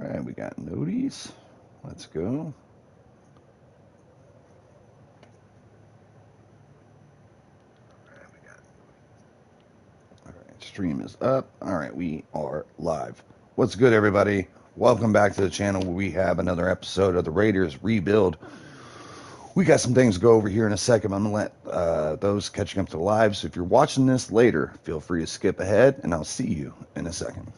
Alright, we got noties. Let's go. Alright, stream is up. Alright, we are live. What's good, everybody? Welcome back to the channel where we have another episode of the Raiders Rebuild. We got some things to go over here in a second. I'm going to let those catching up to the live. So if you're watching this later, feel free to skip ahead, and I'll see you in a second.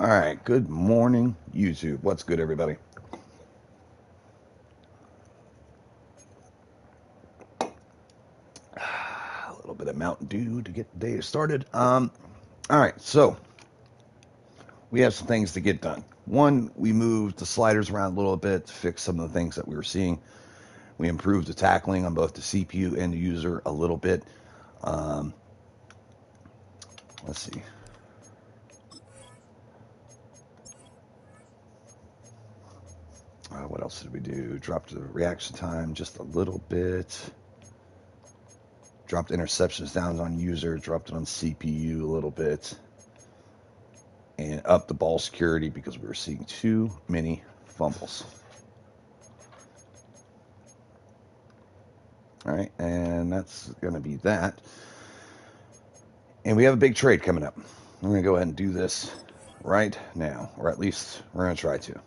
All right, good morning, YouTube. What's good, everybody? A little bit of Mountain Dew to get the day started. All right, so we have some things to get done. One, we moved the sliders around a little bit to fix some of the things that we were seeing. We improved the tackling on both the CPU and the user a little bit. Um, let's see. What else did we do? Dropped the reaction time just a little bit. Dropped interceptions down on user. Dropped it on CPU a little bit. and up the ball security because we were seeing too many fumbles. All right, and that's going to be that. And we have a big trade coming up. I'm going to go ahead and do this right now, or at least we're going to try to.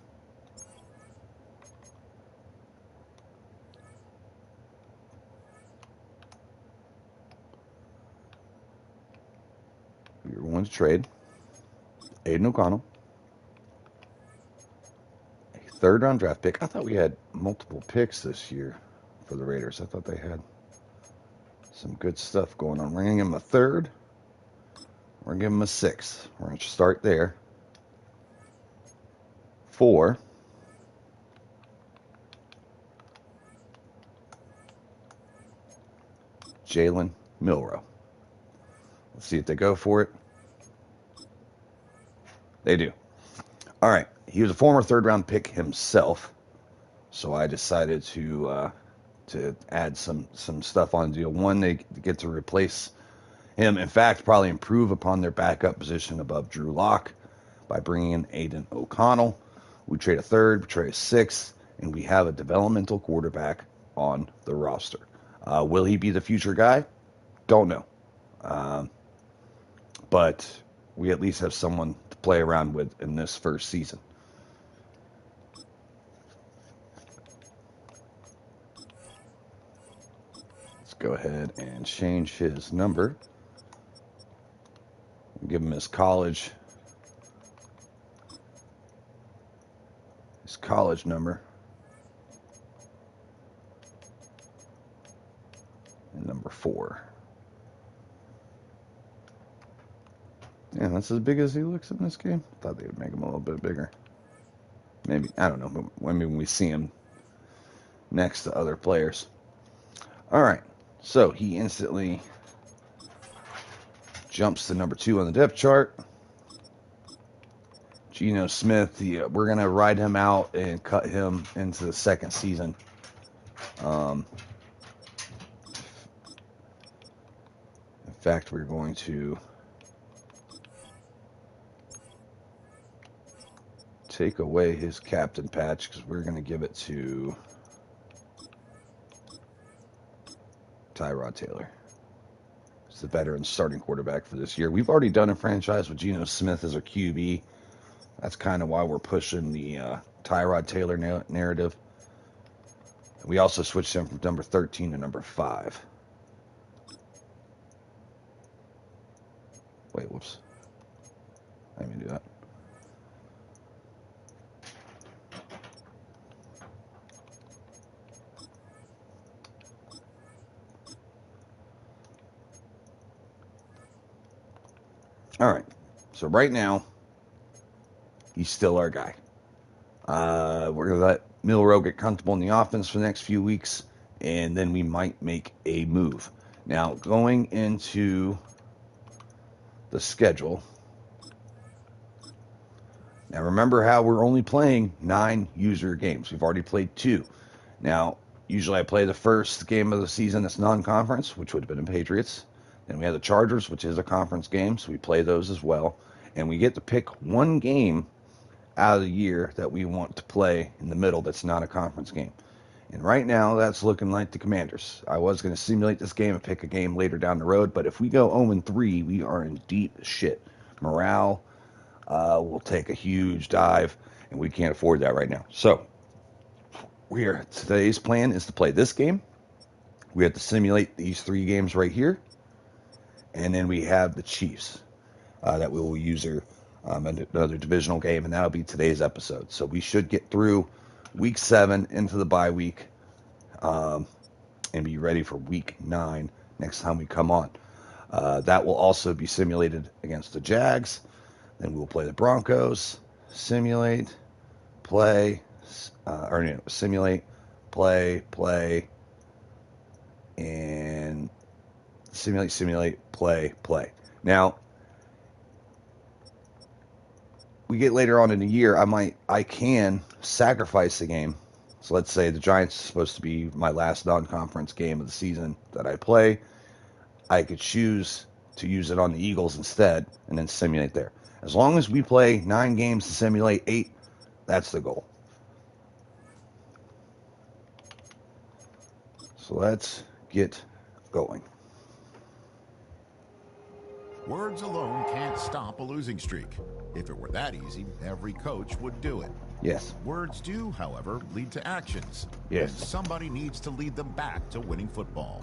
We were going to trade Aiden O'Connell, a third-round draft pick. I thought we had multiple picks this year for the Raiders. I thought they had some good stuff going on. We're going to give them a third. We're going to give them a sixth. We're going to start there. 4. Jalen Milroe. Let's see if they go for it. They do. All right. He was a former third-round pick himself, so I decided to add some stuff on the deal. One, they get to replace him. In fact, probably improve upon their backup position above Drew Lock by bringing in Aiden O'Connell. We trade a third, we trade a sixth, and we have a developmental quarterback on the roster. Will he be the future guy? Don't know. But we at least have someone to play around with in this first season. Let's go ahead and change his number. Give him his college number. And number 4. Yeah, that's as big as he looks in this game. Thought they would make him a little bit bigger. Maybe, I don't know, but when we see him next to other players. All right, so he instantly jumps to number 2 on the depth chart. Geno Smith, we're going to ride him out and cut him into the second season. In fact, we're going to take away his captain patch because we're going to give it to Tyrod Taylor. He's the veteran starting quarterback for this year. We've already done a franchise with Geno Smith as our QB. That's kind of why we're pushing the Tyrod Taylor narrative. We also switched him from number 13 to number 5. Wait, whoops. I didn't mean to do that. All right. So right now, he's still our guy. We're going to let Milroe get comfortable in the offense for the next few weeks, and then we might make a move. Now, going into the schedule. Now, remember how we're only playing 9 user games. We've already played 2. Now, usually I play the first game of the season that's non-conference, which would have been the Patriots. Then we have the Chargers, which is a conference game, so we play those as well. And we get to pick one game out of the year that we want to play in the middle that's not a conference game. And right now, that's looking like the Commanders. I was going to simulate this game and pick a game later down the road, but if we go 0-3, we are in deep shit. Morale will take a huge dive, and we can't afford that right now. So, today's plan is to play this game. We have to simulate these 3 games right here. And then we have the Chiefs that we will use another divisional game, and that'll be today's episode. So we should get through week 7 into the bye week and be ready for week 9 next time we come on. That will also be simulated against the Jags. Then we'll play the Broncos, simulate, play, simulate, play, and simulate, play. Now, we get later on in the year, I can sacrifice a game. So let's say the Giants is supposed to be my last non-conference game of the season that I play. I could choose to use it on the Eagles instead and then simulate there. As long as we play 9 games to simulate 8, that's the goal. So let's get going. Words alone can't stop a losing streak. If it were that easy, every coach would do it. Yes. Words do, however, lead to actions. Yes. And somebody needs to lead them back to winning football.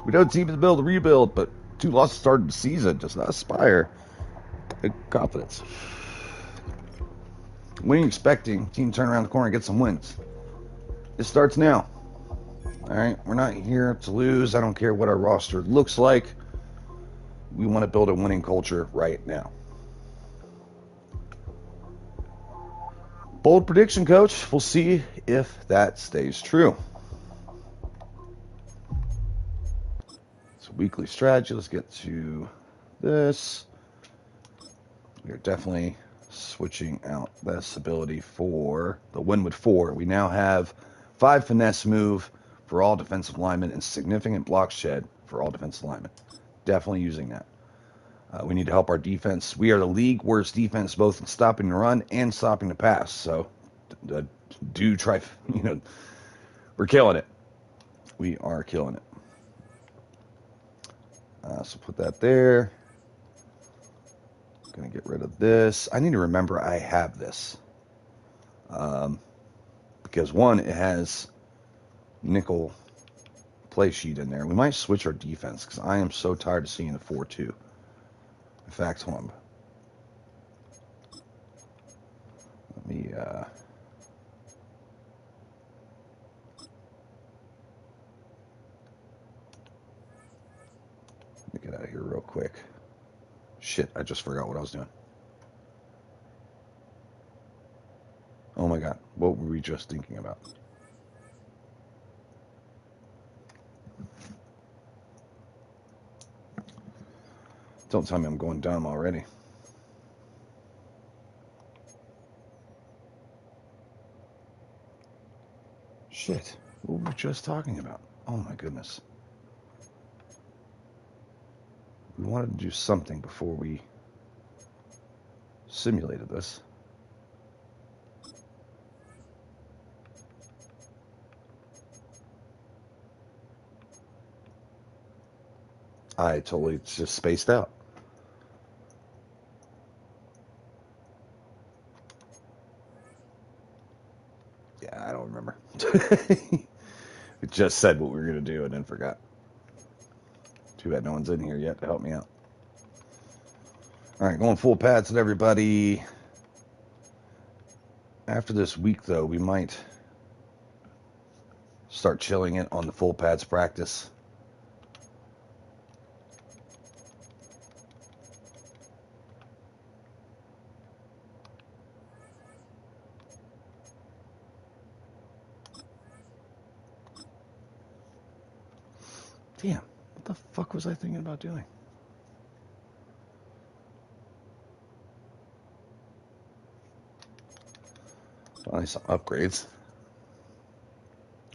We know teams to build, rebuild, but 2 losses started the season does not inspire confidence. When are you expecting team to turn around the corner and get some wins? It starts now. All right, we're not here to lose. I don't care what our roster looks like. We want to build a winning culture right now. Bold prediction, coach. We'll see if that stays true. It's a weekly strategy. Let's get to this. We are definitely switching out this ability for the win with 4. We now have 5 finesse move for all defensive linemen and significant block shed for all defensive linemen. Definitely using that. We need to help our defense. We are the league worst defense both in stopping the run and stopping the pass. So do try, we're killing it. We are killing it. So put that there. Going to get rid of this. I need to remember I have this. Because one, it has nickel play sheet in there. We might switch our defense because I am so tired of seeing the 4-2. In fact, hold on. Let me get out of here real quick. Shit, I just forgot what I was doing. Oh my god, what were we just thinking about? Don't tell me I'm going dumb already. Shit, what were we just talking about? Oh my goodness. We wanted to do something before we simulated this. I totally just spaced out. Yeah, I don't remember. We just said what we were going to do and then forgot. Too bad no one's in here yet to help me out. All right, going full pads with everybody. After this week, though, we might start chilling it on the full pads practice. Damn, what the fuck was I thinking about doing? Finally, some upgrades.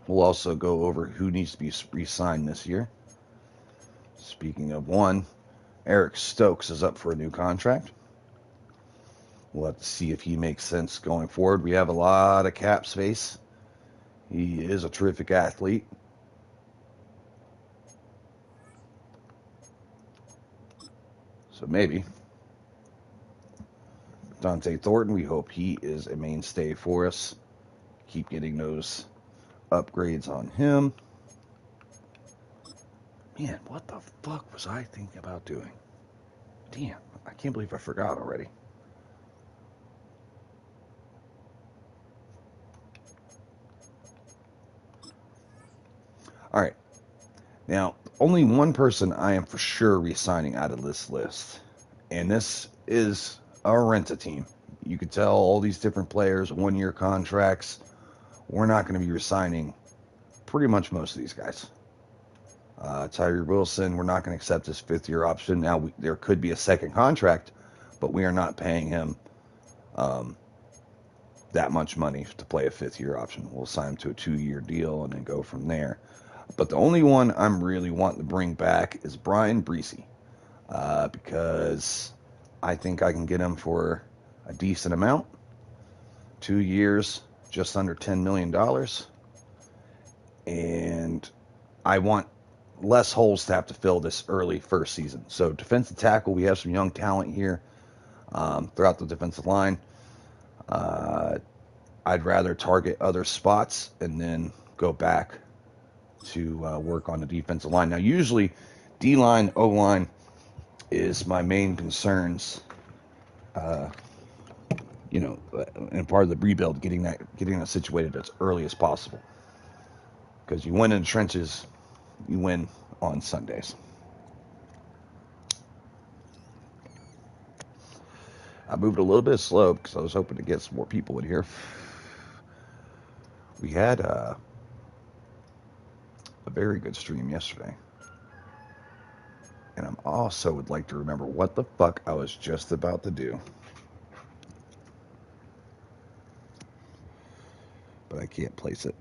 We'll also go over who needs to be re-signed this year. Speaking of one, Eric Stokes is up for a new contract. We'll have to see if he makes sense going forward. We have a lot of cap space. He is a terrific athlete. So maybe. Dante Thornton, we hope he is a mainstay for us. Keep getting those upgrades on him. Man, what the fuck was I thinking about doing? Damn, I can't believe I forgot already. All right. Now, only one person I am for sure re-signing out of this list. And this is a rent-a team. You could tell all these different players, 1-year contracts. We're not going to be re-signing pretty much most of these guys. Tyree Wilson, we're not going to accept his 5th-year option. Now, there could be a second contract, but we are not paying him that much money to play a 5th-year option. We'll sign him to a 2-year deal and then go from there. But the only one I'm really wanting to bring back is Brian Breesy. because I think I can get him for a decent amount. 2 years, just under $10 million. And I want less holes to have to fill this early first season. So defensive tackle, we have some young talent here throughout the defensive line. I'd rather target other spots and then go back to work on the defensive line. Now, usually D-line, O-line is my main concerns, and part of the rebuild, getting that situated as early as possible. Because you win in the trenches, you win on Sundays. I moved a little bit slow because I was hoping to get some more people in here. We had a very good stream yesterday. And I also would like to remember what the fuck I was just about to do. But I can't place it.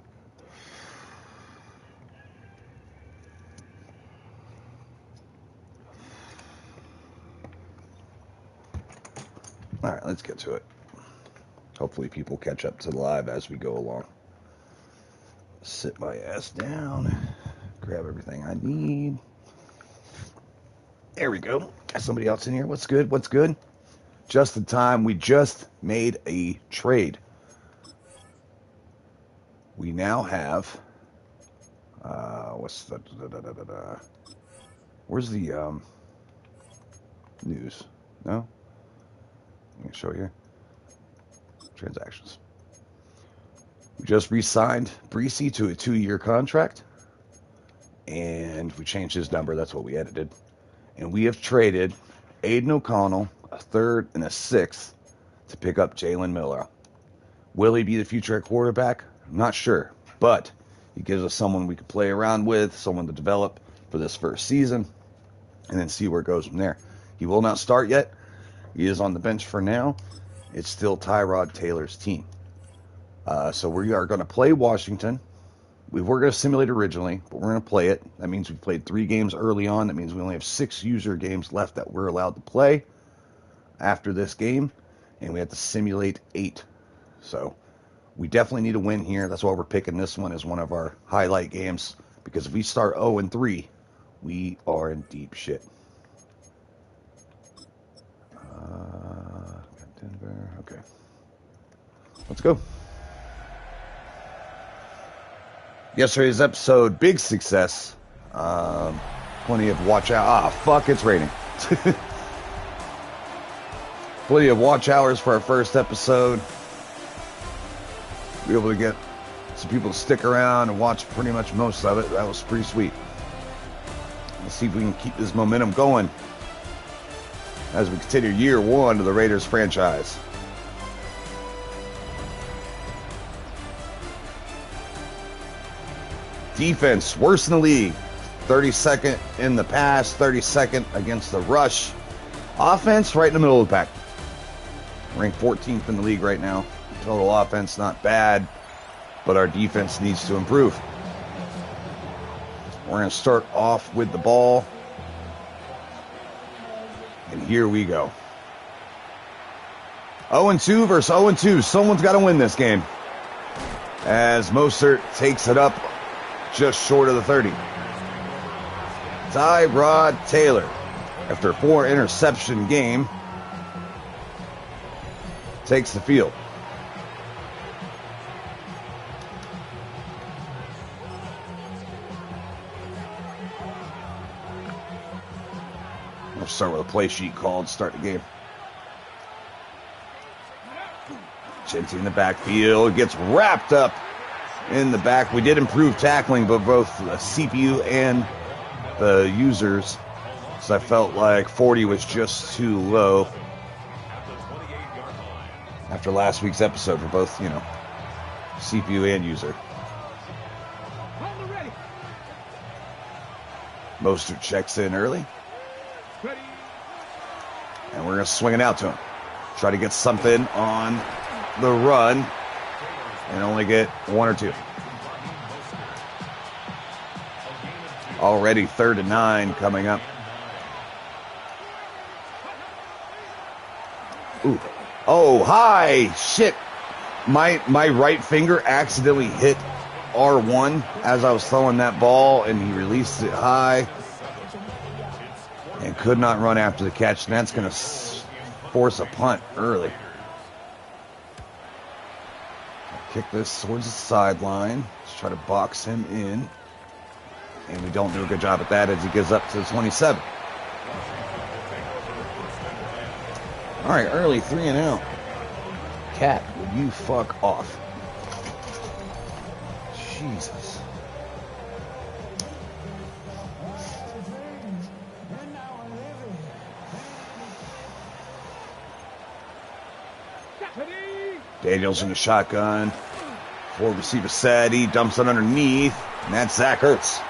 All right, let's get to it. Hopefully people catch up to the live as we go along. Sit my ass down. Grab everything I need. There we go. Got somebody else in here. What's good? What's good? Just in time. We just made a trade. We now have... what's the... Where's the news? No? I can show you. Transactions. We just re-signed Breesy to a 2-year contract. And we changed his number. That's what we edited. And we have traded Aiden O'Connell, a 3rd and a 6th, to pick up Jalen Miller. Will he be the future at quarterback? I'm not sure. But he gives us someone we can play around with, someone to develop for this first season, and then see where it goes from there. He will not start yet. He is on the bench for now. It's still Tyrod Taylor's team. So we are going to play Washington. We were going to simulate originally, but we're going to play it. That means we played 3 games early on. That means we only have 6 user games left that we're allowed to play after this game, and we have to simulate 8. So we definitely need a win here. That's why we're picking this one as one of our highlight games, because if we start 0-3, we are in deep shit. Denver. Okay. Let's go. Yesterday's episode, big success. Plenty of watch out. Ah, fuck, it's raining. Plenty of watch hours for our first episode. Be able to get some people to stick around and watch pretty much most of it. That was pretty sweet. Let's see if we can keep this momentum going as we continue year 1 of the Raiders franchise. Defense, worst in the league. 32nd in the pass, 32nd against the rush. Offense, right in the middle of the pack. Ranked 14th in the league right now. Total offense, not bad, but our defense needs to improve. We're going to start off with the ball. And here we go. 0-2 versus 0-2. Someone's got to win this game. As Mostert takes it up just short of the 30. Tyrod Taylor, after a 4-interception game, takes the field. We'll start with a play sheet called, start the game. Chinty in the backfield, gets wrapped up in the back. We did improve tackling, but both the CPU and the users, so I felt like 40 was just too low after last week's episode for both, CPU and user. Mostert checks in early. And we're going to swing it out to him. Try to get something on the run and only get 1 or 2. Already 3rd and 9 coming up. Ooh. Oh, hi. Shit. My right finger accidentally hit R1 as I was throwing that ball, and he released it high and could not run after the catch. And that's going to force a punt early. Kick this towards the sideline. Let's try to box him in. And we don't do a good job at that as he gets up to the 27. All right, early 3 and out. Cat, will you fuck off? Jesus. Daniels in the shotgun. 4 receiver set. He dumps it underneath. And that's Zach Ertz.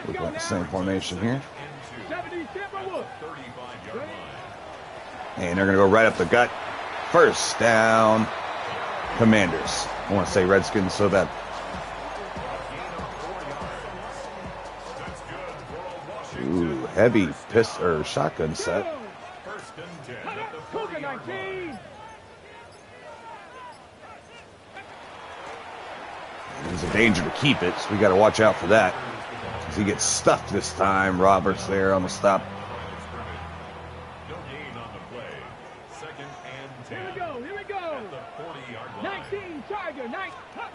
We're going the same formation here. And they're going to go right up the gut. First down, Commanders. I want to say Redskins so bad. Ooh, heavy shotgun set. He's a danger to keep it, so we got to watch out for that. As he gets stuffed this time, Roberts there on the stop.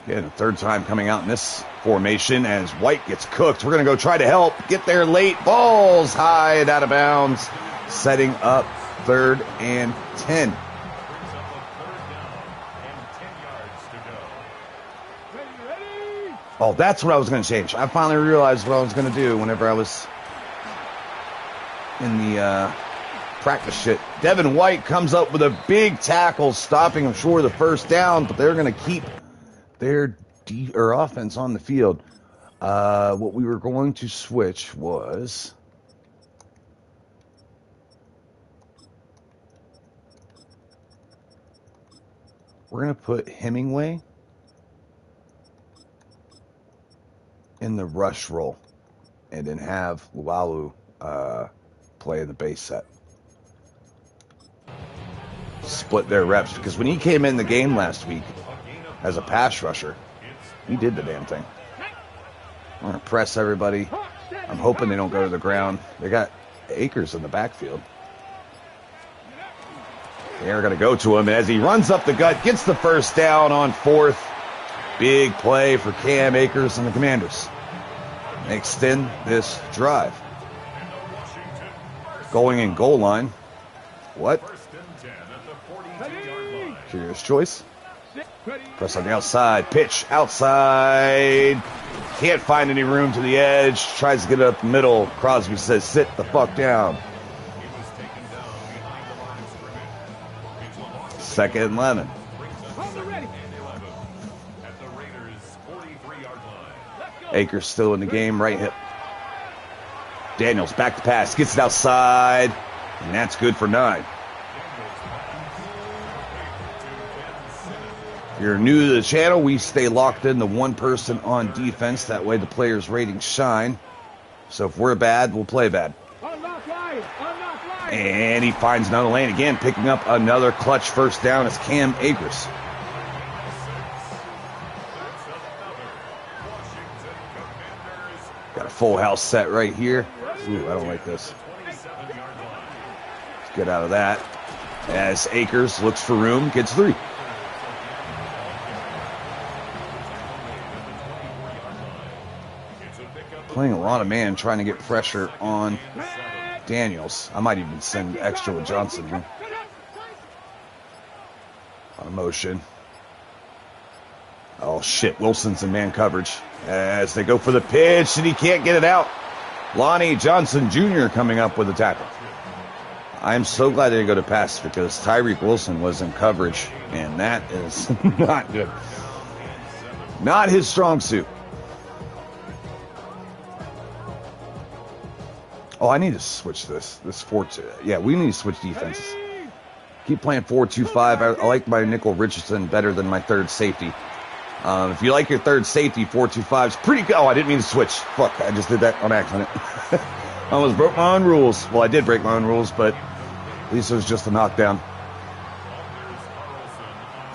Again, third time coming out in this formation as White gets cooked. We're going to go try to help. Get there late. Balls high and out of bounds. Setting up 3rd and 10. Oh, that's what I was going to change. I finally realized what I was going to do whenever I was in the practice shit. Devin White comes up with a big tackle, stopping him short of the first down, but they're going to keep their offense on the field. What we were going to switch was we're going to put Hemingway in the rush role and then have Lualu play in the base set. Split their reps, because when he came in the game last week as a pass rusher, he did the damn thing. I'm going to press everybody. I'm hoping they don't go to the ground. They got Akers in the backfield. They're going to go to him, and as he runs up the gut, gets the first down on 4th. Big play for Cam Akers and the Commanders. They extend this drive. Going in goal line. What? Curious choice. Press on the outside. Pitch outside. Can't find any room to the edge. Tries to get it up the middle. Crosby says, sit the fuck down. 2nd and 11. Akers still in the game, right hip. Daniels back to pass, gets it outside, and that's good for 9. If you're new to the channel, we stay locked in to one person on defense. That way the players' ratings shine. So if we're bad, we'll play bad. And he finds another lane again, picking up another clutch first down as Cam Akers. Got a full house set right here. Ooh, I don't like this. Let's get out of that. As Akers looks for room, gets 3. Playing a lot of man, trying to get pressure on Daniels. I might even send extra with Johnson here. On a motion. Oh, shit. Wilson's in man coverage as they go for the pitch, and he can't get it out. Lonnie Johnson Jr. coming up with a tackle. I'm so glad they didn't go to pass because Tyreek Wilson was in coverage, and that is not good. Not his strong suit. Oh, I need to switch this 4-2. Yeah, we need to switch defenses. Keep playing 4-2-5. I like my nickel Richardson better than my third safety. If you like your third safety, 4-2-5 is pretty good. Oh, I didn't mean to switch. Fuck, I just did that on accident. I almost broke my own rules. Well, I did break my own rules, but at least it was just a knockdown.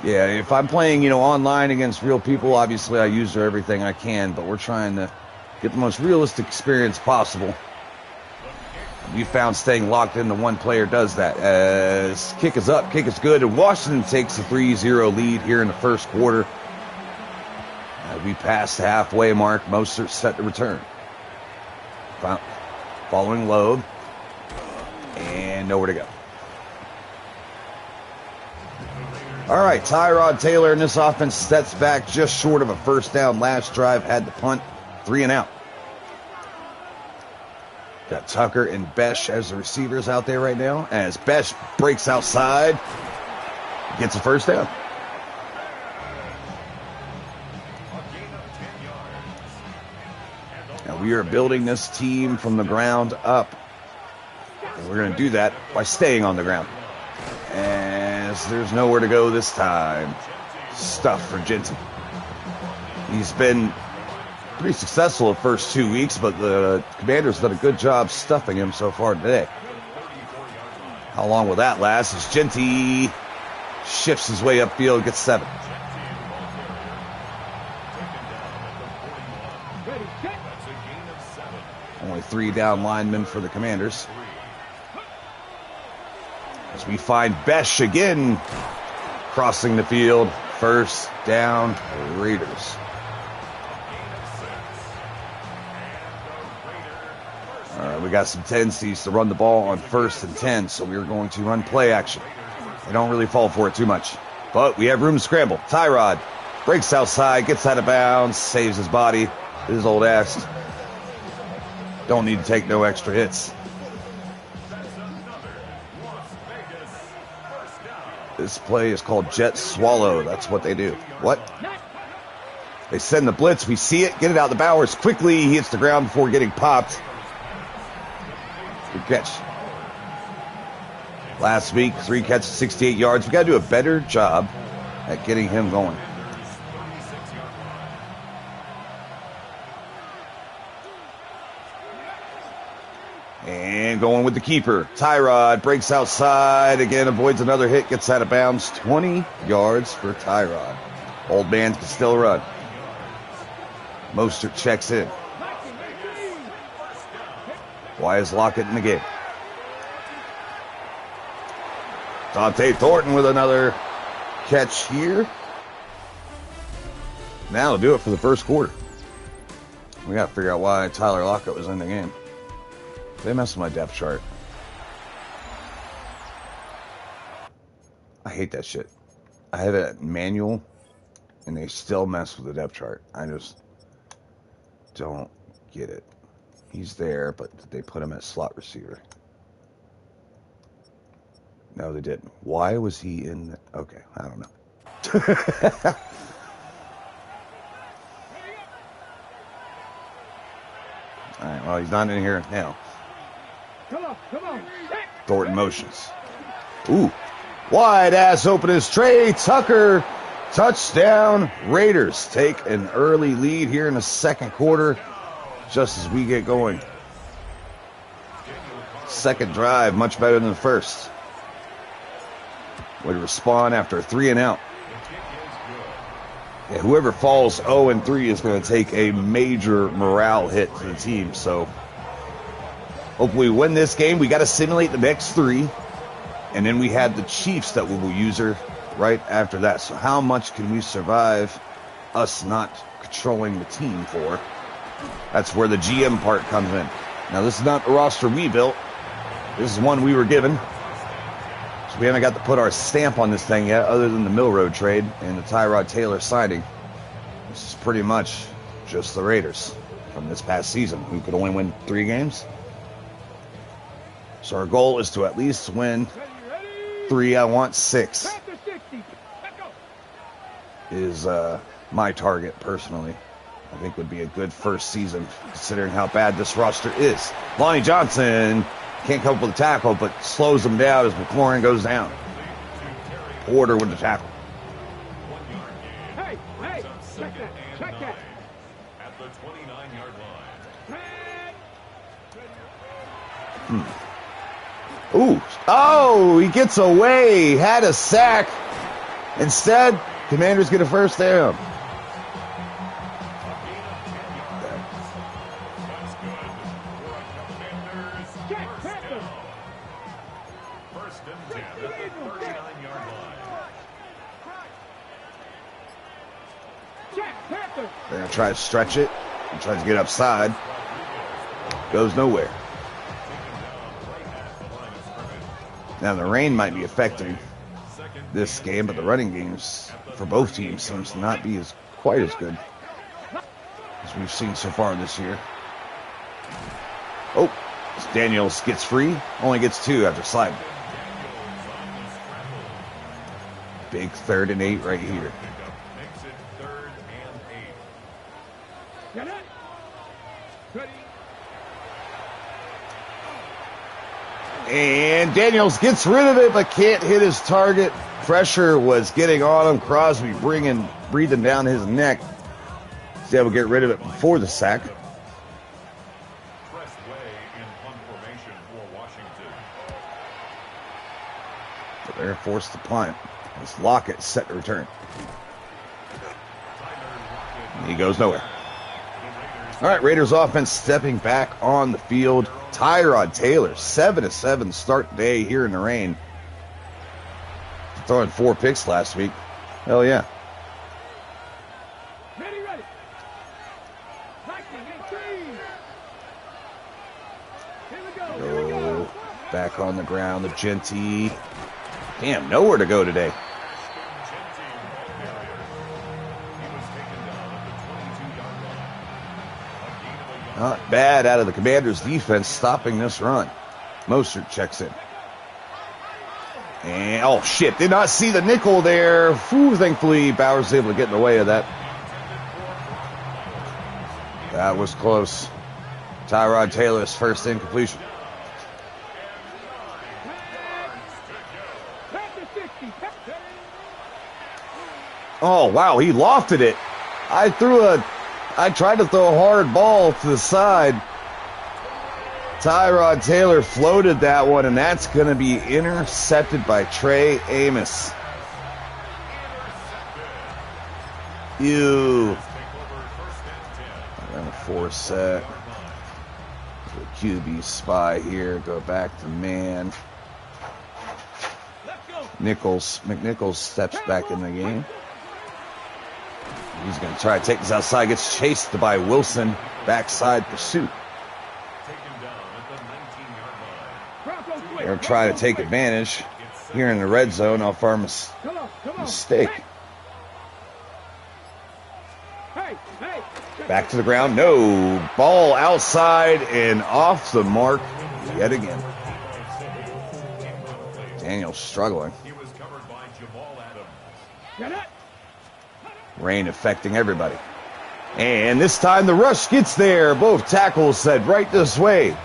Yeah, if I'm playing, online against real people, obviously I use everything I can, but we're trying to get the most realistic experience possible. We found staying locked into one player does that. As kick is up, kick is good, and Washington takes a 3-0 lead here in the first quarter. We passed the halfway mark. Mostert set to return. Following load. And nowhere to go. All right, Tyrod Taylor in this offense steps back just short of a first down. Last drive had the punt. 3 and out. Got Tucker and Besh as the receivers out there right now. As Besh breaks outside. Gets a first down. We are building this team from the ground up. And we're going to do that by staying on the ground. As there's nowhere to go this time. Stuff for Jensen. He's been pretty successful the first 2 weeks, but the Commanders done a good job stuffing him so far today. How long will that last? As Genty shifts his way upfield, gets 7. Only 3 down linemen for the Commanders. As we find Besh again crossing the field. First down, Raiders. All right, we got some tendencies to run the ball on 1st and 10, so we're going to run play action. They don't really fall for it too much, but we have room to scramble. Tyrod breaks outside, gets out of bounds, saves his body. His old ass. Don't need to take no extra hits. This play is called Jet Swallow. That's what they do. What? They send the blitz. We see it. Get it out the Bowers quickly. He hits the ground before getting popped. Good catch. Last week, 3 catches, 68 yards. We got to do a better job at getting him going. And going with the keeper. Tyrod breaks outside. Again, avoids another hit. Gets out of bounds. 20 yards for Tyrod. Old man can still run. Mostert checks in. Why is Lockett in the game? Dante Thornton with another catch here. Now we'll do it for the first quarter. We got to figure out why Tyler Lockett was in the game. They messed with my depth chart. I hate that shit. I have it at manual, and they still mess with the depth chart. I just don't get it. He's there, but they put him at slot receiver. No, they didn't. Why was he in the... Okay, I don't know. All right, well, he's not in here now. Come on. Thornton motions. Ooh. Wide ass open is Trey Tucker. Touchdown. Raiders take an early lead here in the second quarter just as we get going. Second drive, much better than the first. Way to respond after a 3 and out. Yeah, whoever falls 0-3 is going to take a major morale hit to the team. So hopefully we win this game. We got to simulate the next 3. And then we had the Chiefs that we will use her right after that. So how much can we survive us not controlling the team for? That's where the GM part comes in. Now, this is not the roster we built. This is one we were given. So we haven't got to put our stamp on this thing yet, other than the Mill Road trade and the Tyrod Taylor signing. This is pretty much just the Raiders from this past season, who could only win 3 games. So our goal is to at least win 3. I want 6 is my target personally. I think would be a good first season considering how bad this roster is. Lonnie Johnson can't come up with a tackle, but slows him down as McLaurin goes down. Porter with the tackle. Ooh. Oh, he gets away. Had a sack. Instead, Commanders get a first down. They're going to try to stretch it. He tries to get upside. Goes nowhere. Now, the rain might be affecting this game, but the running games for both teams seems to not be quite as good as we've seen so far this year. Oh, Daniels gets free. Only gets 2 after sliding. Big 3rd and 8 right here. And Daniels gets rid of it, but can't hit his target. Pressure was getting on him. Crosby breathing down his neck. He's able to get rid of it before the sack. So they're forced to punt. As Lockett set to return. He goes nowhere. All right, Raiders offense stepping back on the field. Tyrod Taylor, 7-7 start day here in the rain. Throwing 4 picks last week. Hell yeah. Go back on the ground. The Genty. Damn, nowhere to go today. Not bad out of the Commanders' defense stopping this run. Mostert checks in. And, oh, shit, did not see the nickel there. Whew, thankfully, Bauer's able to get in the way of that. That was close. Tyrod Taylor's first incompletion. Oh, wow, he lofted it. I tried to throw a hard ball to the side. Tyrod Taylor floated that one, and that's going to be intercepted by Trey Amos. I'm going to force that. QB spy here. Go back to man. McNichols steps back in the game. He's going to try to take this outside. Gets chased by Wilson. Backside pursuit. They're going to try to take advantage here in the red zone off our mistake. Back to the ground. No. Ball outside and off the mark yet again. Daniel's struggling. Rain affecting everybody. And this time the rush gets there. Both tackles said right this way.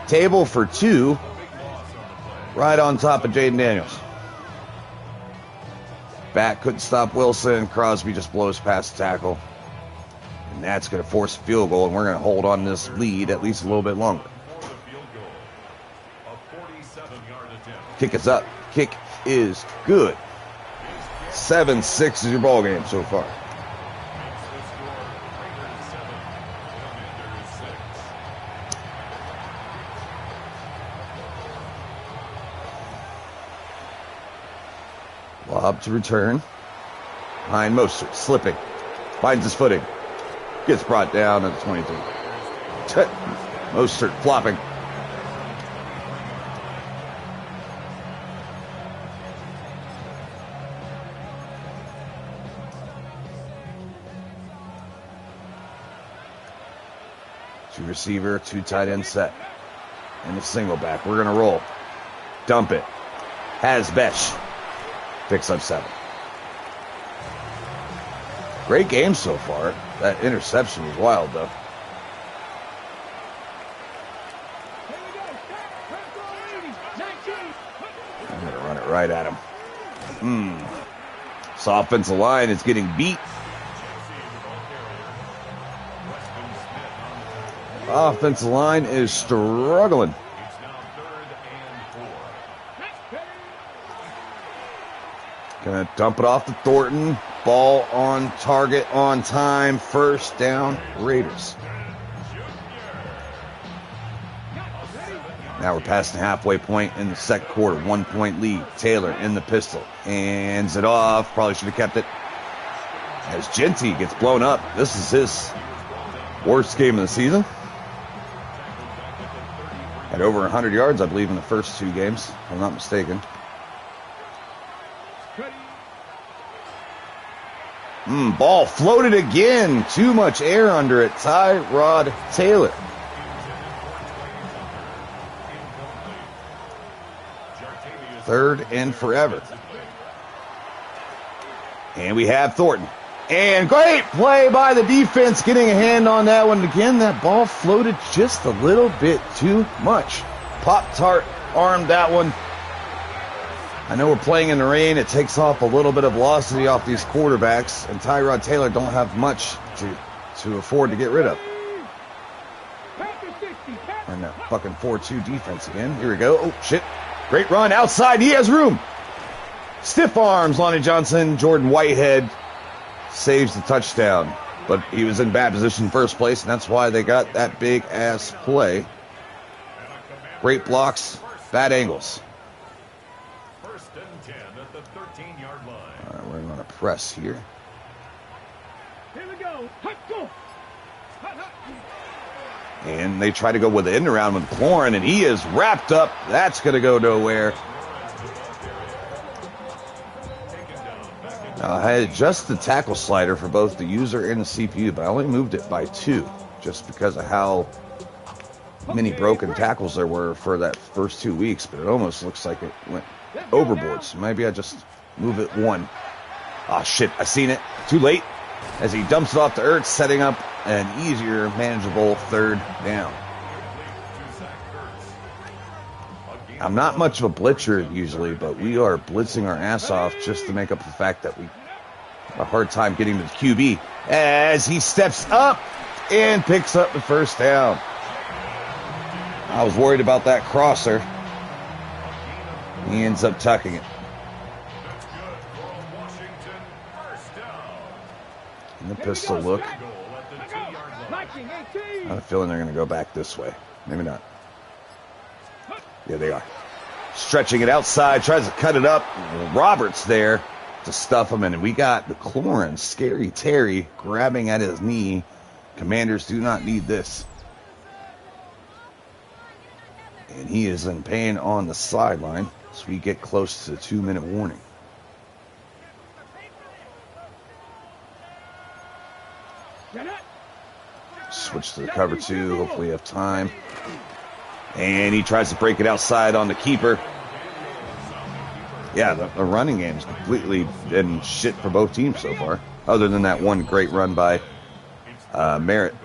Table for 2. Right on top of Jaden Daniels. Back couldn't stop Wilson. Crosby just blows past the tackle. And that's going to force a field goal, and we're going to hold on this lead at least a little bit longer. Kick is up. Kick is good. 7-6 is your ball game so far. Lob to return. Behind Mostert, slipping. Finds his footing. Gets brought down at the 23. Mostert flopping. Two receiver, 2 tight end set. And a single back. We're going to roll. Dump it. Has Besh. Picks up 7. Great game so far. That interception was wild, though. I'm going to run it right at him. This offensive line is getting beat. Offensive line is struggling. Gonna dump it off to Thornton. Ball on target, on time. First down, Raiders. Now we're past the halfway point in the second quarter. 1 point lead. Taylor in the pistol. Hands it off. Probably should have kept it. As Genty gets blown up. This is his worst game of the season. Had over 100 yards, I believe, in the first 2 games, if I'm not mistaken. Ball floated again. Too much air under it. Tyrod Taylor. Third and forever. And we have Thornton. And great play by the defense, getting a hand on that one. Again, that ball floated just a little bit too much. Pop-Tart armed that one. I know we're playing in the rain. It takes off a little bit of velocity off these quarterbacks, and Tyrod Taylor don't have much to afford to get rid of. And that fucking 4-2 defense again. Here we go. Oh, shit. Great run outside. He has room. Stiff arms, Lonnie Johnson. Jordan Whitehead saves the touchdown. But he was in bad position in first place, and that's why they got that big-ass play. Great blocks, bad angles. All right, we're going to press here. Here we go. Go. And they try to go with the end around with Cloran, and he is wrapped up. That's going to go nowhere. I had just the tackle slider for both the user and the CPU, but I only moved it by 2 just because of how many broken tackles there were for that first 2 weeks, but it almost looks like it went overboard. So maybe I just move it 1. Ah, shit, I seen it. Too late. As he dumps it off to Ertz, setting up an easier, manageable third down. I'm not much of a blitzer usually, but we are blitzing our ass off just to make up the fact that we have a hard time getting to the QB as he steps up and picks up the first down. I was worried about that crosser. He ends up tucking it. In the pistol look. I have a feeling they're going to go back this way. Maybe not. Yeah, they are. Stretching it outside, tries to cut it up. Roberts there to stuff him, and we got the Cloran, Scary Terry, grabbing at his knee. Commanders do not need this. And he is in pain on the sideline, so we get close to the 2-minute warning. Switch to the cover 2, hopefully have time. And he tries to break it outside on the keeper. Yeah, the running game's completely been shit for both teams so far, other than that one great run by Merritt.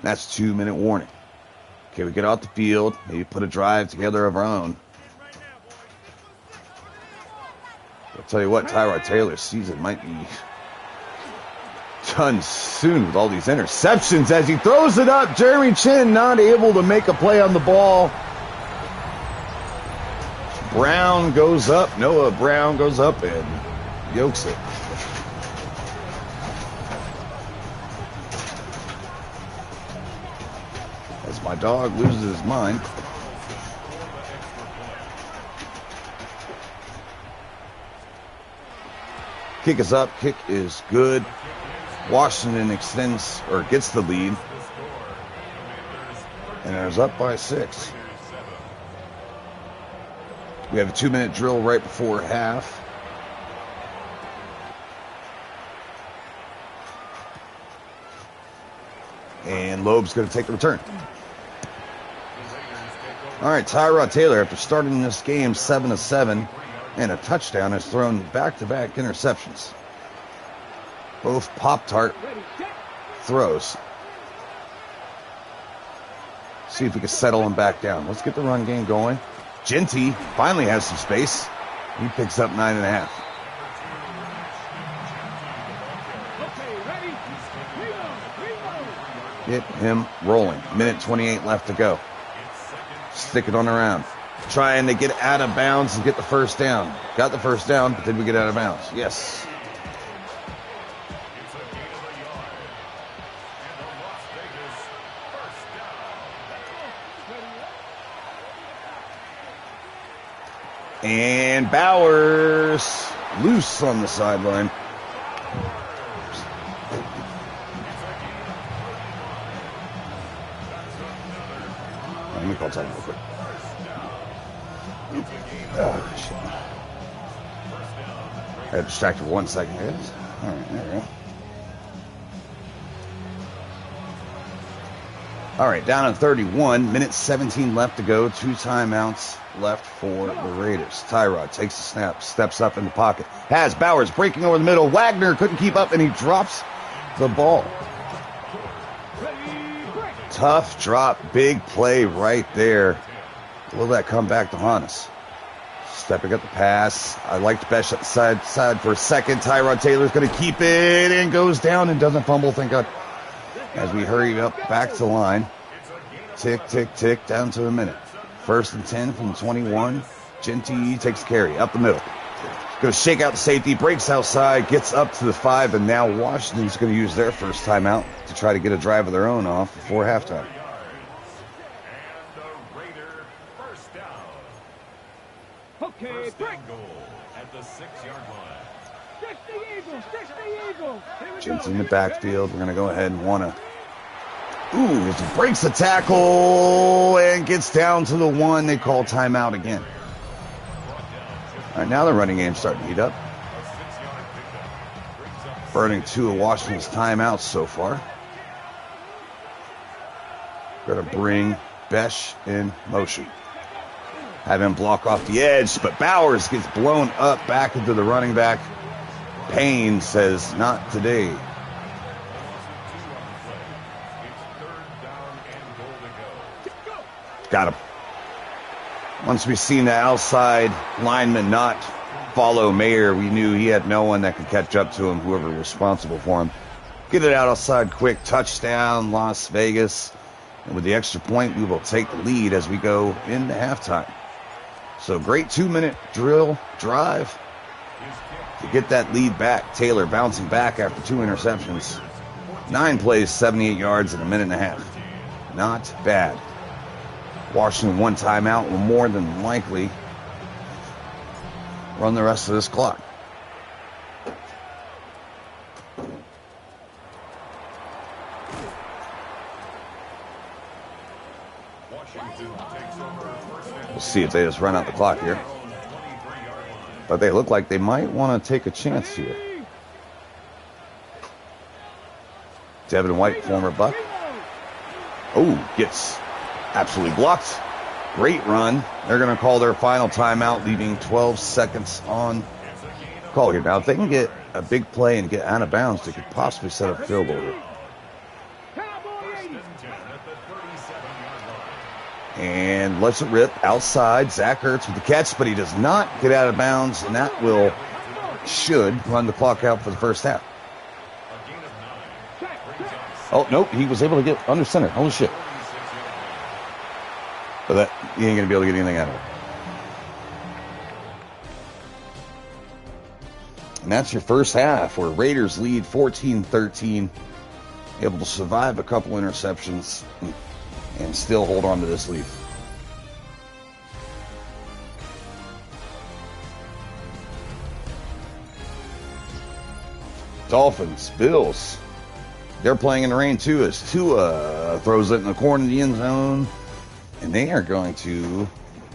That's 2-minute warning. Okay, we get off the field, maybe put a drive together of our own. I'll tell you what, Tyrod Taylor's season might be done soon with all these interceptions as he throws it up. Jeremy Chin not able to make a play on the ball. Brown goes up. Noah Brown goes up and yokes it. As my dog loses his mind. Kick is up. Kick is good. Washington extends or gets the lead. And it's up by 6. We have a 2-minute drill right before half. And Loeb's going to take the return. All right, Tyrod Taylor, after starting this game 7-7 and a touchdown, has thrown back-to-back interceptions. Both Pop-Tart throws. See if we can settle him back down. Let's get the run game going. Genty finally has some space. He picks up 9.5. Get him rolling. 1:28 left to go. Stick it on around. Trying to get out of bounds and get the first down. Got the first down, but did we get out of bounds? Yes. And Bowers loose on the sideline. Let me call time real quick. Oh, shit. I got distracted for 1 second, guys. All right, there we go. All right, down at 31, minute 17 left to go. 2 timeouts left for the Raiders. Tyrod takes the snap, steps up in the pocket. Has Bowers breaking over the middle. Wagner couldn't keep up, and he drops the ball. Tough drop, big play right there. Will that come back to haunt us? Stepping up the pass. I liked Besh at the side for a second. Tyrod Taylor's going to keep it and goes down and doesn't fumble, thank God. As we hurry up back to the line. Tick, tick, tick, down to a minute. 1st and 10 from the 21. Genty takes carry up the middle. Going to shake out the safety, breaks outside, gets up to the 5, and now Washington's going to use their first timeout to try to get a drive of their own off before halftime. Okay, break. At the 6-yard line. Stick the Eagles, stick the Eagles. Genty in the backfield. We're going to go ahead and want to. Ooh, he breaks the tackle and gets down to the 1. They call timeout again. All right, now the running game's starting to heat up. Burning 2 of Washington's timeouts so far. Got to bring Besh in motion. Have him block off the edge, but Bowers gets blown up back into the running back. Payne says, not today. Got him. Once we seen the outside lineman not follow Mayer, we knew he had no one that could catch up to him, whoever was responsible for him. Get it out outside quick. Touchdown, Las Vegas. And with the extra point, we will take the lead as we go into halftime. So great 2-minute drill drive to get that lead back. Taylor bouncing back after 2 interceptions. 9 plays, 78 yards in a minute and a half. Not bad. Washington 1 timeout will more than likely run the rest of this clock. We'll see if they just run out the clock here. But they look like they might want to take a chance here. Devin White, former Buck. Oh, gets absolutely blocked. Great run. They're going to call their final timeout, leaving 12 seconds on call here. Now, if they can get a big play and get out of bounds, they could possibly set up a field goal here. And lets it rip outside. Zach Ertz with the catch, but he does not get out of bounds, and that should run the clock out for the first half. Oh, nope, he was able to get under center. Holy shit. But that, he ain't going to be able to get anything out of it. And that's your first half, where Raiders lead 14-13, able to survive a couple interceptions and still hold on to this lead. Dolphins, Bills. They're playing in the rain too, as Tua throws it in the corner of the end zone. And they are going to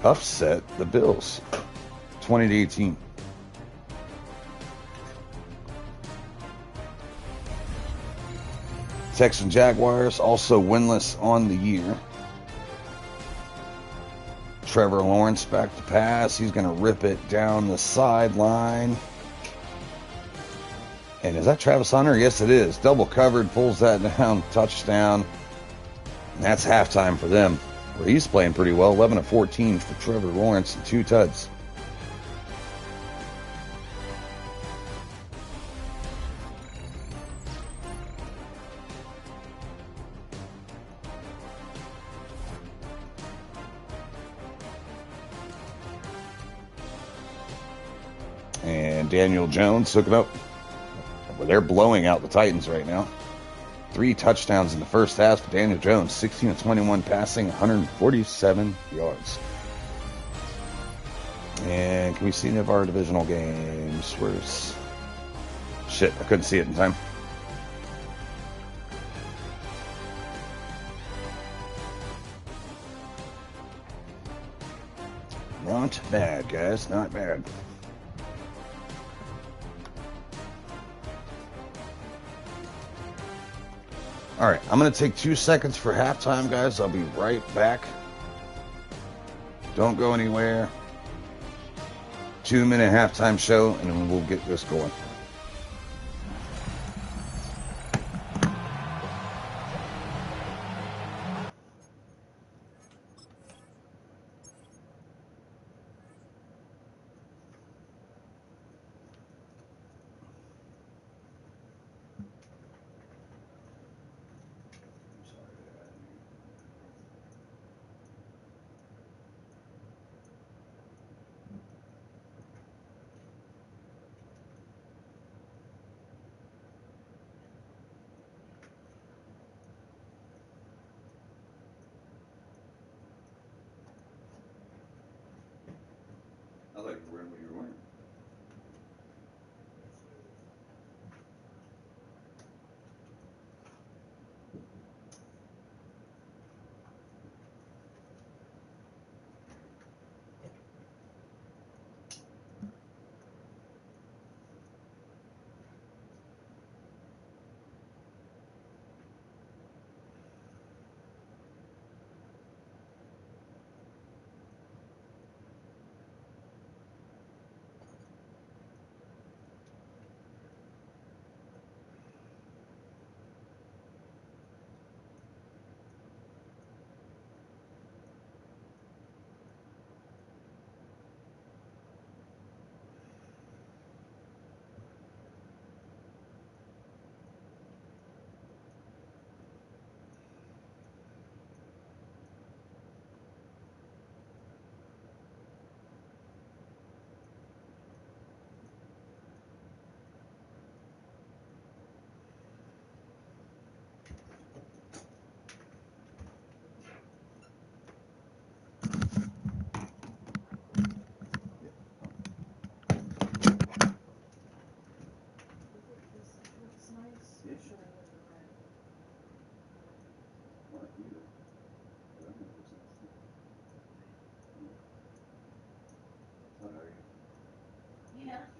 upset the Bills 20-18. Texans Jaguars also winless on the year. Trevor Lawrence back to pass. He's going to rip it down the sideline. And is that Travis Hunter? Yes, it is. Double covered, pulls that down, touchdown. And that's halftime for them, where he's playing pretty well. 11 of 14 for Trevor Lawrence and 2 tuds. And Daniel Jones took it up. Well, they're blowing out the Titans right now. 3 touchdowns in the first half for Daniel Jones. 16 of 21 passing, 147 yards. And can we see any of our divisional games? Where's... Shit, I couldn't see it in time. Not bad, guys. Not bad. All right, I'm going to take 2 seconds for halftime, guys. I'll be right back. Don't go anywhere. 2-minute halftime show, and then we'll get this going. I like wearing what you're wearing.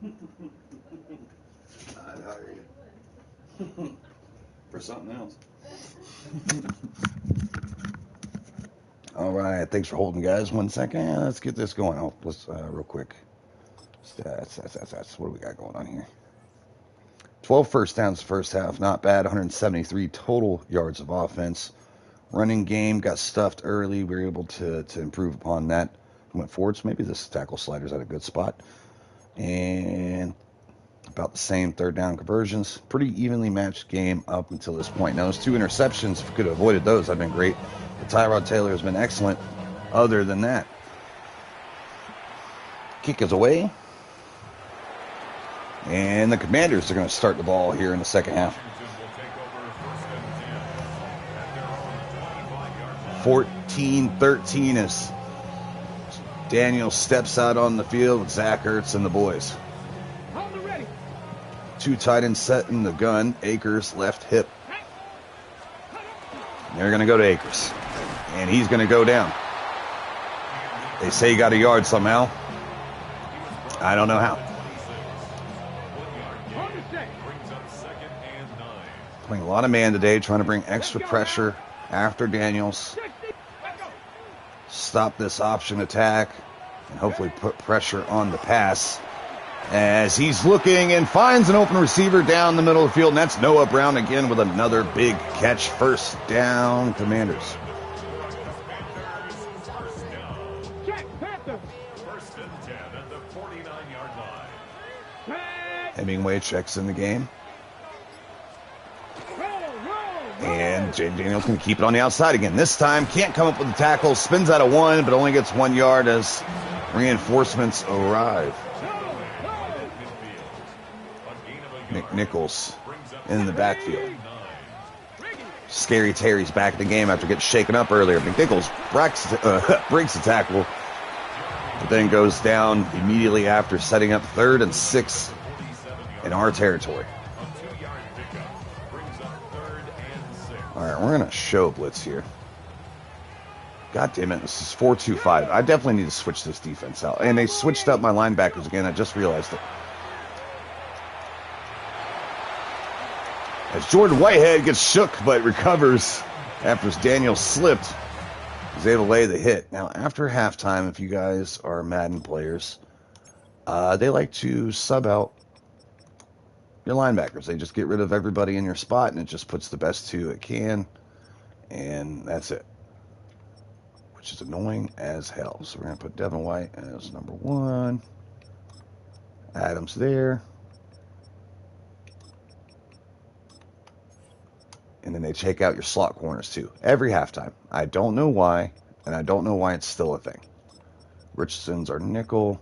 I'd hire you. For something else. All right, thanks for holding, guys. 1 second. Let's get this going. Let's real quick. Stats. What do we got going on here? 12 first downs first half. Not bad. 173 total yards of offense. Running game got stuffed early. We were able to improve upon that. Went forward, so maybe this tackle slider's at a good spot. And about the same third down conversions. Pretty evenly matched game up until this point. Now, those 2 interceptions, if we could have avoided those, that'd been great. But Tyrod Taylor has been excellent other than that. Kick is away. And the Commanders are going to start the ball here in the second half. 14-13 as Daniel steps out on the field with Zach Ertz and the boys. 2 tight ends set in the gun. Akers left hip. They're going to go to Akers. And he's going to go down. They say he got a yard somehow. I don't know how. Playing a lot of man today, trying to bring extra pressure after Daniels. Stop this option attack and hopefully put pressure on the pass. As he's looking and finds an open receiver down the middle of the field. And that's Noah Brown again with another big catch. First down, Commanders. Hemingway checks in the game. And Jaden Daniels going to keep it on the outside again. This time can't come up with the tackle. Spins out of 1, but only gets 1 yard as reinforcements arrive. McNichols in the backfield. Scary Terry's back in the game after getting shaken up earlier. McNichols breaks the tackle, but then goes down immediately after, setting up 3rd and 6 in our territory. All right, we're going to show blitz here. God damn it, this is 4-2-5. I definitely need to switch this defense out. And they switched up my linebackers again. I just realized it. As Jordan Whitehead gets shook but recovers after Daniel slipped, he's able to lay the hit. Now, after halftime, if you guys are Madden players, they like to sub out your linebackers. They just get rid of everybody in your spot, and it just puts the best 2 it can, and that's it, which is annoying as hell. So we're going to put Devin White as number 1. Adams there. And then they take out your slot corners too, every halftime. I don't know why, and I don't know why it's still a thing. Richardson's our nickel.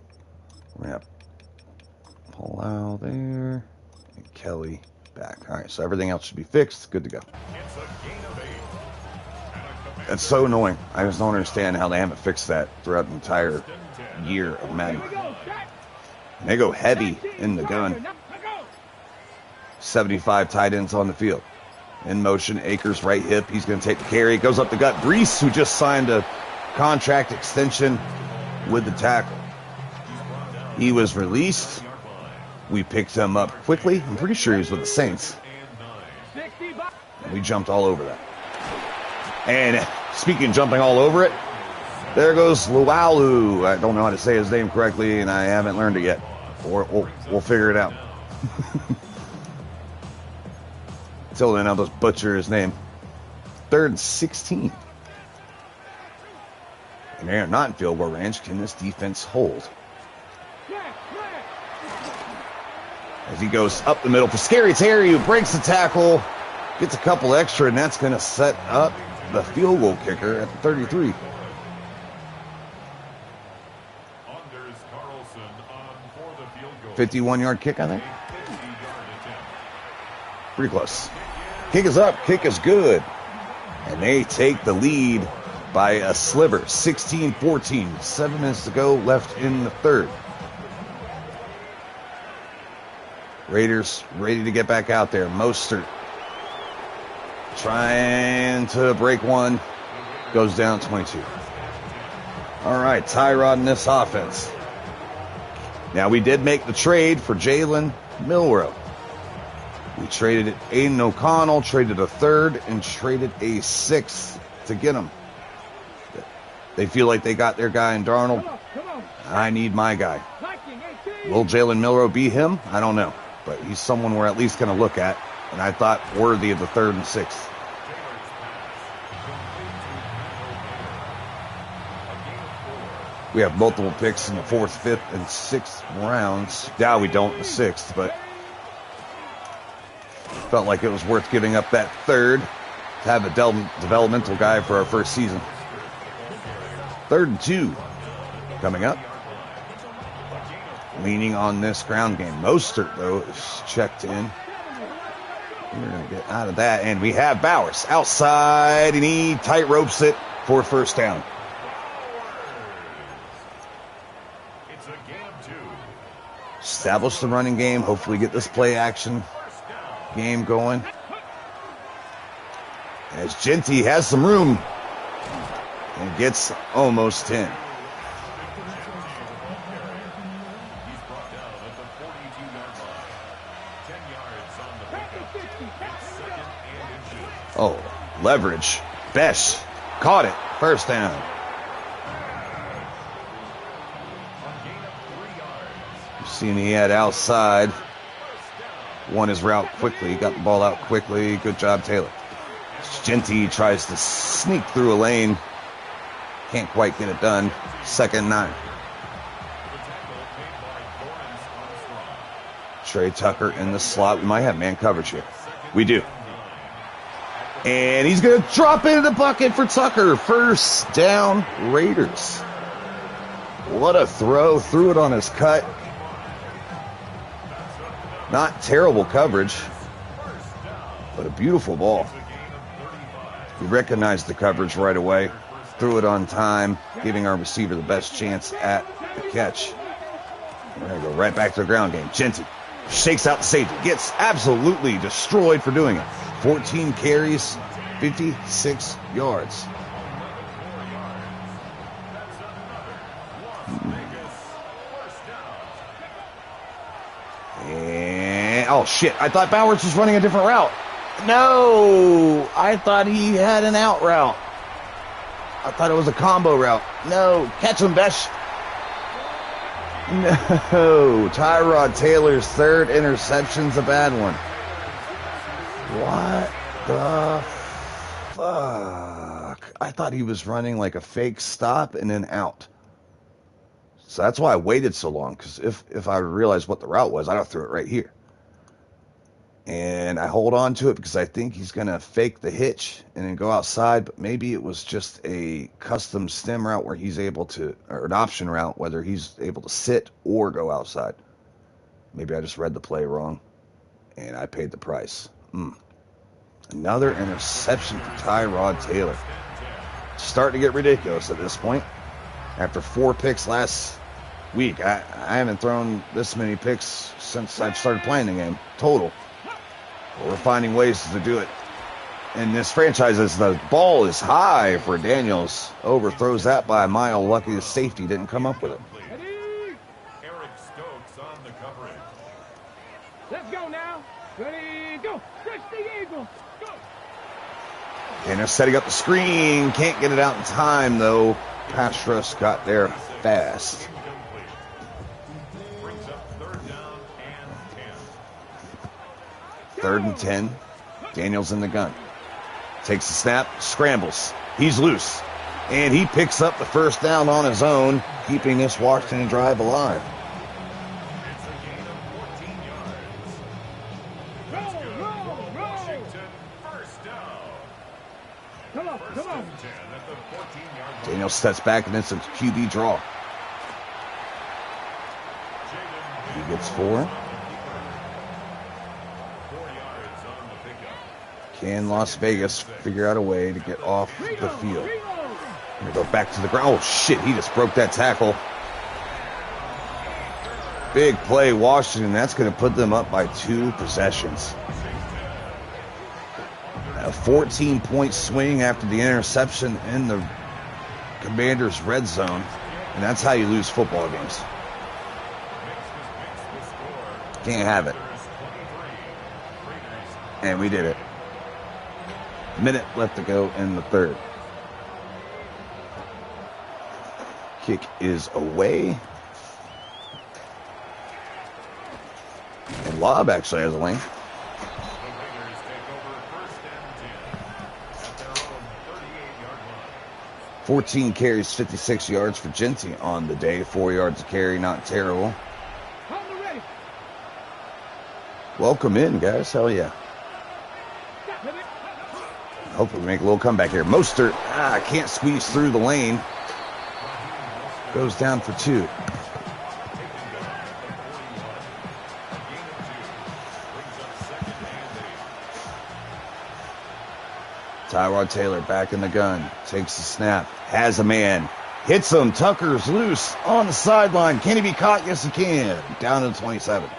We're going to have Palau there. And Kelly back. All right, so everything else should be fixed. Good to go. It's so annoying. I just don't understand how they haven't fixed that throughout the entire year of Madden. And they go heavy in the gun. 75 tight ends on the field. In motion, Akers right hip. He's going to take the carry. Goes up the gut. Brees, who just signed a contract extension with the tackle. He was released. We picked him up quickly. I'm pretty sure he was with the Saints. And we jumped all over that. And speaking of jumping all over it, there goes Lualu. I don't know how to say his name correctly, and I haven't learned it yet. We'll figure it out. Until then, I'll just butcher his name. 3rd and 16. And they're not in field goal range. Can this defense hold? As he goes up the middle for Scary Terry, who breaks the tackle, gets a couple extra, and that's going to set up the field goal kicker at the 33. 51-yard kick, I think. Pretty close. Kick is up. Kick is good. And they take the lead by a sliver. 16-14. 7 minutes to go left in the 3rd. Raiders ready to get back out there. Mostert trying to break one. Goes down 22. All right, Tyrod in this offense. Now, we did make the trade for Jalen Milroe. We traded Aiden O'Connell, traded a 3rd, and traded a 6th to get him. They feel like they got their guy in Darnold. I need my guy. Will Jalen Milroe be him? I don't know. But he's someone we're at least going to look at. And I thought worthy of the 3rd and 6th. We have multiple picks in the 4th, 5th, and 6th rounds. Now we don't in the 6th, but felt like it was worth giving up that 3rd to have a developmental guy for our first season. 3rd and 2 coming up. Leaning on this ground game. Mostert, though, is checked in. We're going to get out of that. And we have Bowers outside, and he tight ropes it for 1st down. Establish the running game. Hopefully get this play action game going. As Genty has some room and gets almost 10. Oh, leverage. Besh caught it. 1st down. You've seen he had outside. Won his route quickly. Got the ball out quickly. Good job, Taylor. Genty tries to sneak through a lane. Can't quite get it done. 2nd and 9. Trey Tucker in the slot. We might have man coverage here. We do. And he's going to drop into the bucket for Tucker. 1st down, Raiders. What a throw. Threw it on his cut. Not terrible coverage, but a beautiful ball. He recognized the coverage right away, threw it on time, giving our receiver the best chance at the catch. We're going to go right back to the ground game. Genty shakes out the safety, gets absolutely destroyed for doing it. 14 carries, 56 yards. And, oh shit, I thought Bowers was running a different route. No, I thought he had an out route. I thought it was a combo route. No, catch him, Besh. No, Tyrod Taylor's third interception's a bad one. What the fuck? I thought he was running like a fake stop and then out. So that's why I waited so long, because if I realized what the route was, I'd have threw it right here. And I hold on to it because I think he's going to fake the hitch and then go outside, but maybe it was just a custom stem route where he's able to, or an option route, whether he's able to sit or go outside. Maybe I just read the play wrong, and I paid the price. Another interception for Tyrod Taylor. Starting to get ridiculous at this point. After 4 picks last week, I haven't thrown this many picks since I've started playing the game, total. But we're finding ways to do it. And this franchise, as the ball is high for Daniels, overthrows that by a mile. Lucky the safety didn't come up with it. Eric Stokes on the coverage. Let's go now. Ready, go. Stretch the Eagles. Go. And they're setting up the screen. Can't get it out in time, though. Pass rush got there fast. Brings up 3rd down and 10. 3rd and 10. Daniels in the gun. Takes the snap, scrambles. He's loose. And he picks up the first down on his own, keeping this Washington drive alive. It's a gain of 14 yards. Let's go. Washington, first down. Come on, come on. 10 at the 14-yard line. Daniels steps back and it's a QB draw. He gets 4. 4 yards on the pickup. Can Las Vegas figure out a way to get off the field? Gonna go back to the ground. Oh shit, he just broke that tackle. Big play, Washington. That's gonna put them up by 2 possessions. A 14-point swing after the interception in the Commanders' red zone. And that's how you lose football games. Can't have it. And we did it. Minute left to go in the 3rd. Kick is away. And Lobb actually has a lane. 14 carries, 56 yards for Genty on the day. 4 yards a carry, not terrible. Welcome in, guys. Hell yeah. Hopefully we make a little comeback here. Mostert can't squeeze through the lane. Goes down for 2. Tyrod Taylor back in the gun. Takes the snap. Has a man. Hits him. Tucker's loose on the sideline. Can he be caught? Yes, he can. Down to the 27.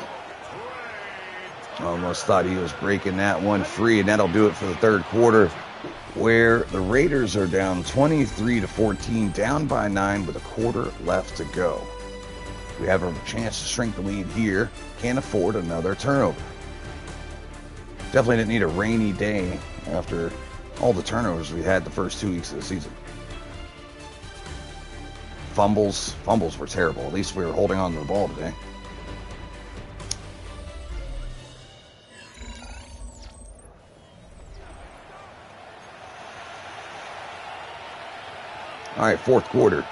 Almost thought he was breaking that one free, and that'll do it for the 3rd quarter, where the Raiders are down 23-14, down by 9 with a quarter left to go. We have a chance to shrink the lead here. Can't afford another turnover. Definitely didn't need a rainy day after all the turnovers we had the first 2 weeks of the season. Fumbles were terrible. At least we were holding on to the ball today. All right, 4th quarter.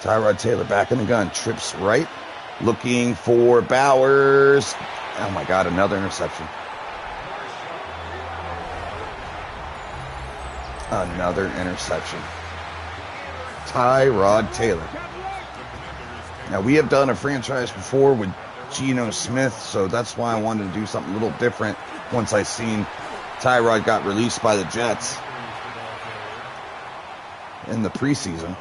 Tyrod Taylor back in the gun. Trips right. Looking for Bowers. Oh, my God, another interception. Another interception. Tyrod Taylor. Now, we have done a franchise before with Geno Smith, so that's why I wanted to do something a little different once I seen Tyrod got released by the Jets in the preseason.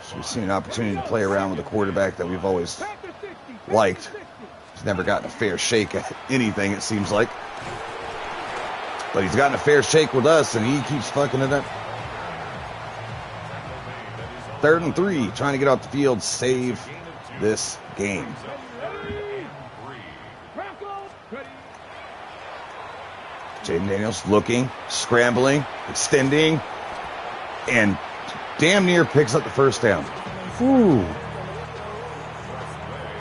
So we've seen an opportunity to play around with a quarterback that we've always liked. He's never gotten a fair shake at anything, it seems like. But he's gotten a fair shake with us, and he keeps fucking it up. 3rd and 3, trying to get off the field, save this game. Jaden Daniels looking, scrambling, extending, and damn near picks up the first down. Ooh.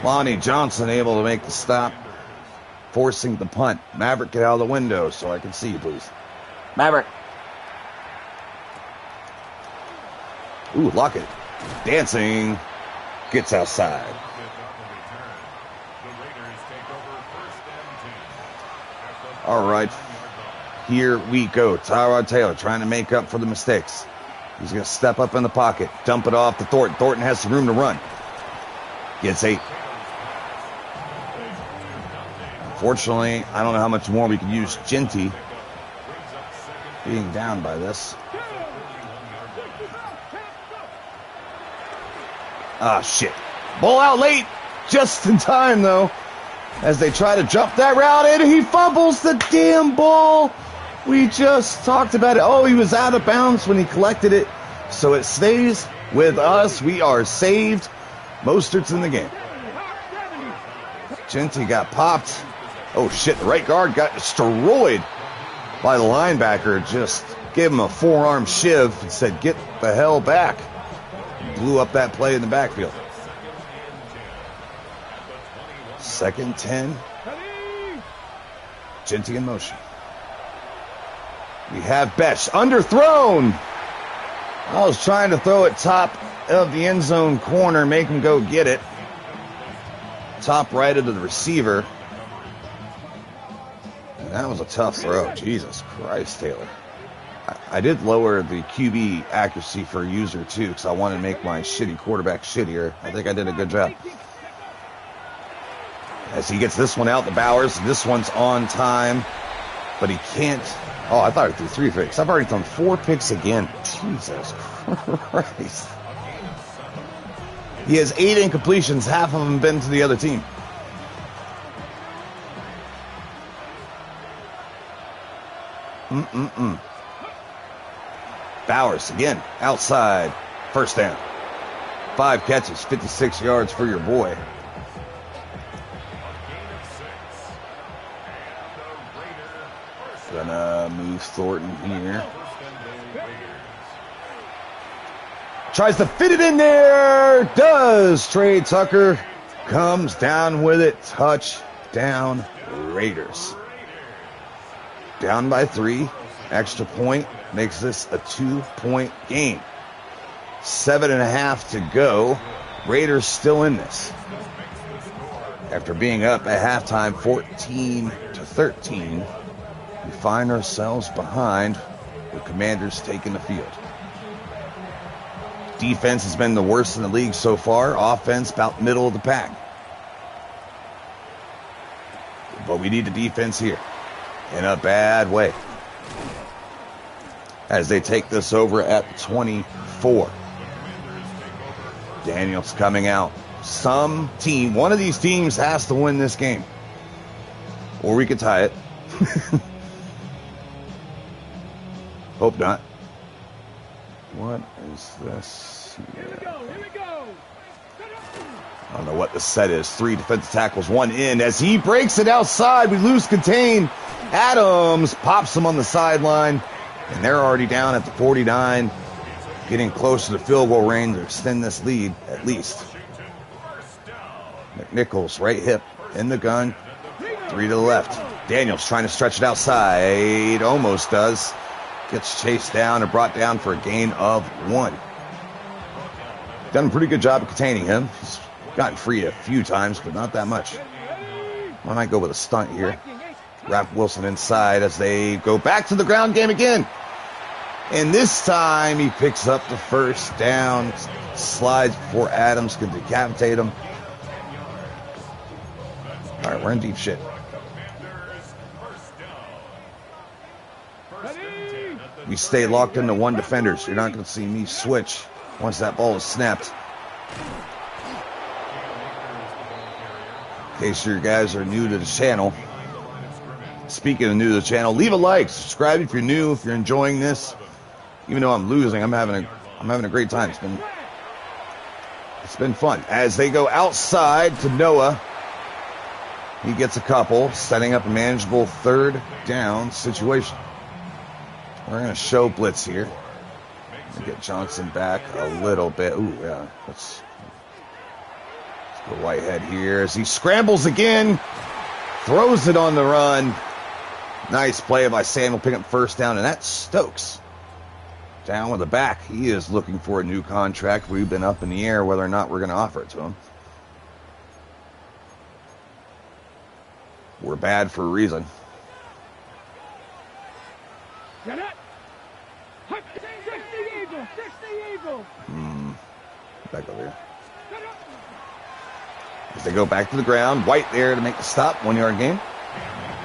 Lonnie Johnson able to make the stop, forcing the punt. Maverick, get out of the window so I can see you, please. Maverick. Ooh, Lockett. Dancing. Gets outside. All right. Here we go. Tyrod Taylor trying to make up for the mistakes. He's going to step up in the pocket. Dump it off to Thornton. Thornton has some room to run. Gets 8. Unfortunately, I don't know how much more we could use Genty being down by this. Ah, shit. Ball out late. Just in time, though, as they try to jump that route, and he fumbles the damn ball. We just talked about it. Oh, he was out of bounds when he collected it. So it stays with us. We are saved. Mostert's in the game. Genty got popped. Oh, shit. The right guard got destroyed by the linebacker. Just gave him a forearm shiv and said, get the hell back. Blew up that play in the backfield. 2nd 10. Genty in motion. We have Besh. Underthrown. I was trying to throw it top of the end zone corner, make him go get it. Top right of the receiver. And that was a tough throw. Jesus Christ, Taylor. I did lower the QB accuracy for user, too, because I wanted to make my shitty quarterback shittier. I think I did a good job. As he gets this one out to Bowers. This one's on time, but he can't. Oh, I thought he threw 3 picks. I've already thrown 4 picks again. Jesus Christ. He has 8 incompletions, half of them been to the other team. Bowers again, outside, first down. 5 catches, 56 yards for your boy. Gonna move Thornton here. Tries to fit it in there. Does. Trey Tucker comes down with it. Touchdown Raiders. Down by 3. Extra point makes this a 2-point game. 7.5 to go. Raiders still in this. After being up at halftime 14-13, we find ourselves behind with Commanders taking the field. Defense has been the worst in the league so far. Offense about middle of the pack. But we need the defense here in a bad way. As they take this over at 24. Daniels coming out. Some team, one of these teams has to win this game. Or we could tie it. Hope not. What is this? Here we go. I don't know what the set is. 3 defensive tackles, 1 in. As he breaks it outside, we lose contain. Adams pops him on the sideline. And they're already down at the 49. Getting close to the field goal range to extend this lead, at least. McNichols, right hip, in the gun. 3 to the left. Daniels trying to stretch it outside. Almost does. Gets chased down and brought down for a gain of 1. Done a pretty good job of containing him. He's gotten free a few times, but not that much. I might go with a stunt here. Wrap Wilson inside as they go back to the ground game again. And this time he picks up the first down. Slides before Adams can decapitate him. All right, we're in deep shit. Ready? We stay locked into one defender, so you're not going to see me switch once that ball is snapped. In case you guys are new to the channel. Speaking of new to the channel, leave a like, subscribe if you're new, if you're enjoying this. Even though I'm losing, I'm having a great time. It's been fun. As they go outside to Noah, he gets a couple, setting up a manageable third down situation. We're going to show blitz here. Get Johnson back a little bit. Ooh, yeah. Let's go Whitehead here as he scrambles again. Throws it on the run. Nice play by Samuel, picking up first down, and that's Stokes. Down with the back. He is looking for a new contract. We've been up in the air whether or not we're going to offer it to him. We're bad for a reason. Get it. 60 Eagles. 60 Eagles. Back over here. As they go back to the ground, White there to make the stop. 1 yard gain.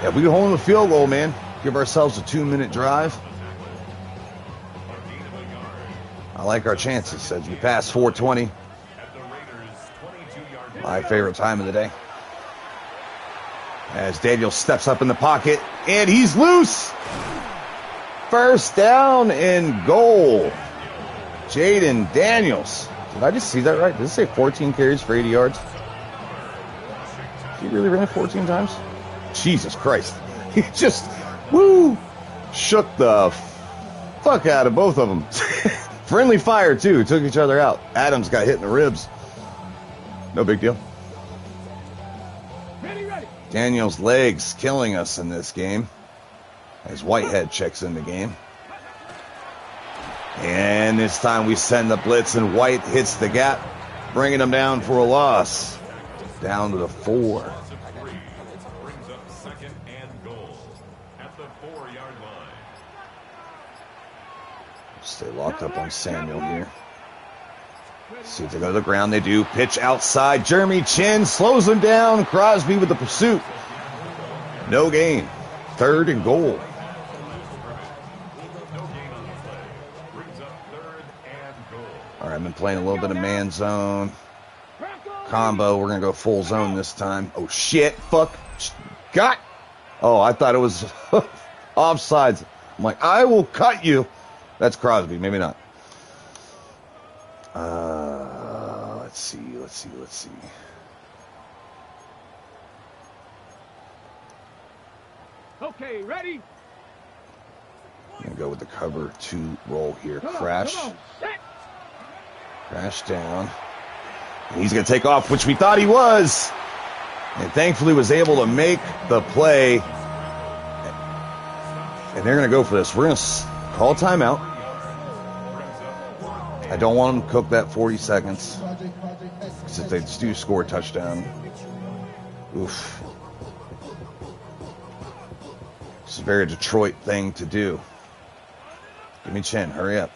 Yeah, we hold the field goal, man. Give ourselves a 2-minute drive. I like our chances as we pass 4:20. My favorite time of the day. As Daniel steps up in the pocket, and he's loose. First down and goal. Jaden Daniels. Did I just see that right? Did it say 14 carries for 80 yards? He really ran it 14 times? Jesus Christ. He just, shook the fuck out of both of them. Friendly fire, too. Took each other out. Adams got hit in the ribs. No big deal. Daniel's legs killing us in this game. As Whitehead checks in the game. And this time we send the blitz, and White hits the gap, bringing him down for a loss. Down to the 4. Brings up second and goal at the 4-yard line. Stay locked up on Samuel here. See if they go to the ground. They do. Pitch outside. Jeremy Chin slows them down. Crosby with the pursuit. No gain. 3rd and goal. All right, I've been playing a little bit of man zone. Combo. We're going to go full zone this time. Oh, shit. Fuck. Got. Oh, I thought it was offsides. I'm like, I will cut you. That's Crosby. Maybe not. Let's see. Okay, ready? I'm going to go with the cover 2 roll here. Crash. Crash down. And he's going to take off, which we thought he was. And thankfully was able to make the play. And they're going to go for this. We're going to call timeout. I don't want them to cook that 40 seconds. Because if they do score a touchdown, oof. It's a very Detroit thing to do. Give me Chin, hurry up.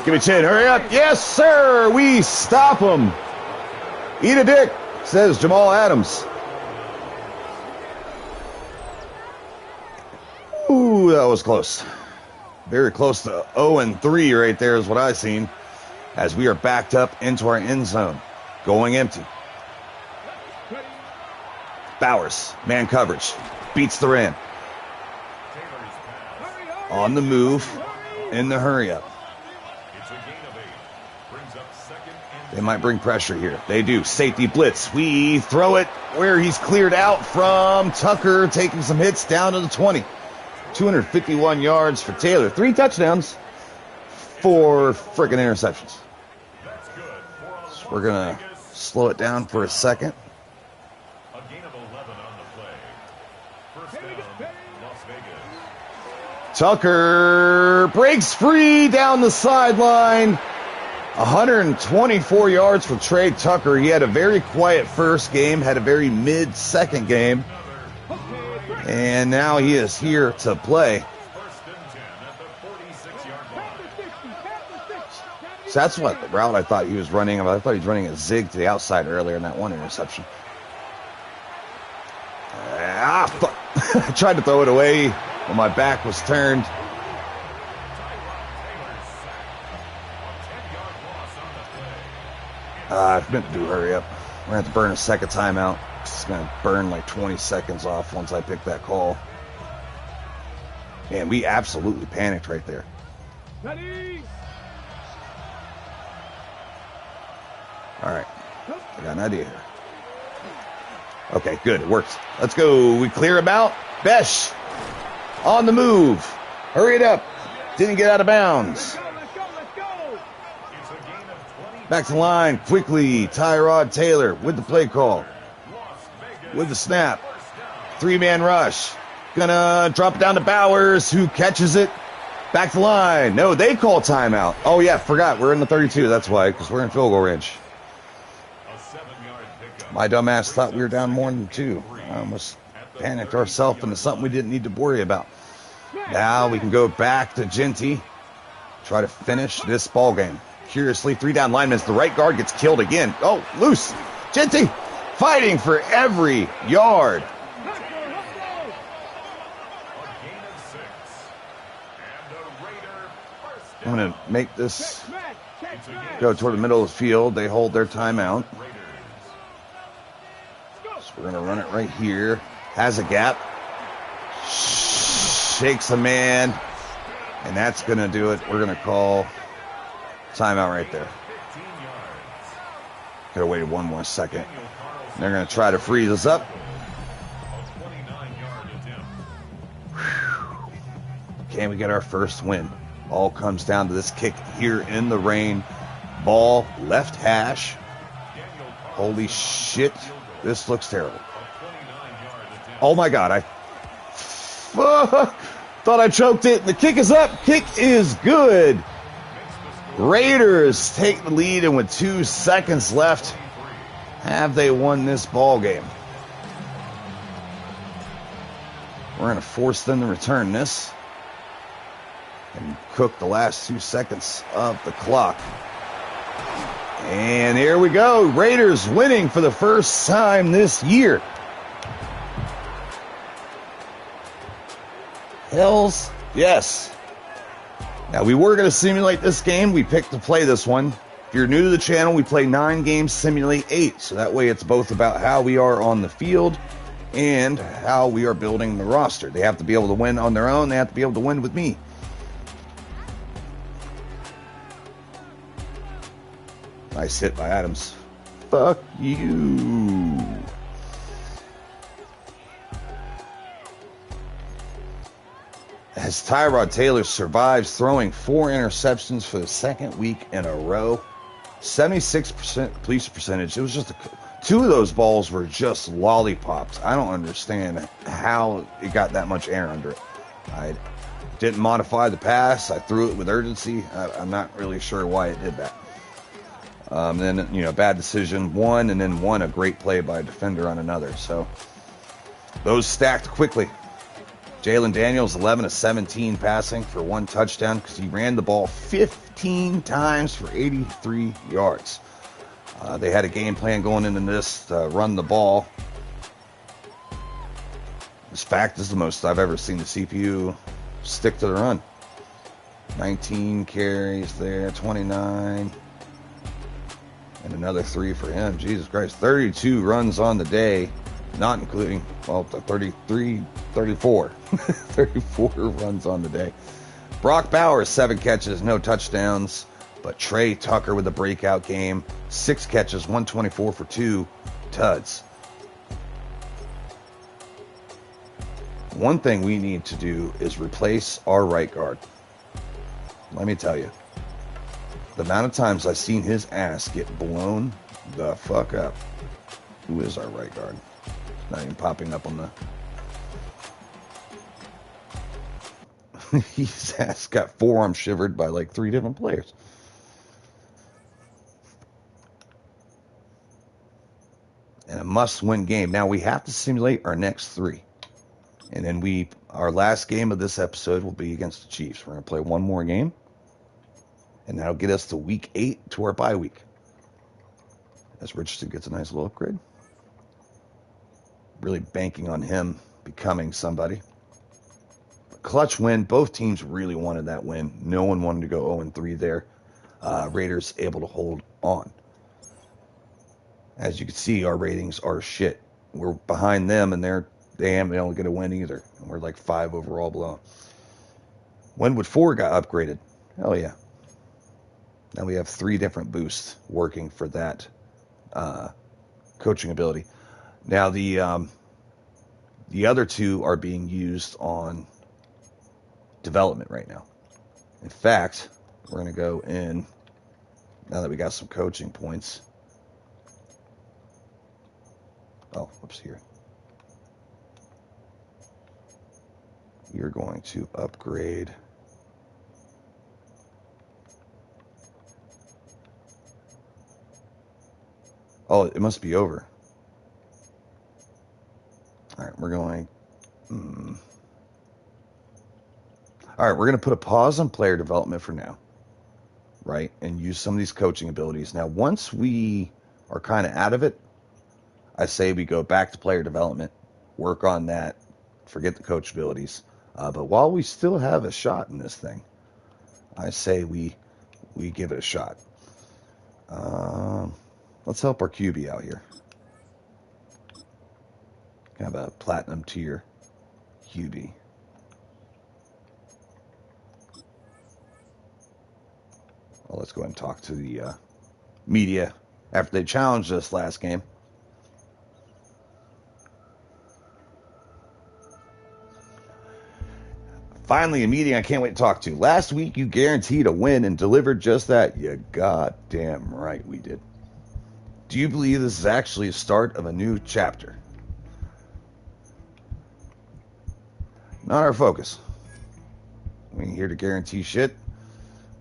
Give me Chin, hurry up. Yes, sir, we stop him. Eat a dick, says Jamal Adams. Ooh, that was close. Very close to 0-3 right there is what I've seen. As we are backed up into our end zone. Going empty. Bowers, man coverage. Beats the Ram. On the move. In the hurry up. They might bring pressure here. They do. Safety blitz. We throw it where he's cleared out from Tucker. Taking some hits down to the 20. 251 yards for Taylor. 3 touchdowns. 4 freaking interceptions. So we're going to slow it down for a second. A gain of 11 on the play. First down, Las Vegas. Tucker breaks free down the sideline. 124 yards for Trey Tucker. He had a very quiet first game, had a very mid-second game. And now he is here to play. So that's what the route I thought he was running. I thought he was running a zig to the outside earlier in that one interception. Ah, fuck. I tried to throw it away when my back was turned. I meant to hurry up. We're going to have to burn a second timeout. It's going to burn like 20 seconds off once I pick that call. Man, we absolutely panicked right there. Ready? All right. I got an idea here. Okay, good. It works. Let's go. We clear him out. Besh on the move. Hurry it up. Didn't get out of bounds. Let's go. Back to the line quickly. Tyrod Taylor with the play call. With the snap. 3-man rush. Gonna drop it down to Bowers, who catches it. Back to the line. No, they call timeout. Oh, yeah, forgot. We're in the 32. That's why, because we're in field goal range. My dumbass thought we were down more than 2. I almost panicked ourselves into something we didn't need to worry about. Now we can go back to Genty. Try to finish this ball game. Curiously, 3 down linemen. The right guard gets killed again. Oh, loose. Genty fighting for every yard. I'm going to make this go toward the middle of the field. They hold their timeout. So we're going to run it right here. Has a gap. Shakes a man. And that's going to do it. We're going to call timeout right there. Could have waited one more second. They're going to try to freeze us up. Can we get our first win? All comes down to this kick here in the rain. Ball left hash. Holy shit. This looks terrible. Oh my God. I thought I choked it. The kick is up. Kick is good. Raiders take the lead, and with 2 seconds left, have they won this ball game? We're going to force them to return this and cook the last 2 seconds of the clock. And here we go. Raiders winning for the first time this year. Hells yes. Now, we were going to simulate this game. We picked to play this one. If you're new to the channel, we play 9 games, simulate 8. So that way it's both about how we are on the field and how we are building the roster. They have to be able to win on their own. They have to be able to win with me. Nice hit by Adams. Fuck you. As Tyrod Taylor survives throwing 4 interceptions for the second week in a row, 76% completion percentage. It was just 2 of those balls were just lollipops. I don't understand how it got that much air under it. I didn't modify the pass. I threw it with urgency. I'm not really sure why it did that. Then, bad decision, one, and then one, a great play by a defender on another. So those stacked quickly. Jalen Daniels, 11 of 17 passing for 1 touchdown because he ran the ball 15 times for 83 yards. They had a game plan going into this to run the ball. This fact is the most I've ever seen the CPU stick to the run. 19 carries there, 29. And another 3 for him. Jesus Christ. 32 runs on the day, not including, 34. 34 runs on the day. Brock Bowers, 7 catches, no touchdowns. But Trey Tucker with a breakout game. 6 catches, 124 for 2 tuds. One thing we need to do is replace our right guard. Let me tell you. The amount of times I've seen his ass get blown the fuck up. Who is our right guard? Not even popping up on the... His ass got forearm shivered by like 3 different players. And a must-win game. Now we have to simulate our next 3. And then our last game of this episode will be against the Chiefs. We're going to play 1 more game. And that'll get us to week 8 to our bye week. As Richardson gets a nice little upgrade. Really banking on him becoming somebody. Clutch win. Both teams really wanted that win. No one wanted to go 0-3 there. Raiders able to hold on. As you can see, our ratings are shit. We're behind them, and they don't get a win either. And we're like 5 overall below. Whenwood 4 got upgraded. Hell yeah. Now we have 3 different boosts working for that coaching ability. Now the other 2 are being used on development right now. In fact, we're going to go in, now that we got some coaching points. Oh, whoops, here. You're going to upgrade. Oh, it must be over. All right, we're going. All right, we're going to put a pause on player development for now, right? And use some of these coaching abilities. Now, once we are kind of out of it, I say we go back to player development, work on that, forget the coach abilities. But while we still have a shot in this thing, I say we give it a shot. Let's help our QB out here. Have a platinum tier QB. Well, let's go ahead and talk to the media after they challenged us last game. Finally, a meeting I can't wait to talk to. Last week, you guaranteed a win and delivered just that. You goddamn right we did. Do you believe this is actually a start of a new chapter? Not our focus. We ain't here to guarantee shit,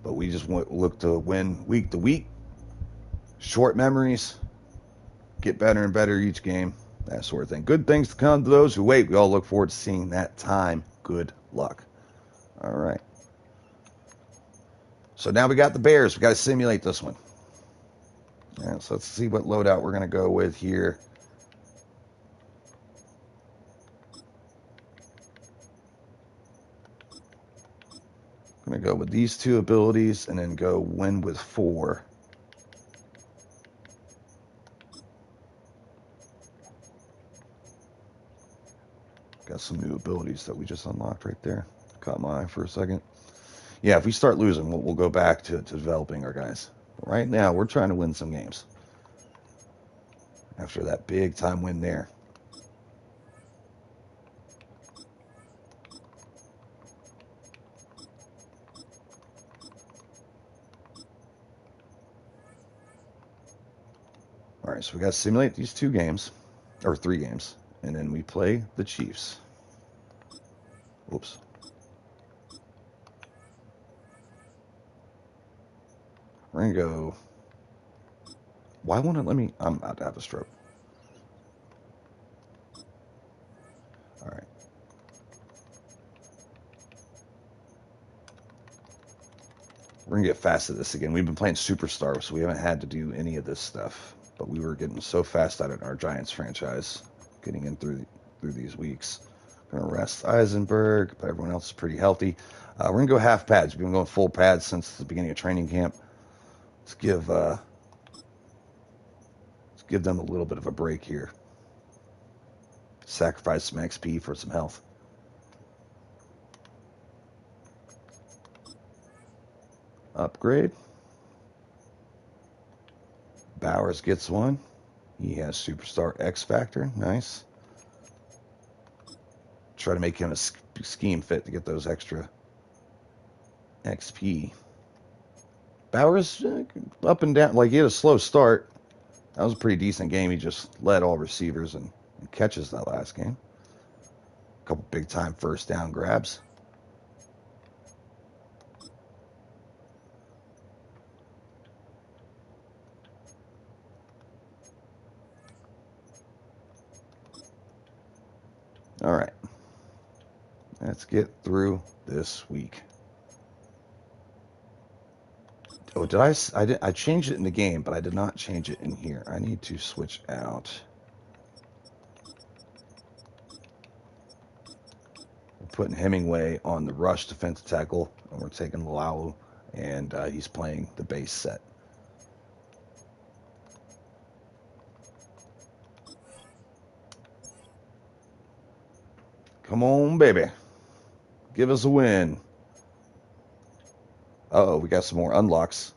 but we just look to win week to week. Short memories, get better and better each game, that sort of thing. Good things to come to those who wait. We all look forward to seeing that time. Good luck. All right. So now we got the Bears. We got to simulate this one. Yeah, so let's see what loadout we're going to go with here. I'm going to go with these 2 abilities and then go win with 4. Got some new abilities that we just unlocked right there. Caught my eye for a second. Yeah, if we start losing, we'll go back to developing our guys. But right now, we're trying to win some games. After that big time win there. All right, so we got to simulate these 2 games, or 3 games, and then we play the Chiefs. Oops. We're going to go. Why won't it let me? I'm about to have a stroke. All right. We're going to get fast at this again. We've been playing Superstar, so we haven't had to do any of this stuff. But we were getting so fast at it in our Giants franchise, getting in through these weeks. We're going to rest Eisenberg, but everyone else is pretty healthy. We're going to go half pads. We've been going full pads since the beginning of training camp. Let's give them a little bit of a break here. Sacrifice some XP for some health. Upgrade. Bowers gets one. He has Superstar X Factor. Nice. Try to make him a scheme fit to get those extra XP. Bowers up and down. Like, he had a slow start. That was a pretty decent game. He just led all receivers and catches that last game. A couple big-time first down grabs. All right. Let's get through this week. Oh, I changed it in the game, but I did not change it in here. I need to switch out. putting Hemingway on the rush defensive tackle, and we're taking Lau, and he's playing the base set. Come on, baby. Give us a win. Uh-oh, we got some more unlocks.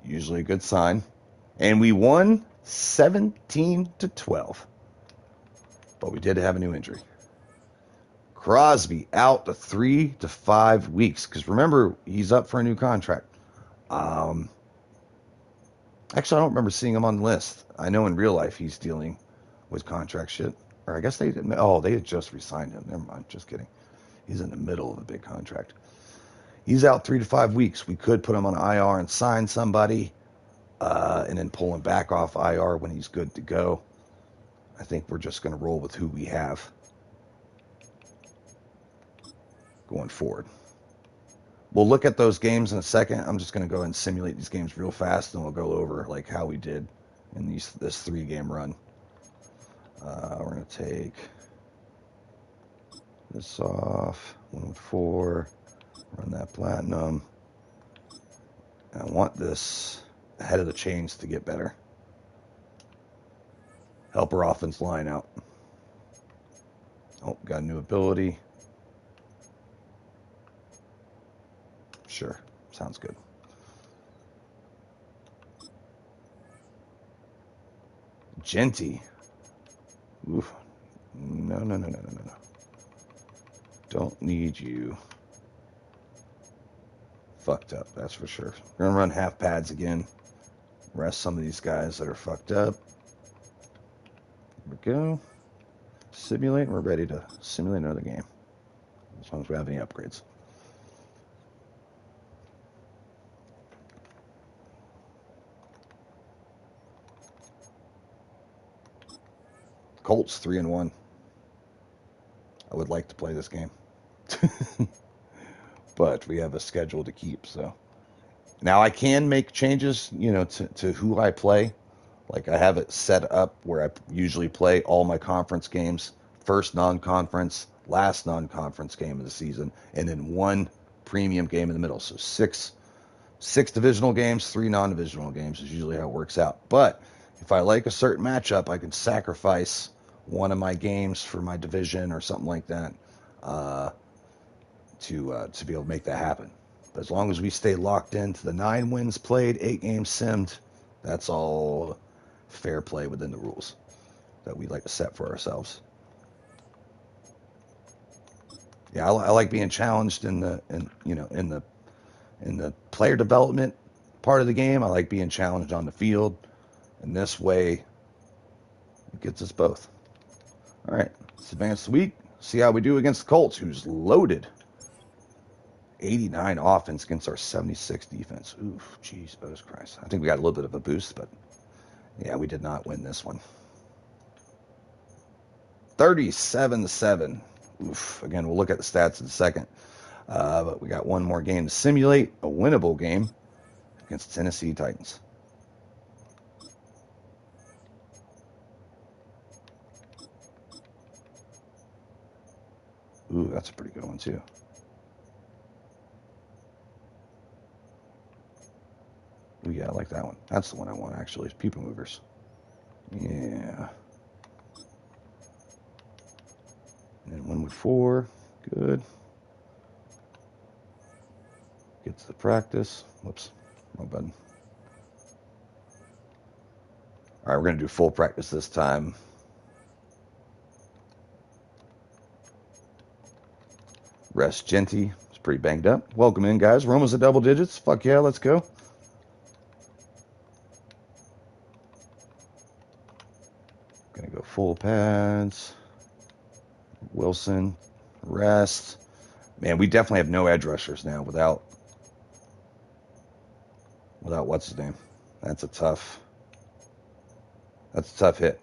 Usually a good sign. And we won 17-12. But we did have a new injury. Crosby out to 3 to 5 weeks. Because remember, he's up for a new contract. Actually, I don't remember seeing him on the list. I know in real life he's dealing with contract shit. Or I guess they didn't. Oh, they had just re-signed him. Never mind. Just kidding. He's in the middle of a big contract. He's out 3 to 5 weeks. We could put him on IR and sign somebody, and then pull him back off IR when he's good to go. I think we're just going to roll with who we have going forward. We'll look at those games in a second. I'm just going to go ahead and simulate these games real fast, and we'll go over like how we did in this 3-game run. We're going to take this off. 104. Run that platinum. And I want this ahead of the chains to get better. Help our offense line out. Oh, got a new ability. Sure, sounds good. Genty. Oof. No. Don't need you. Fucked up, that's for sure. We're gonna run half pads again. Rest some of these guys that are fucked up. Here we go. Simulate, and we're ready to simulate another game. As long as we have any upgrades. Colts 3-1. I would like to play this game. But we have a schedule to keep, so. Now I can make changes, to who I play. Like I have it set up where I usually play all my conference games, first non-conference, last non-conference game of the season, and then one premium game in the middle. So six divisional games, 3 non-divisional games is usually how it works out. But if I like a certain matchup, I can sacrifice one of my games for my division or something like that to be able to make that happen. But as long as we stay locked into the 9 wins played, 8 games simmed, that's all fair play within the rules that we like to set for ourselves. Yeah, I like being challenged in the player development part of the game. I like being challenged on the field, and this way it gets us both. All right, let's advance the week. See how we do against the Colts, who's loaded. 89 offense against our 76 defense. Oof, jeez, Christ. I think we got a little bit of a boost, but yeah, we did not win this one. 37-7. Oof. Again, we'll look at the stats in a second. But we got one more game to simulate, a winnable game against Tennessee Titans. Ooh, that's a pretty good one, too. Ooh, yeah, I like that one. That's the one I want, actually, is People Movers. Yeah. And then 1-4. Good. Gets the practice. Whoops. Wrong button. All right, we're going to do full practice this time. Rest Genty. It's pretty banged up. Welcome in, guys. We're almost at double digits. Fuck yeah, let's go. Going to go full pads. Wilson. Rest. Man, we definitely have no edge rushers now without what's his name. That's a tough hit.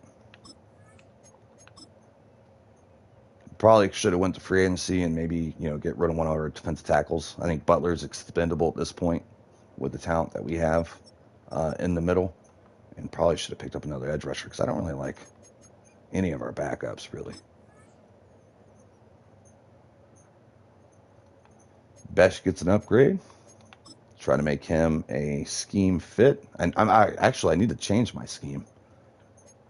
Probably should have went to free agency and maybe, get rid of one of our defensive tackles. I think Butler's expendable at this point with the talent that we have in the middle. And probably should have picked up another edge rusher because I don't really like any of our backups, really. Besh gets an upgrade. Try to make him a scheme fit. And I need to change my scheme.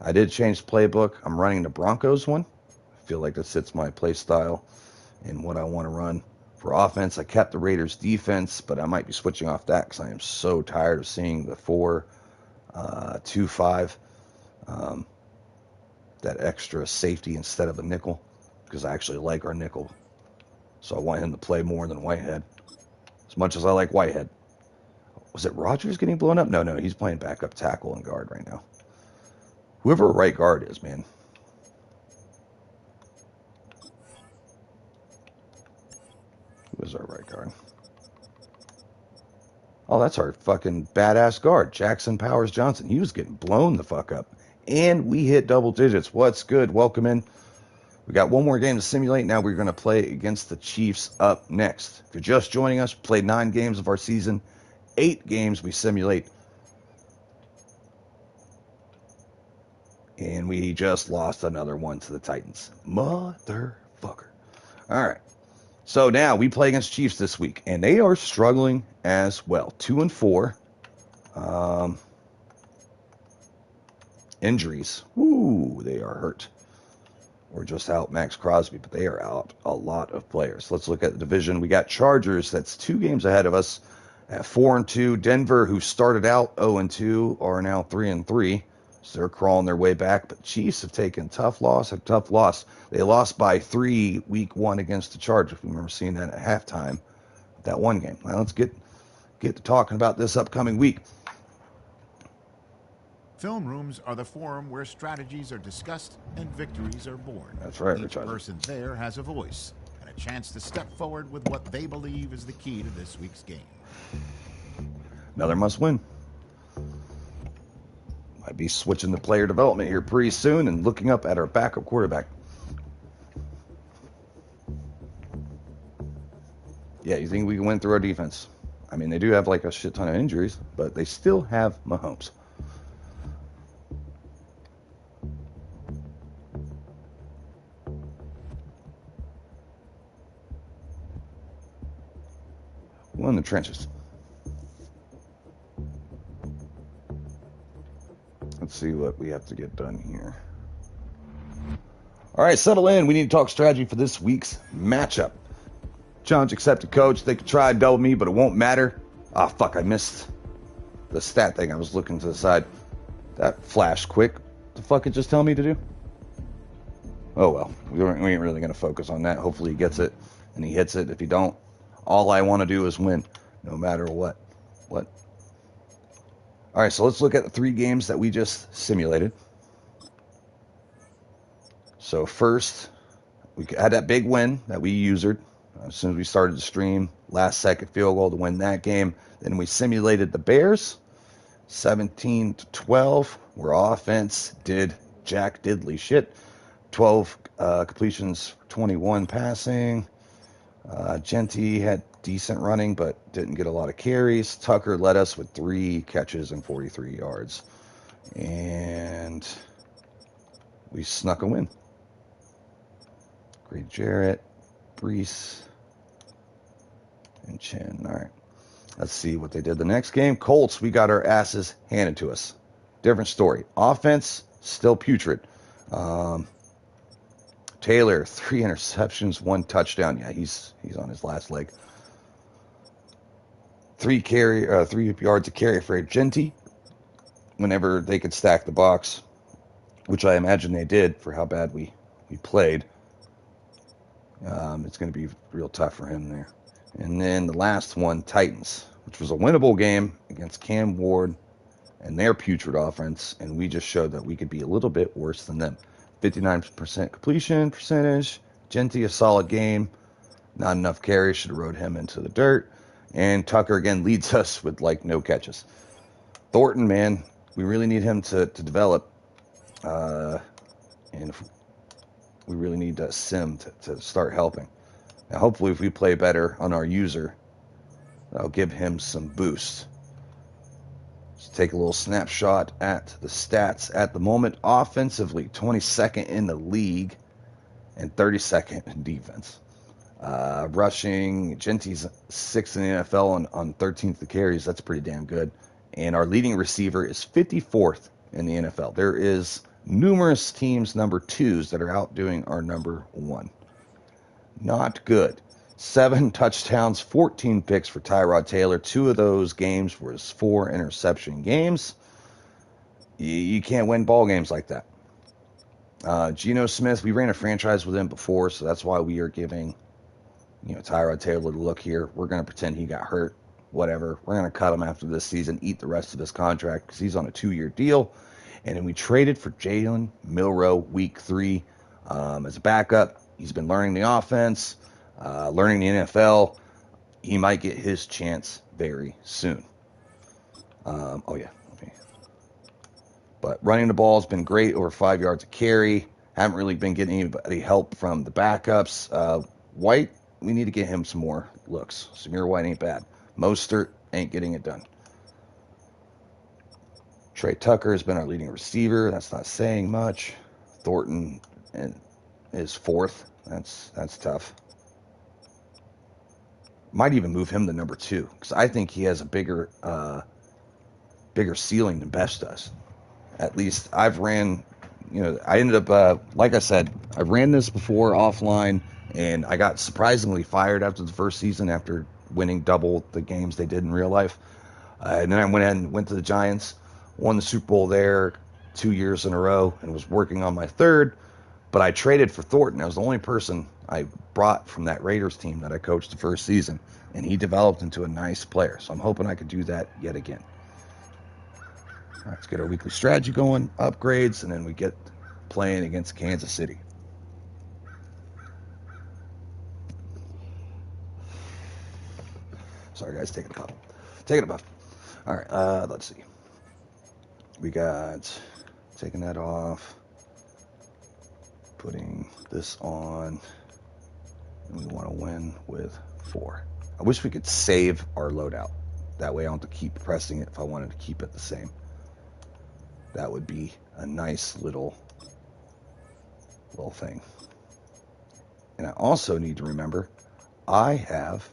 I did change the playbook. I'm running the Broncos one. I feel like that fits my play style and what I want to run. For offense, I kept the Raiders defense, but I might be switching off that because I am so tired of seeing the 4-2-5, that extra safety instead of a nickel, because I actually like our nickel. So I want him to play more than Whitehead, as much as I like Whitehead. Was it Rodgers getting blown up? No, he's playing backup tackle and guard right now. Whoever right guard is, man. Who is our right guard? Oh, that's our fucking badass guard, Jackson Powers Johnson. He was getting blown the fuck up. And we hit double digits. What's good? Welcome in. We got one more game to simulate. Now we're going to play against the Chiefs up next. If you're just joining us, played 9 games of our season. 8 games we simulate. And we just lost another one to the Titans. Motherfucker. All right. So now we play against Chiefs this week, and they are struggling as well. 2-4. Injuries. Ooh, they are hurt. We're just out Max Crosby, but they are out a lot of players. Let's look at the division. We got Chargers. That's 2 games ahead of us at 4-2. Denver, who started out 0-2, are now 3-3. So they're crawling their way back. But Chiefs have taken tough loss. They lost by 3 week 1 against the Chargers. We remember seeing that at halftime, that one game. Now let's get to talking about this upcoming week. Film rooms are the forum where strategies are discussed and victories are born. That's right, Each Richard. person there has a voice and a chance to step forward with what they believe is the key to this week's game. Another must win. Might be switching the player development here pretty soon and looking up at our backup quarterback. Yeah, you think we can win through our defense? I mean, they do have like a shit ton of injuries, but they still have Mahomes. One in the trenches. Let's see what we have to get done here. All right, settle in. We need to talk strategy for this week's matchup. Challenge accepted, coach. They could try and double me, but it won't matter. Ah, fuck, I missed the stat thing. I was looking to the side. That flashed quick. The fuck it just tell me to do? Oh, well. We ain't really going to focus on that. Hopefully he gets it and he hits it. If he don't, all I want to do is win, no matter what. All right, so let's look at the 3 games that we just simulated. So first, we had that big win that we usered as soon as we started the stream. Last second field goal to win that game. Then we simulated the Bears, 17-12, where offense did jack diddly shit. 12 completions, 21 passing. Genty had decent running, but didn't get a lot of carries. Tucker led us with 3 catches and 43 yards. And we snuck a win. Great Jarrett, Brees, and Chin. All right. Let's see what they did the next game. Colts, we got our asses handed to us. Different story. Offense, still putrid. Taylor, 3 interceptions, 1 touchdown. Yeah, he's on his last leg. 3 yards of carry for Genty whenever they could stack the box, which I imagine they did for how bad we played. It's going to be real tough for him there. And then the last one, Titans, which was a winnable game against Cam Ward and their putrid offense, and we just showed that we could be a little bit worse than them. 59% completion percentage. Genty, a solid game. Not enough carries. Should have rode him into the dirt. And Tucker, again, leads us with, like, no catches. Thornton, man, we really need him to develop. And we really need Sim to start helping. Now, hopefully, if we play better on our user, that'll give him some boost. Let's take a little snapshot at the stats at the moment. Offensively, 22nd in the league and 32nd in defense. Rushing, Genty's 6th in the NFL on 13th the carries. That's pretty damn good. And our leading receiver is 54th in the NFL. There is numerous teams number 2s that are outdoing our number 1. Not good. 7 touchdowns, 14 picks for Tyrod Taylor. 2 of those games was 4 interception games. You can't win ball games like that. Geno Smith, we ran a franchise with him before, so that's why we are giving Tyrod Taylor to look here. We're going to pretend he got hurt. Whatever. We're going to cut him after this season, eat the rest of his contract because he's on a 2-year deal. And then we traded for Jalen Milroe week 3 as a backup. He's been learning the offense, learning the NFL. He might get his chance very soon. Okay. But running the ball has been great, over 5 yards a carry. Haven't really been getting anybody help from the backups. White, we need to get him some more looks. Samir White ain't bad. Mostert ain't getting it done. Trey Tucker has been our leading receiver. That's not saying much. Thornton is 4th. That's tough. Might even move him to number 2 because I think he has a bigger ceiling than Best does. At least I've ran. I ended up like I said, I ran this before offline, and I got surprisingly fired after the first season after winning double the games they did in real life. And then I went to the Giants, won the Super Bowl there 2 years in a row, and was working on my 3rd. But I traded for Thornton. I was the only person I brought from that Raiders team that I coached the first season, and he developed into a nice player. So I'm hoping I could do that yet again. All right, let's get our weekly strategy going, upgrades, and then we get playing against Kansas City. Sorry, guys, taking a puff. All right, let's see. We got taking that off, putting this on, and we want to win with 4. I wish we could save our loadout. That way I don't have to keep pressing it if I wanted to keep it the same. That would be a nice little thing. And I also need to remember I have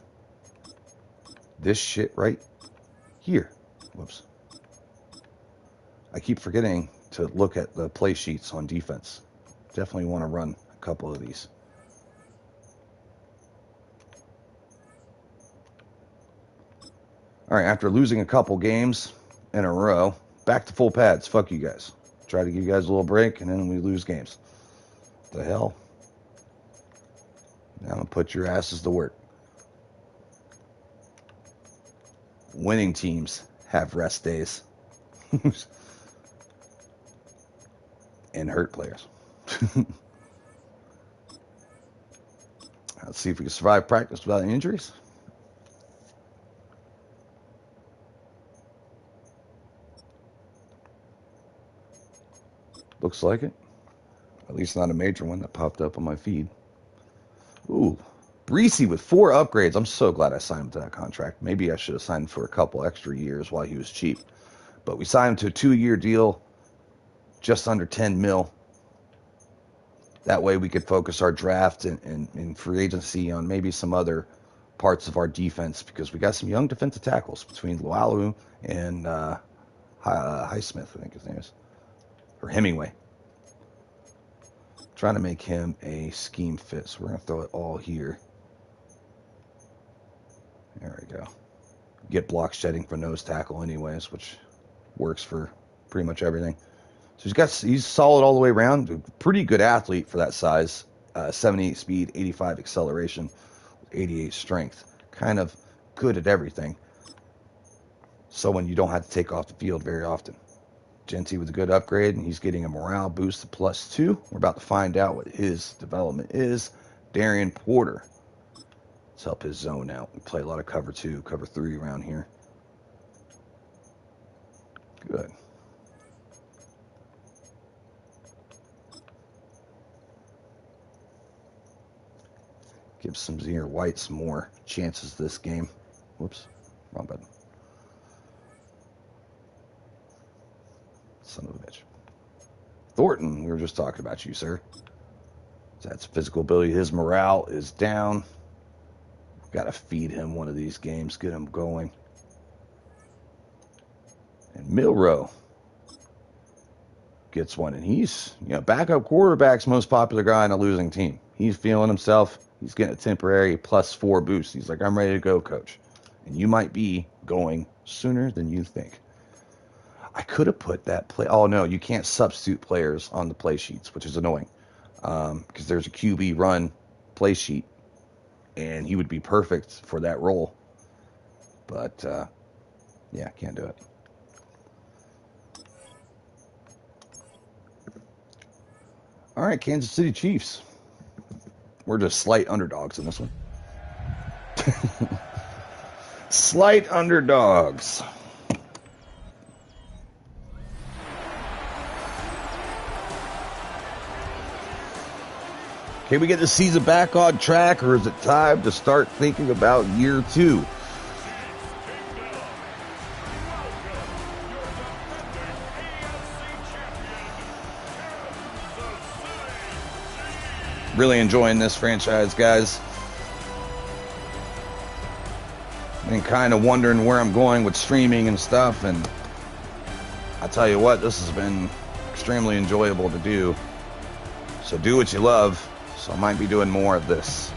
this shit right here. Whoops. I keep forgetting to look at the play sheets on defense. Definitely want to run a couple of these. All right, after losing a couple games in a row, back to full pads. Fuck you guys. Try to give you guys a little break, and then we lose games. What the hell? Now put your asses to work. Winning teams have rest days. And hurt players. Let's see if we can survive practice without any injuries. Looks like it. At least not a major one that popped up on my feed. Ooh, Breesy with 4 upgrades. I'm so glad I signed him to that contract. Maybe I should have signed for a couple extra years while he was cheap. But we signed him to a 2-year deal, just under 10 mil. That way we could focus our draft and free agency on maybe some other parts of our defense, because we got some young defensive tackles between Lualu and Highsmith, I think his name is, or Hemingway. Trying to make him a scheme fit, so we're going to throw it all here. There we go. Get block shedding for nose tackle anyways, which works for pretty much everything. So he's solid all the way around. Pretty good athlete for that size. 78 speed, 85 acceleration, 88 strength. Kind of good at everything. So when you don't have to take off the field very often. Genty with a good upgrade, and he's getting a morale boost to +2. We're about to find out what his development is. Darian Porter. Let's help his zone out. We play a lot of cover 2, cover 3 around here. Good. Give Samir White some more chances this game. Whoops, wrong button. Son of a bitch. Thornton, we were just talking about you, sir. That's physical ability. His morale is down. Got to feed him one of these games, get him going. And Milrow gets one, and he's, backup quarterback's most popular guy on a losing team. He's feeling himself. He's getting a temporary +4 boost. He's like, I'm ready to go, coach. And you might be going sooner than you think. I could have put that play. Oh, no, you can't substitute players on the play sheets, which is annoying because there's a QB run play sheet, and he would be perfect for that role. But, yeah, can't do it. All right, Kansas City Chiefs. We're just slight underdogs in this one. Slight underdogs. Can we get the season back on track, or is it time to start thinking about year 2? Really enjoying this franchise, guys. Been kind of wondering where I'm going with streaming and stuff, and I tell you what, this has been extremely enjoyable to do. So do what you love. So I might be doing more of this.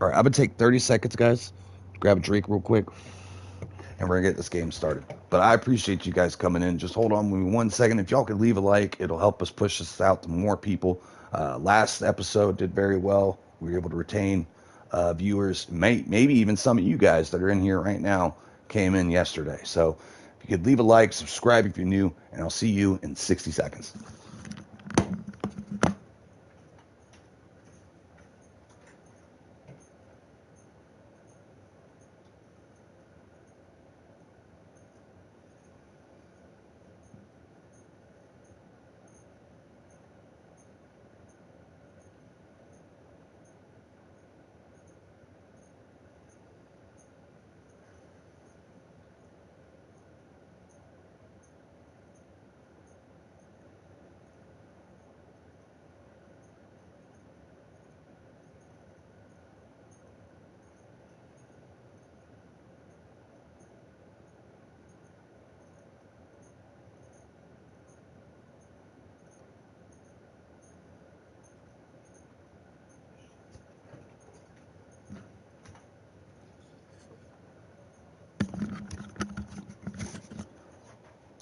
All right, I'm going to take 30 seconds, guys. Grab a drink real quick, and we're going to get this game started. But I appreciate you guys coming in. Just hold on with me 1 second. If y'all could leave a like, it'll help us push this out to more people. Last episode did very well. We were able to retain viewers. Maybe even some of you guys that are in here right now came in yesterday. So if you could leave a like, subscribe if you're new, and I'll see you in 60 seconds.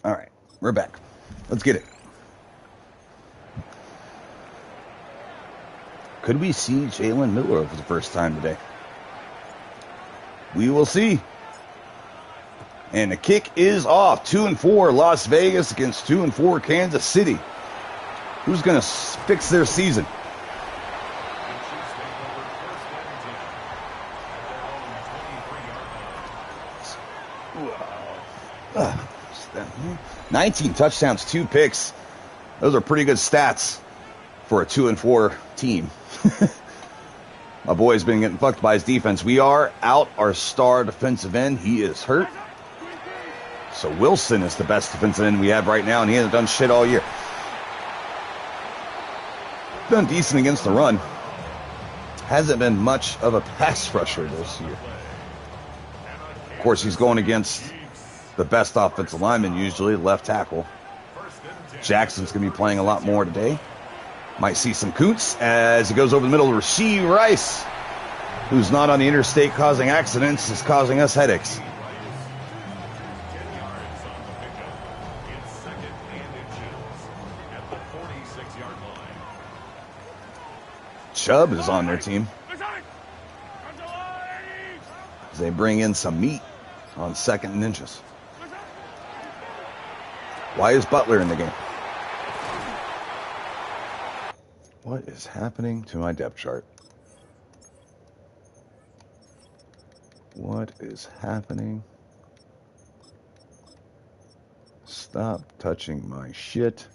All right, we're back. Let's get it. Could we see Jalen Miller for the first time today? We will see. And the kick is off. 2-4 Las Vegas against 2-4 Kansas City. Who's going to fix their season? Wow. 19 touchdowns, 2 picks. Those are pretty good stats for a 2-4 team. My boy's been getting fucked by his defense. We are out our star defensive end. He is hurt. So Wilson is the best defensive end we have right now, and he hasn't done shit all year. Done decent against the run. Hasn't been much of a pass rusher this year. Of course, he's going against the best offensive lineman usually, left tackle. Jackson's going to be playing a lot more today. Might see some Coots as he goes over the middle of Rashee Rice, who's not on the interstate causing accidents, is causing us headaches. Chubb is on their team as they bring in some meat on 2nd and inches. Why is Butler in the game? What is happening to my depth chart? What is happening? Stop touching my shit.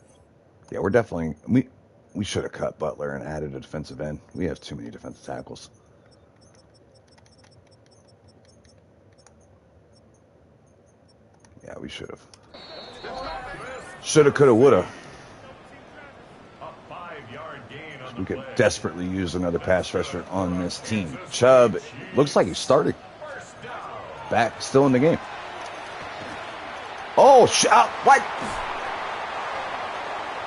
Yeah, we're definitely... We should have cut Butler and added a defensive end. We have too many defensive tackles. Yeah, we should have. Shoulda, coulda, woulda. We could desperately use another pass rusher on this team. Chubb looks like he's starting. Back, still in the game. Oh, what?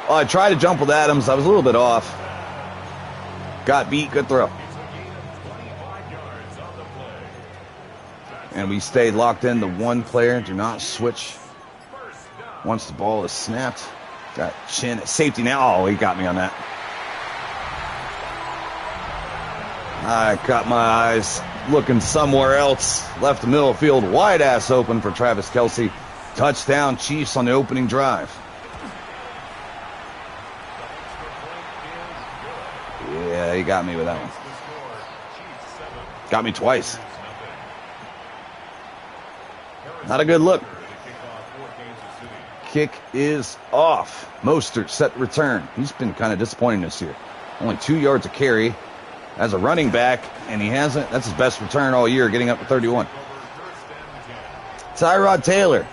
Well, I tried to jump with Adams. I was a little bit off. Got beat. Good throw. And we stayed locked in to one player. Do not switch once the ball is snapped. Got Chin at safety now. Oh, he got me on that. I got my eyes looking somewhere else. Left the middle of the field wide ass open for Travis Kelce. Touchdown Chiefs on the opening drive. Yeah, he got me with that one. Got me twice. Not a good look. Kick is off. Mostert set return. He's been kind of disappointing this year. Only 2 yards a carry as a running back, and he hasn't. That's his best return all year, getting up to 31. Tyrod Taylor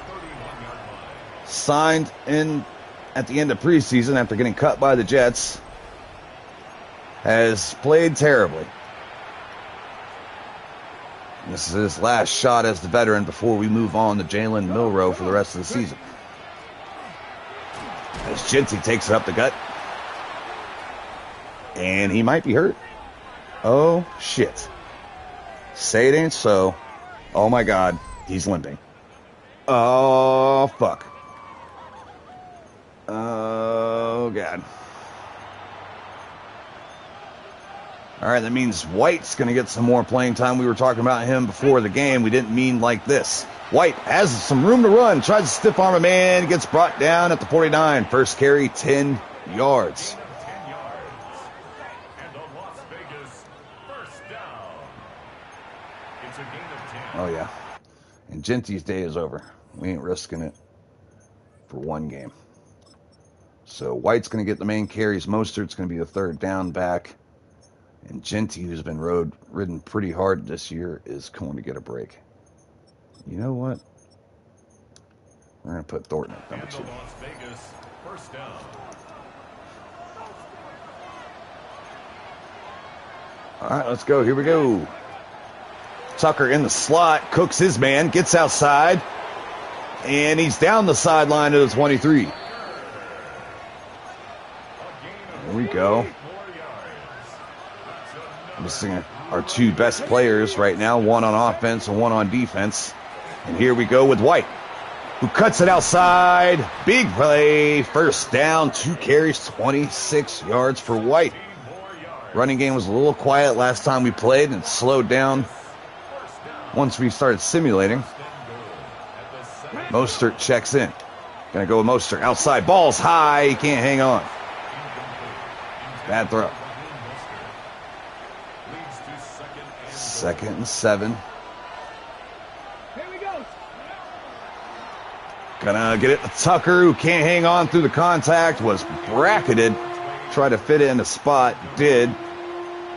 signed in at the end of preseason after getting cut by the Jets. Has played terribly. This is his last shot as the veteran before we move on to Jalen Milroe for the rest of the season. As Jinty takes it up the gut. And he might be hurt. Oh, shit. Say it ain't so. Oh, my God. He's limping. Oh, fuck. Oh, God. All right, that means White's going to get some more playing time. We were talking about him before the game. We didn't mean like this. White has some room to run. Tries to stiff arm a man. Gets brought down at the 49. First carry, 10 yards. Oh, yeah. And Jinty's day is over. We ain't risking it for one game. So White's going to get the main carries. Mostert's going to be the third down back. And Jinty, who's been ridden pretty hard this year, is going to get a break. You know what? We're going to put Thornton at number 2. All right, let's go. Here we go. Tucker in the slot, cooks his man, gets outside, and he's down the sideline to the 23. There we go. Missing our two best players right now, one on offense and one on defense. And here we go with White, who cuts it outside. Big play, first down, 2 carries, 26 yards for White. Running game was a little quiet last time we played and slowed down once we started simulating. Mostert checks in. Gonna go with Mostert outside. Ball's high, he can't hang on. Bad throw. 2nd and 7. Here we go. Gonna get it to Tucker, who can't hang on through the contact. Was bracketed. Tried to fit it in a spot. Did.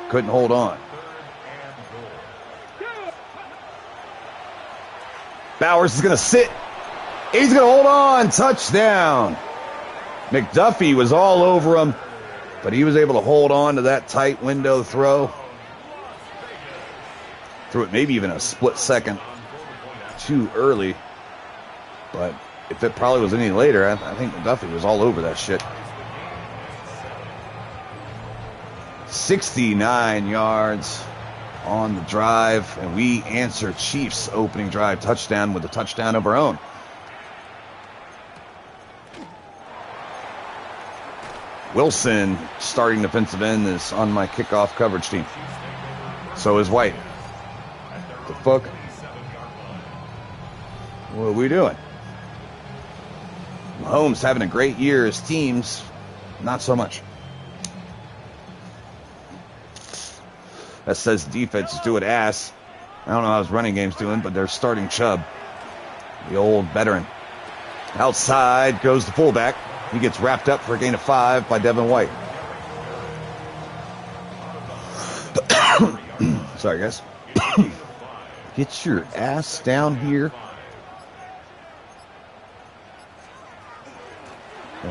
Couldn't hold on. Bowers is gonna sit. He's gonna hold on. Touchdown. McDuffie was all over him, but he was able to hold on to that tight window throw. Threw it maybe even a split second too early. But if it probably was any later, I think McDuffie was all over that shit. 69 yards on the drive, and we answer Chiefs' opening drive touchdown with a touchdown of our own. Wilson, starting defensive end, is on my kickoff coverage team. So is White. The fuck? What are we doing? Mahomes having a great year. His teams, not so much. That says defense is doing ass. I don't know how his running game's doing, but they're starting Chubb, the old veteran. Outside goes the fullback. He gets wrapped up for a gain of 5 by Devin White. Sorry, guys. Get your ass down here.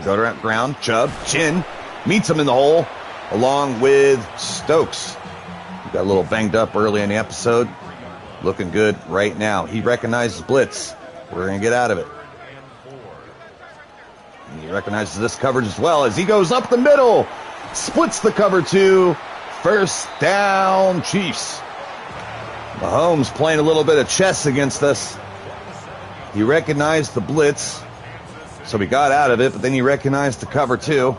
Go to ground. Chubb. Chin meets him in the hole. along with Stokes. He got a little banged up early in the episode. Looking good right now. He recognizes blitz. We're going to get out of it. And he recognizes this coverage as well as he goes up the middle. Splits the cover 2. First down, Chiefs. Mahomes playing a little bit of chess against us. He recognized the blitz, so we got out of it, but then he recognized the cover 2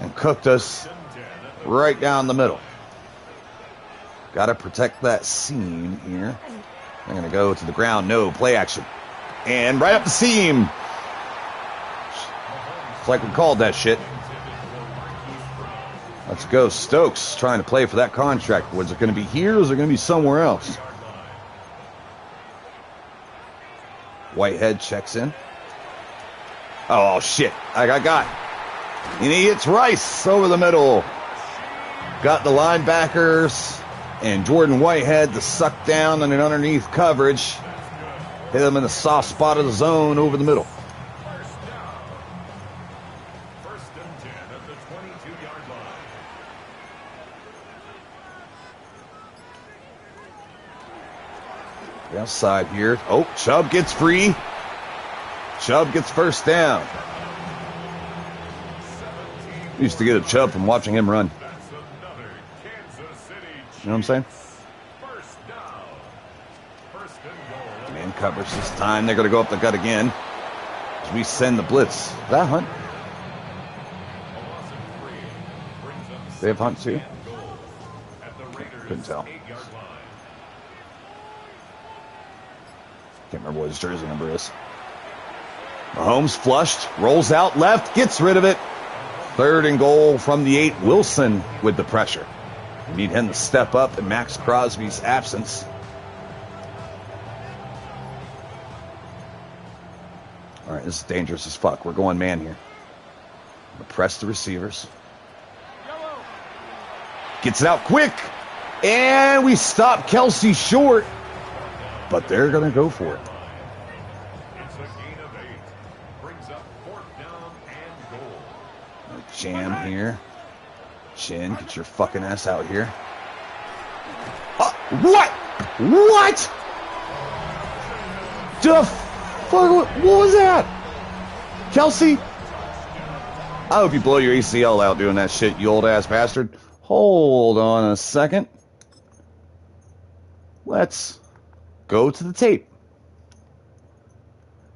and cooked us right down the middle. Got to protect that seam here. I'm going to go to the ground. No, play action. And right up the seam. It's like we called that shit. Let's go. Stokes trying to play for that contract. Was it going to be here or is it going to be somewhere else? Whitehead checks in. Oh, shit. I got. And he hits Rice over the middle. Got the linebackers and Jordan Whitehead to suck down on an underneath coverage. Hit him in the soft spot of the zone over the middle. Outside here. Oh, Chubb gets free. Chubb gets first down. Used to get a Chubb from watching him run. You know what I'm saying? Man coverage this time. They're going to go up the gut again as we send the blitz. Is that Hunt? They have Hunt too? Couldn't tell. Can't remember what his jersey number is. Mahomes flushed, rolls out left, gets rid of it. 3rd and goal from the 8. Wilson with the pressure. We need him to step up in Max Crosby's absence. All right, this is dangerous as fuck. We're going man here. Press the receivers. Gets it out quick. And we stop Kelsey short. But they're going to go for it. It's a gain of 8. Brings up 4th down and goal. Jam here. Chin, get your fucking ass out here. What? What? The fuck? What was that? Kelsey? I hope you blow your ACL out doing that shit, you old ass bastard. Hold on a second. Let's go to the tape.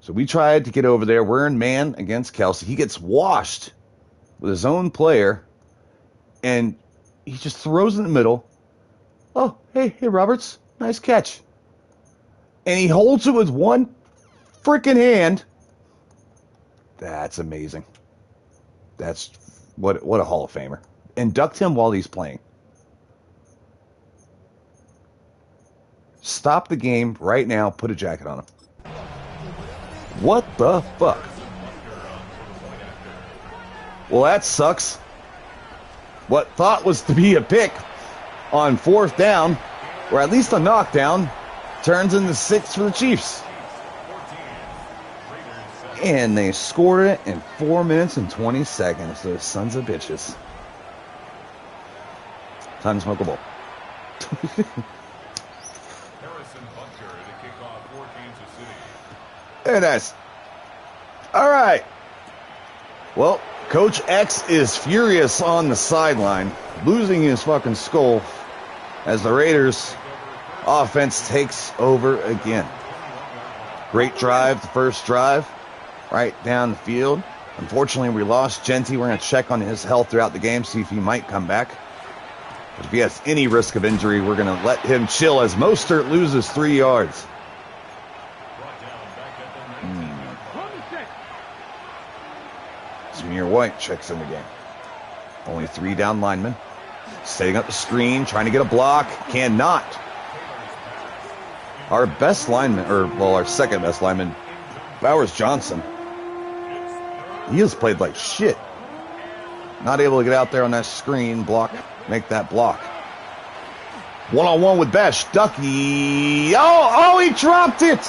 So we tried to get over there. We're in man against Kelsey. He gets washed with his own player, and he just throws in the middle. Oh, hey, Roberts. Nice catch. And he holds it with one freaking hand. That's amazing. That's what a Hall of Famer. Induct him while he's playing. Stop the game right now. Put a jacket on him. What the fuck? Well, that sucks. What thought was to be a pick on 4th down, or at least a knockdown, turns into 6 for the Chiefs. And they scored it in 4 minutes and 20 seconds. Those sons of bitches. Time to smoke a bowl. Very nice. All right. Well, Coach X is furious on the sideline, losing his fucking skull as the Raiders offense takes over again. Great drive, the first drive, right down the field. Unfortunately, we lost Genty. We're going to check on his health throughout the game, see if he might come back. But if he has any risk of injury, we're going to let him chill as Mostert loses 3 yards. Junior White checks in the game. Only 3 down linemen. Setting up the screen, trying to get a block. Cannot. Our best lineman, our second best lineman, Bowers Johnson. He has played like shit. Not able to get out there on that screen, make that block. One-on-one with Besh. Ducky. Oh, he dropped it.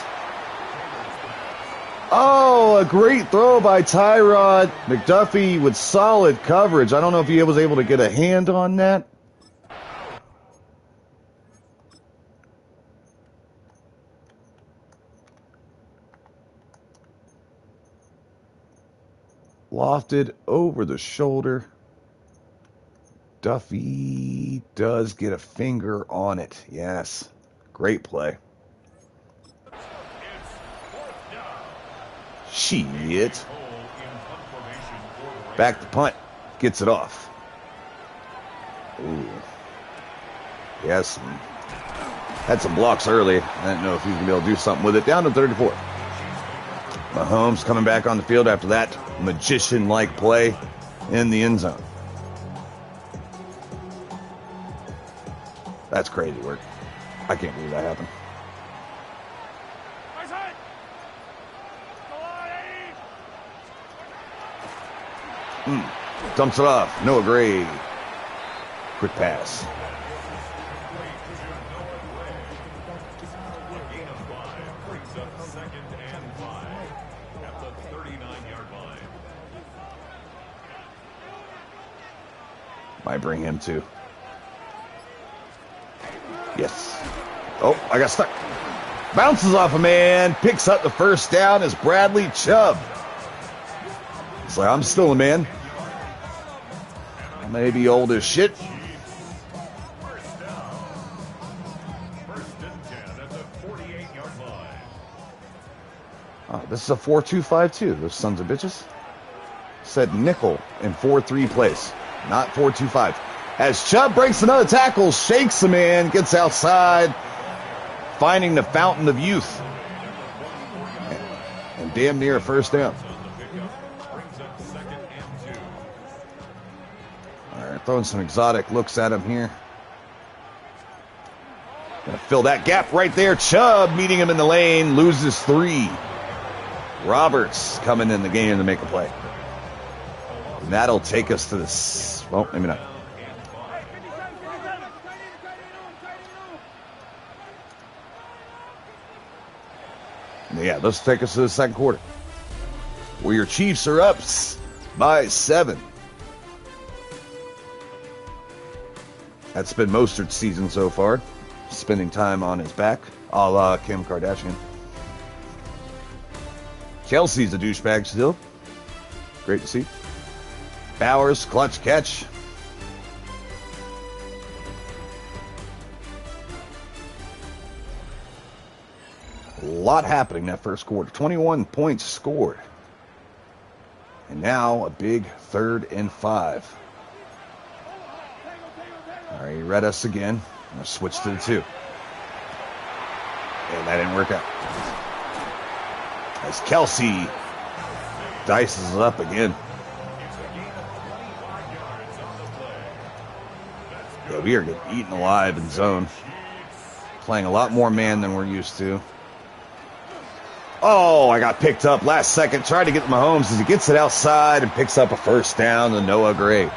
Oh, a great throw by Tyrod McDuffie with solid coverage. I don't know if he was able to get a hand on that. Lofted over the shoulder. Duffy does get a finger on it. Yes. Great play. Shit. Back to punt. Gets it off. Ooh. Yes. Had some blocks early. I didn't know if he was going to be able to do something with it. Down to 34. Mahomes coming back on the field after that magician-like play in the end zone. That's crazy work. I can't believe that happened. Dumps it off. Noah Gray. Quick pass. Might bring him too. Yes. Oh, I got stuck. Bounces off a man. Picks up the first down as Bradley Chubb. It's like, I'm still a man. I may be old as shit. Oh, this is a 4-2-5-2. Those sons of bitches. Said nickel in 4-3 place, not 4-2-5. As Chubb breaks another tackle, shakes the man, gets outside, finding the fountain of youth. And damn near a first down. All right, throwing some exotic looks at him here. Gonna fill that gap right there. Chubb meeting him in the lane, loses 3. Roberts coming in the game to make a play. And that'll take us to this. Well, maybe not. Yeah, let's take us to the second quarter, where your Chiefs are up by 7. That's been Mostert's season so far, spending time on his back, a la Kim Kardashian. Kelsey's a douchebag still. Great to see. Bowers, clutch catch. A lot happening that first quarter. 21 points scored. And now a big 3rd and 5. All right, he read us again. I'm going to switch to the 2. And that didn't work out. As Kelsey dices it up again. Yeah, we are getting eaten alive in zone. Playing a lot more man than we're used to. Oh, I got picked up last second. Tried to get to Mahomes as he gets it outside and picks up a first down to Noah Gray.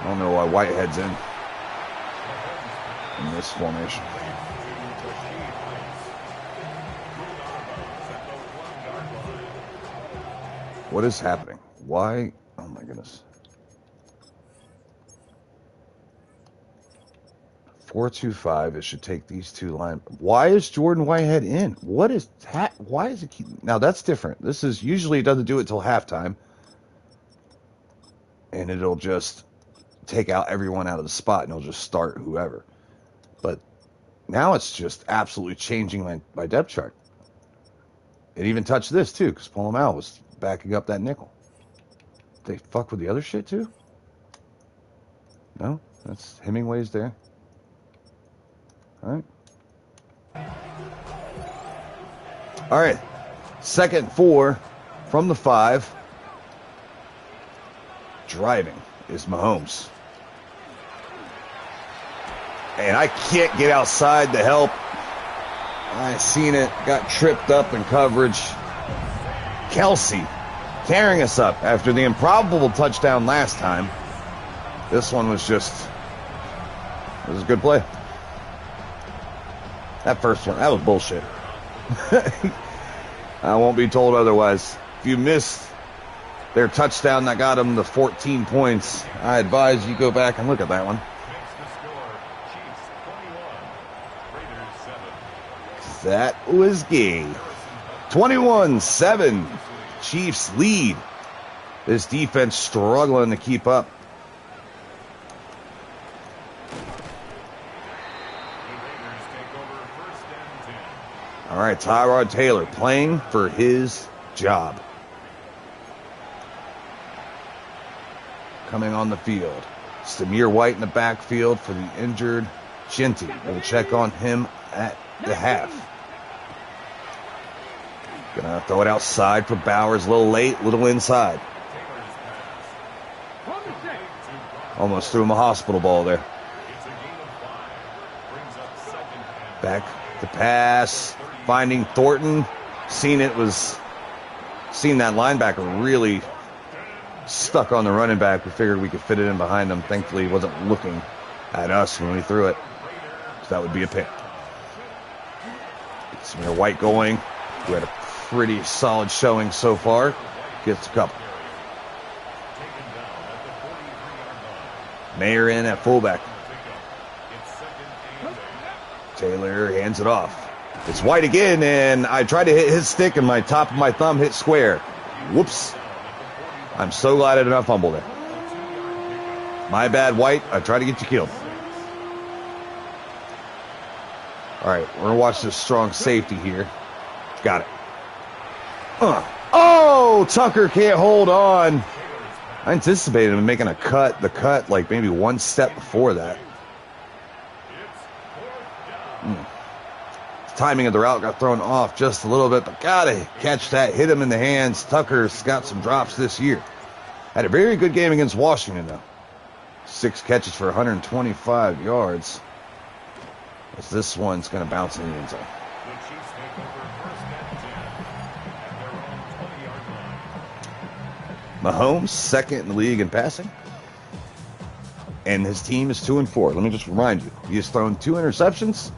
I don't know why Whitehead's in this formation. What is happening? Why? Oh my goodness. 4-2-5. It should take these two line. Why is Jordan Whitehead in? What is that? Why is it keep? Now that's different. This is usually it doesn't do it till halftime, and it'll just take out everyone out of the spot, and it'll just start whoever. But now it's just absolutely changing my depth chart. It even touched this too, because Palomal was backing up that nickel. They fuck with the other shit too? No? That's Hemingway's there. Alright. Alright. 2nd and 4 from the 5. Driving is Mahomes. And I can't get outside to help. I seen it. Got tripped up in coverage. Kelsey tearing us up after the improbable touchdown last time. This one was just, it was a good play. That first one, that was bullshit. I won't be told otherwise. If you missed their touchdown that got them the 14 points, I advise you go back and look at that one. That was gay. 21-7. Chiefs lead. This defense struggling to keep up. All right, Tyrod Taylor playing for his job. Coming on the field. Samir White in the backfield for the injured Shinty. We'll check on him at the half. Gonna throw it outside for Bowers. A little late, a little inside. Almost threw him a hospital ball there. Back to pass. Finding Thornton. Seen that linebacker really stuck on the running back. We figured we could fit it in behind him. Thankfully, he wasn't looking at us when we threw it. So that would be a pick. Samir White going. We had a pretty solid showing so far. Gets a couple. Mayer in at fullback. Taylor hands it off. It's White again, and I tried to hit his stick, and my top of my thumb hit square. Whoops. I'm so glad I did not fumble there. My bad, White. I tried to get you killed. All right, we're going to watch this strong safety here. Got it. Oh, Tucker can't hold on. I anticipated him making the cut like maybe one step before that. Timing of the route got thrown off just a little bit, but gotta catch that, hit him in the hands. Tucker's got some drops this year. Had a very good game against Washington, though. 6 catches for 125 yards. As this one's going to bounce in the end zone. Mahomes, second in the league in passing. And his team is 2-4. Let me just remind you, he has thrown 2 interceptions.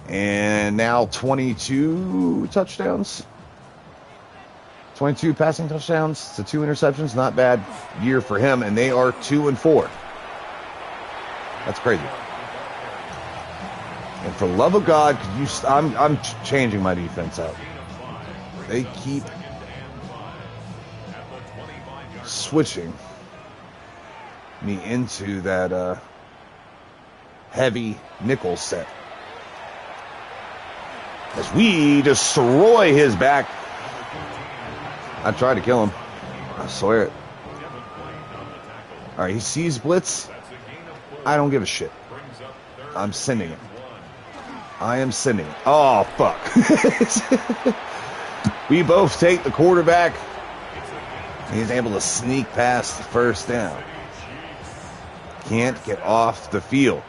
And now 22 touchdowns. 22 passing touchdowns to 2 interceptions. Not bad year for him. And they are 2-4. That's crazy. And for the love of God, could you? I'm changing my defense out. They keep switching me into that heavy nickel set. As we destroy his back. I tried to kill him. I swear it. All right, he sees blitz. I don't give a shit. I'm sending it. I am sending it. Oh, fuck. We both take the quarterback. He's able to sneak past the first down. Can't get off the field.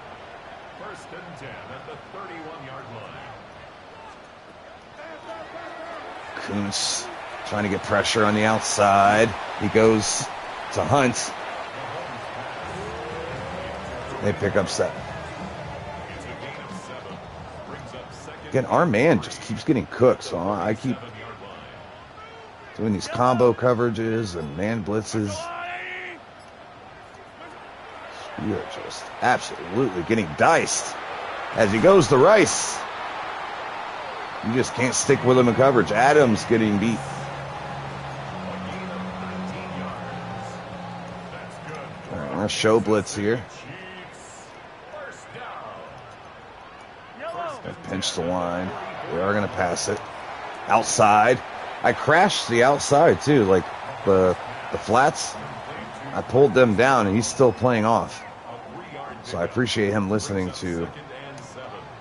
Kuntz trying to get pressure on the outside. He goes to Hunt. They pick up 7. Again, our man just keeps getting cooked, so I keep doing these combo coverages and man blitzes. We are just absolutely getting diced as he goes to Rice. You just can't stick with him in coverage. Adams getting beat. All right, let's show blitz here. Pinch the line. We are going to pass it. Outside. I crashed the outside too, like the flats. I pulled them down and he's still playing off. So I appreciate him listening to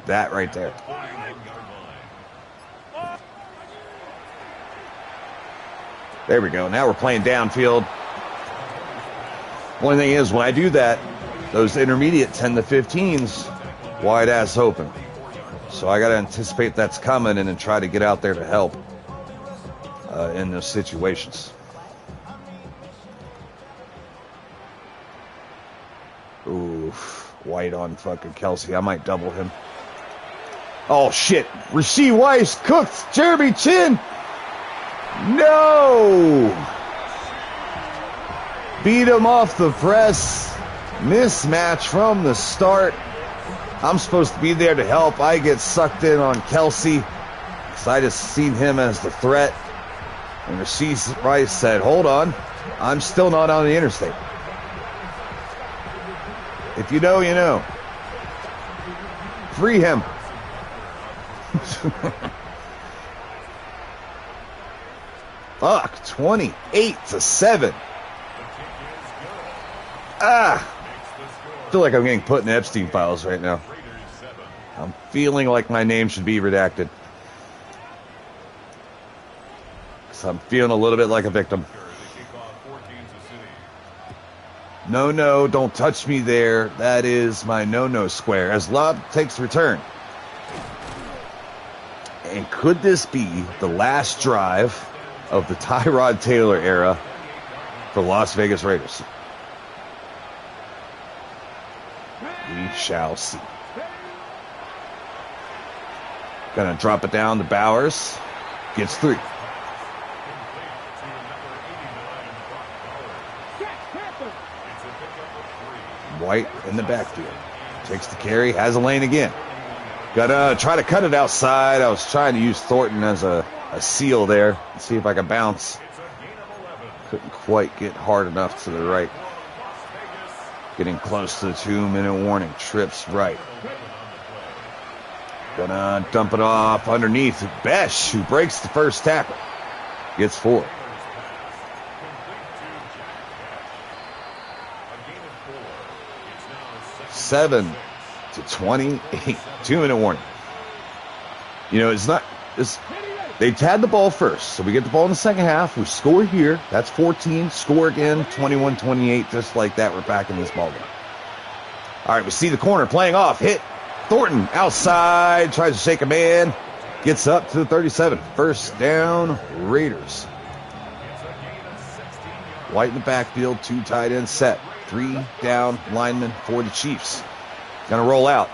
that right there. There we go. Now we're playing downfield. Only thing is, when I do that, those intermediate 10 to 15s, wide ass open. So I got to anticipate that's coming and then try to get out there to help in those situations. Oof. White on fucking Kelsey. I might double him. Oh, shit. Rasheed Weiss cooked Jeremy Chin. No. Beat him off the press. Mismatch from the start. I'm supposed to be there to help. I get sucked in on Kelsey because I just seen him as the threat. And Rasheed Weiss said, hold on. I'm still not on the interstate. If you know, you know. Free him. Fuck, 28-7. I feel like I'm getting put in Epstein files right now. I'm feeling like my name should be redacted. Because I'm feeling a little bit like a victim. No, don't touch me there. That is my no-no square. As Lob takes return. And could this be the last drive of the Tyrod Taylor era for Las Vegas Raiders? We shall see. Gonna drop it down to Bowers. Gets 3. White in the backfield. Takes the carry. Has a lane again. Gotta try to cut it outside. I was trying to use Thornton as a seal there. See if I could bounce. Couldn't quite get hard enough to the right. Getting close to the 2-minute warning. Trips right. Gonna dump it off underneath. Besh, who breaks the first tackle. Gets 4. Seven to 28. 2-minute warning. You know, they've had the ball first. So we get the ball in the second half. We score here. That's 14. Score again. 21-28. Just like that, we're back in this ball game. All right, we see the corner playing off. Hit. Thornton outside. Tries to shake a man. Gets up to the 37. First down, Raiders. White in the backfield. 2 tight ends set. 3 down linemen for the Chiefs. Gonna roll out.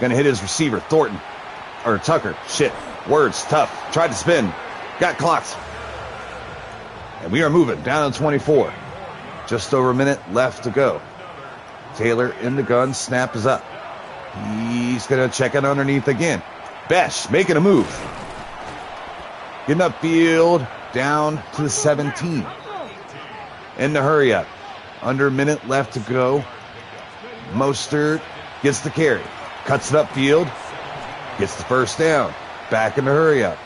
Gonna hit his receiver, Thornton. Or Tucker. Shit. Words. Tough. Tried to spin. Got clocked. And we are moving down to 24. Just over a minute left to go. Taylor in the gun. Snap is up. He's gonna check it underneath again. Besh making a move. Getting upfield. Down to the 17. In the hurry up. Under a minute left to go. Mostert gets the carry. Cuts it upfield. Gets the first down. Back in the hurry up.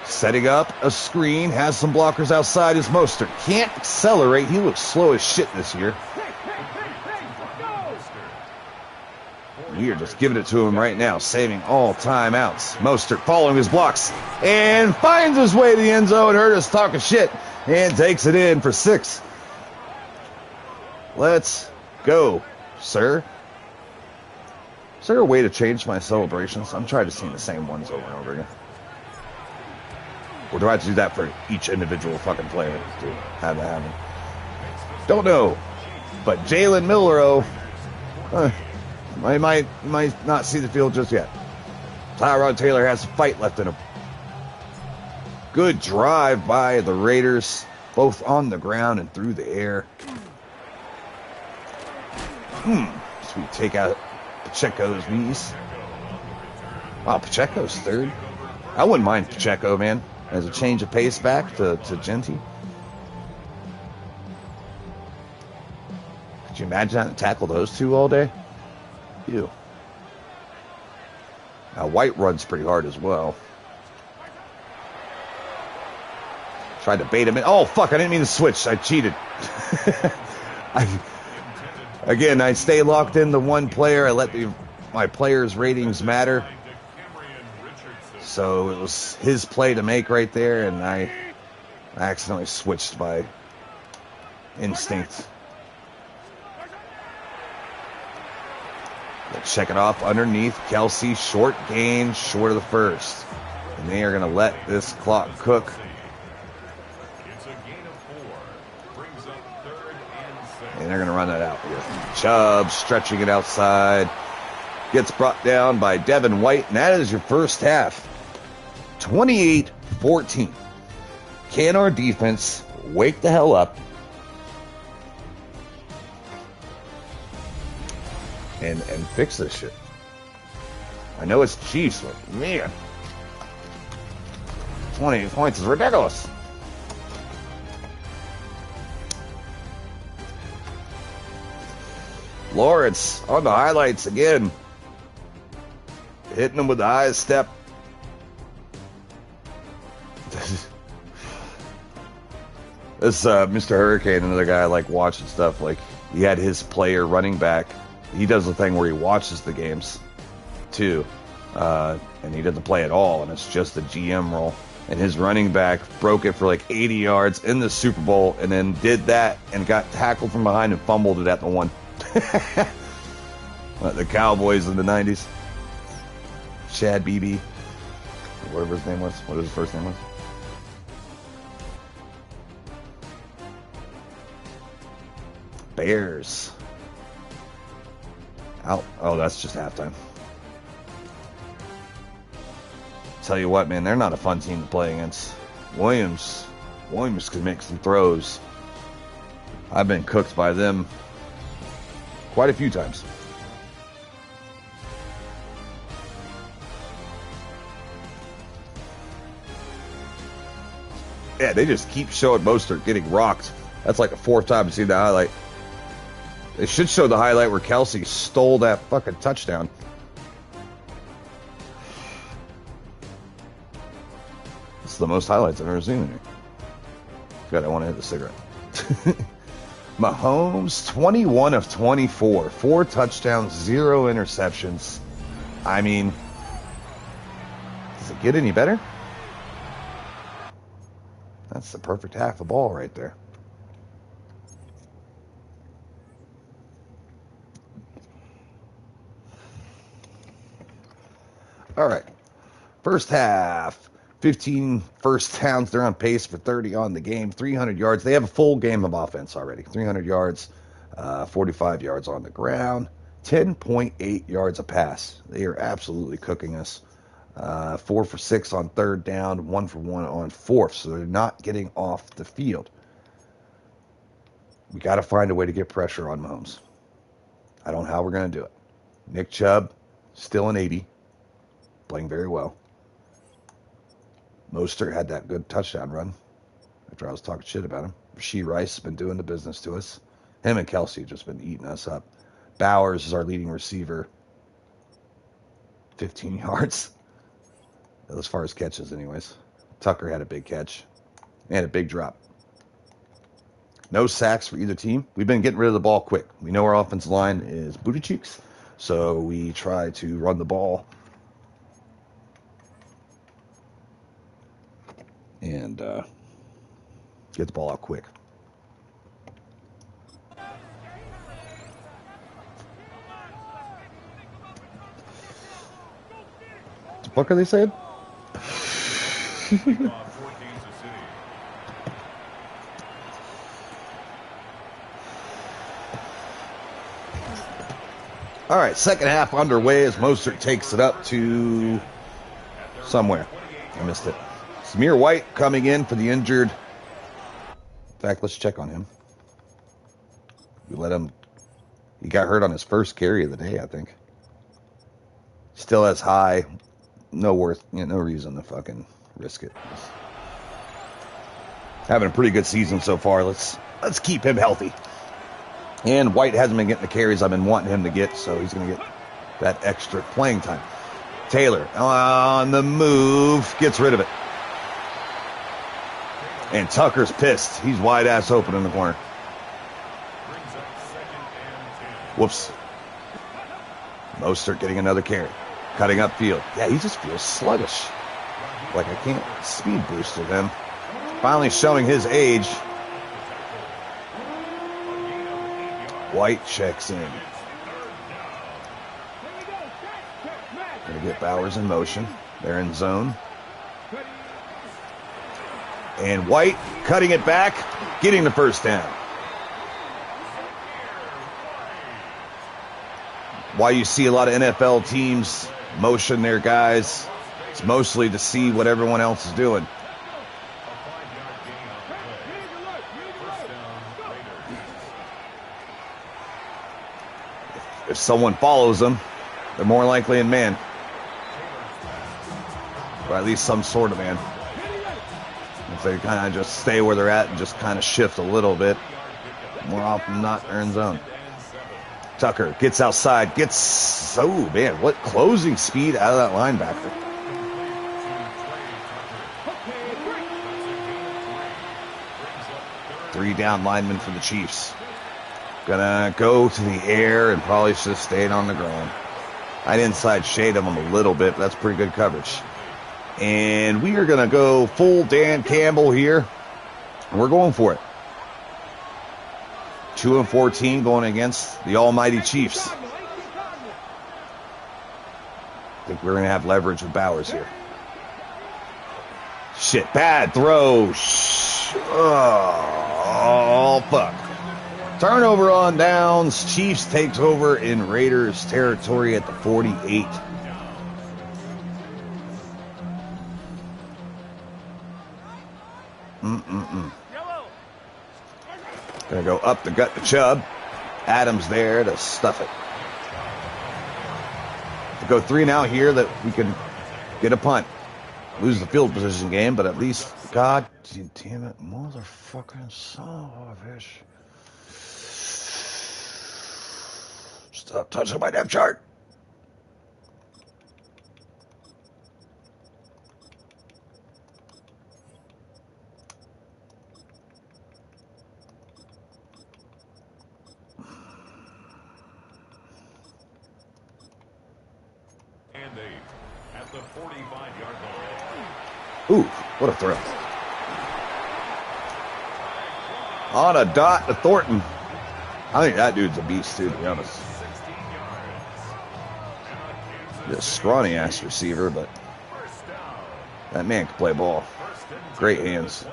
Setting up a screen. Has some blockers outside is Mostert. Can't accelerate. He looks slow as shit this year. We are just giving it to him right now, saving all timeouts. Mostert following his blocks and finds his way to the end zone. Heard us talking shit and takes it in for 6. Let's go, sir. Is there a way to change my celebrations? I'm trying to see the same ones over and over again. Or do I have to do that for each individual fucking player to have that happen? Don't know. But Jalen Milroe, I might not see the field just yet. Tyrod Taylor has a fight left in him. Good drive by the Raiders, both on the ground and through the air. So we take out Pacheco's knees. Wow, Pacheco's 3rd. I wouldn't mind Pacheco, man, as a change of pace back to Genty. Could you imagine having to tackle those 2 all day? Ew. Now, White runs pretty hard as well. Tried to bait him in. Oh, fuck, I didn't mean to switch. I cheated. I stay locked in to one player. I let my players' ratings matter. So it was his play to make right there, and I accidentally switched by instinct. Let's check it off underneath. Kelsey, short gain, short of the first. And they are going to let this clock cook. they're going to run that out here. Chubb stretching it outside. Gets brought down by Devin White, and that is your first half. 28-14. Can our defense wake the hell up and fix this shit? I know it's Chiefs, but man, 20 points is ridiculous. Lawrence on the highlights again. Hitting him with the highest step. This Mr. Hurricane, another guy I like watching stuff. Like, he had his player running back. He does the thing where he watches the games too, and he doesn't play at all, and it's just a GM role. And his running back broke it for like 80 yards in the Super Bowl, and then did that and got tackled from behind and fumbled it at the one. The Cowboys in the 90s. Chad Beebe, whatever his name was. What his first name was? Bears. Out. Oh, that's just halftime. Tell you what, man, they're not a fun team to play against. Williams can make some throws. I've been cooked by them quite a few times. Yeah, they just keep showing Mostert getting rocked. That's like the fourth time I've seen the highlight. They should show the highlight where Kelsey stole that fucking touchdown. It's the most highlights I've ever seen in here. God, I want to hit the cigarette. Mahomes, 21 of 24. 4 touchdowns, 0 interceptions. I mean, does it get any better? That's the perfect half a ball right there. All right. First half, 15 first downs. They're on pace for 30 on the game, 300 yards. They have a full game of offense already. 300 yards, 45 yards on the ground, 10.8 yards a pass. They are absolutely cooking us. 4 for 6 on third down, 1 for 1 on fourth. So they're not getting off the field. We got to find a way to get pressure on Mahomes. I don't know how we're going to do it. Nick Chubb, still an 80. Playing very well. Mostert had that good touchdown run after I was talking shit about him. Rashee Rice has been doing the business to us. Him and Kelsey have just been eating us up. Bowers is our leading receiver. 15 yards. As far as catches, anyways. Tucker had a big catch. And a big drop. No sacks for either team. We've been getting rid of the ball quick. We know our offensive line is booty cheeks. So we try to run the ball and get the ball out quick. What the fuck are they saying? All right, second half underway as Mostert takes it up to somewhere. I missed it. Samir White coming in for the injured. In fact, let's check on him. We let him. He got hurt on his first carry of the day, I think. Still has high. No reason to fucking risk it. Just having a pretty good season so far. Let's keep him healthy. And White hasn't been getting the carries I've been wanting him to get, so he's going to get that extra playing time. Taylor on the move, gets rid of it. And Tucker's pissed. He's wide ass open in the corner. Whoops. Mostert getting another carry. Cutting upfield. Yeah, he just feels sluggish. Like I can't speed boost with him. Finally showing his age. White checks in. Gonna get Bowers in motion. They're in zone. And White cutting it back, getting the first down. why you see a lot of NFL teams motion their guys. It's mostly to see what everyone else is doing. If someone follows them, they're more likely in man. Or at least some sort of man. If they kind of just stay where they're at and just kind of shift a little bit, more often than not, they're in zone. Tucker gets outside, oh man, what closing speed out of that linebacker. Three down linemen for the Chiefs. Gonna go to the air and probably should have stayed on the ground. I'd inside shade him a little bit, but that's pretty good coverage. And we are gonna go full Dan Campbell here. We're going for it. 2-14 going against the almighty Chiefs. I think we're gonna have leverage with Bowers here. Shit, bad throw. Oh, fuck. Turnover on downs. Chiefs takes over in Raiders territory at the 48. Gonna go up the gut to Chubb. Adams there to stuff it. To go 3 now here that we can get a punt. Lose the field position game, but at least, God damn it, motherfucking son of a bitch. Stop touching my depth chart. And 8 at the 45-yard line. Ooh, what a throw. On a dot to Thornton. I think that dude's a beast, too, to be honest. He's a scrawny-ass receiver, but that man can play ball. Great hands.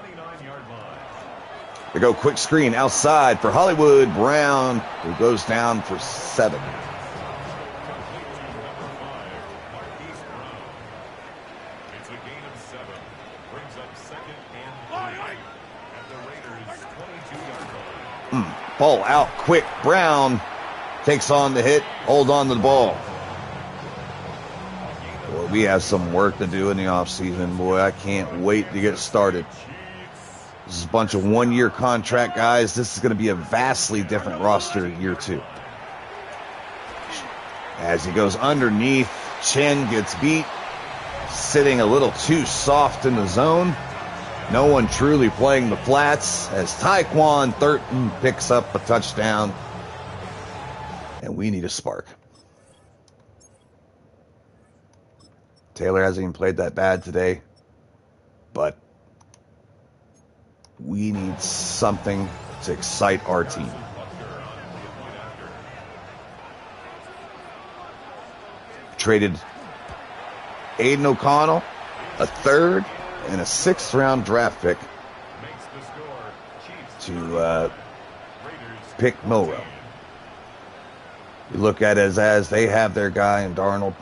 They go quick screen outside for Hollywood Brown, who goes down for 7. It's a gain of 7. Brings up 2nd and 3 at the Raiders' 22-yard line. Ball out quick. Brown takes on the hit. Hold on to the ball. Boy, we have some work to do in the offseason. Boy, I can't wait to get started. This is a bunch of one-year contract guys. This is going to be a vastly different roster year 2. As he goes underneath, Chen gets beat. Sitting a little too soft in the zone. No one truly playing the flats as Tyquan Thornton picks up a touchdown. And we need a spark. Taylor hasn't even played that bad today. But we need something to excite our team. Traded Aiden O'Connell, a 3rd and a 6th-round draft pick to pick Milrow. You look at it as they have their guy in Darnold.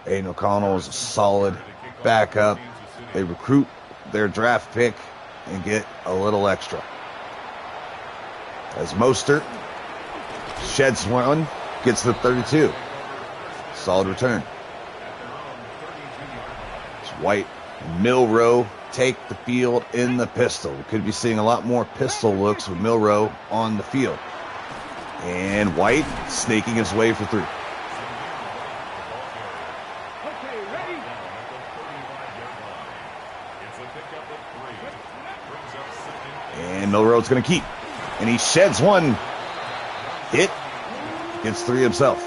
Aiden O'Connell is a solid backup. They recruit their draft pick and get a little extra. As Mostert sheds one, gets the 32. Solid return. It's White and Milrow take the field in the pistol. We could be seeing a lot more pistol looks with Milrow on the field. And White snaking his way for 3. And Milrow's going to keep. And he sheds one. Hit. Gets 3 himself.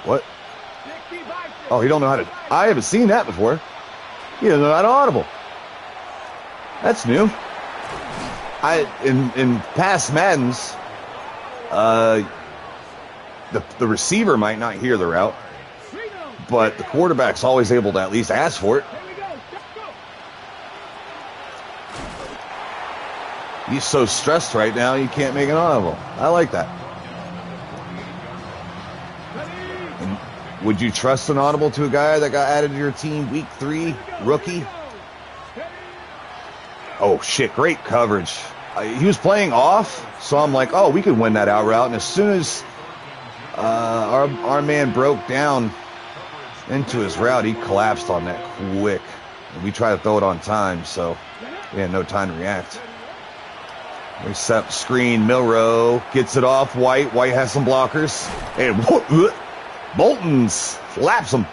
What? Oh, he don't know how to. I haven't seen that before. He doesn't know how to audible. That's new. In past Maddens, the receiver might not hear the route, but the quarterback's always able to at least ask for it. He's so stressed right now, you can't make an audible. I like that. And would you trust an audible to a guy that got added to your team week 3, rookie? Oh, shit, great coverage. He was playing off, so I'm like, oh, we could win that out route. And as soon as our man broke down into his route, he collapsed on that quick. And we tried to throw it on time, so we had no time to react. We set up screen. Milrow gets it off White. White has some blockers. And Bolton slaps him.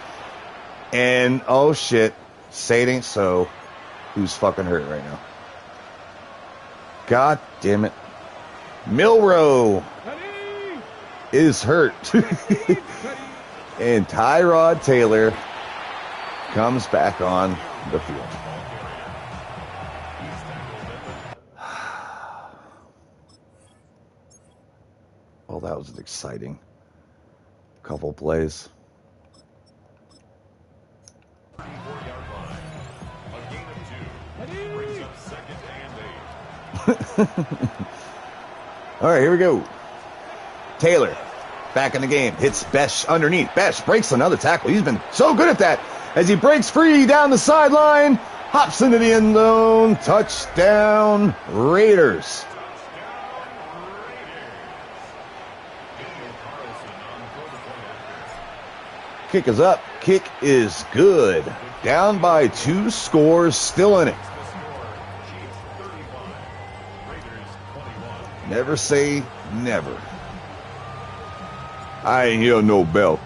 And, oh, shit. Say it ain't so. Who's fucking hurt right now? God damn it. Milrow is hurt. And Tyrod Taylor comes back on the field. Well, that was an exciting couple plays. All right, here we go. Taylor back in the game. Hits Besh underneath. Besh breaks another tackle. He's been so good at that. As he breaks free down the sideline, hops into the end zone. Touchdown, Raiders. Kick is up. Kick is good. Down by 2 scores. Still in it. Never say never. I ain't hear no bell.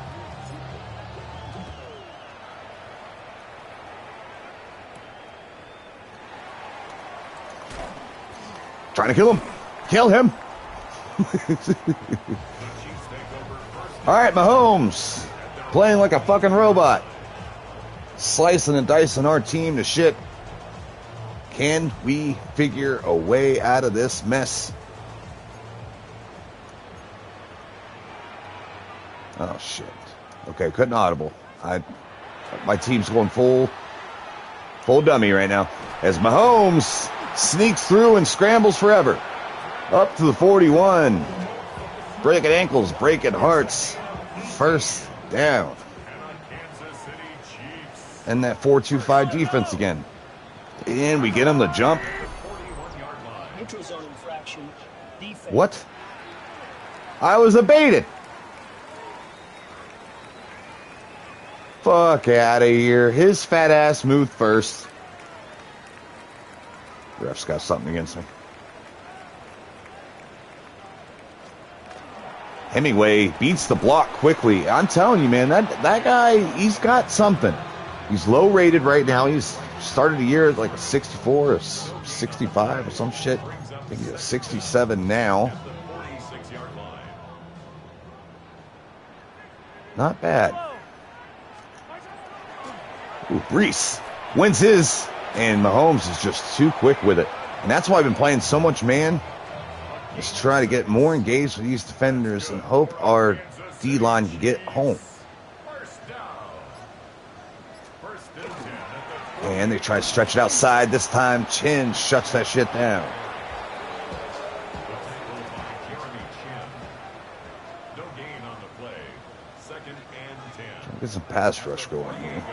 Trying to kill him. Kill him. All right, Mahomes. Playing like a fucking robot. Slicing and dicing our team to shit. Can we figure a way out of this mess? Oh, shit. Okay, couldn't audible. My team's going full dummy right now. As Mahomes sneaks through and scrambles forever. Up to the 41. Breaking ankles, breaking hearts. First down. And that 4-2-5 defense again. And we get him to jump. What? I was abated. Fuck out of here. His fat ass moved first. Ref's got something against me. Hemingway beats the block quickly. I'm telling you, man, that guy, he's got something. He's low rated right now. He's started the year at like a 64 or 65 or some shit. I think he's a 67 now. Not bad. Ooh, Brees wins his, and Mahomes is just too quick with it. And that's why I've been playing so much man. Just try to get more engaged with these defenders and hope our D-line can get home. And they try to stretch it outside. This time, Chin shuts that shit down. Get some pass rush going here.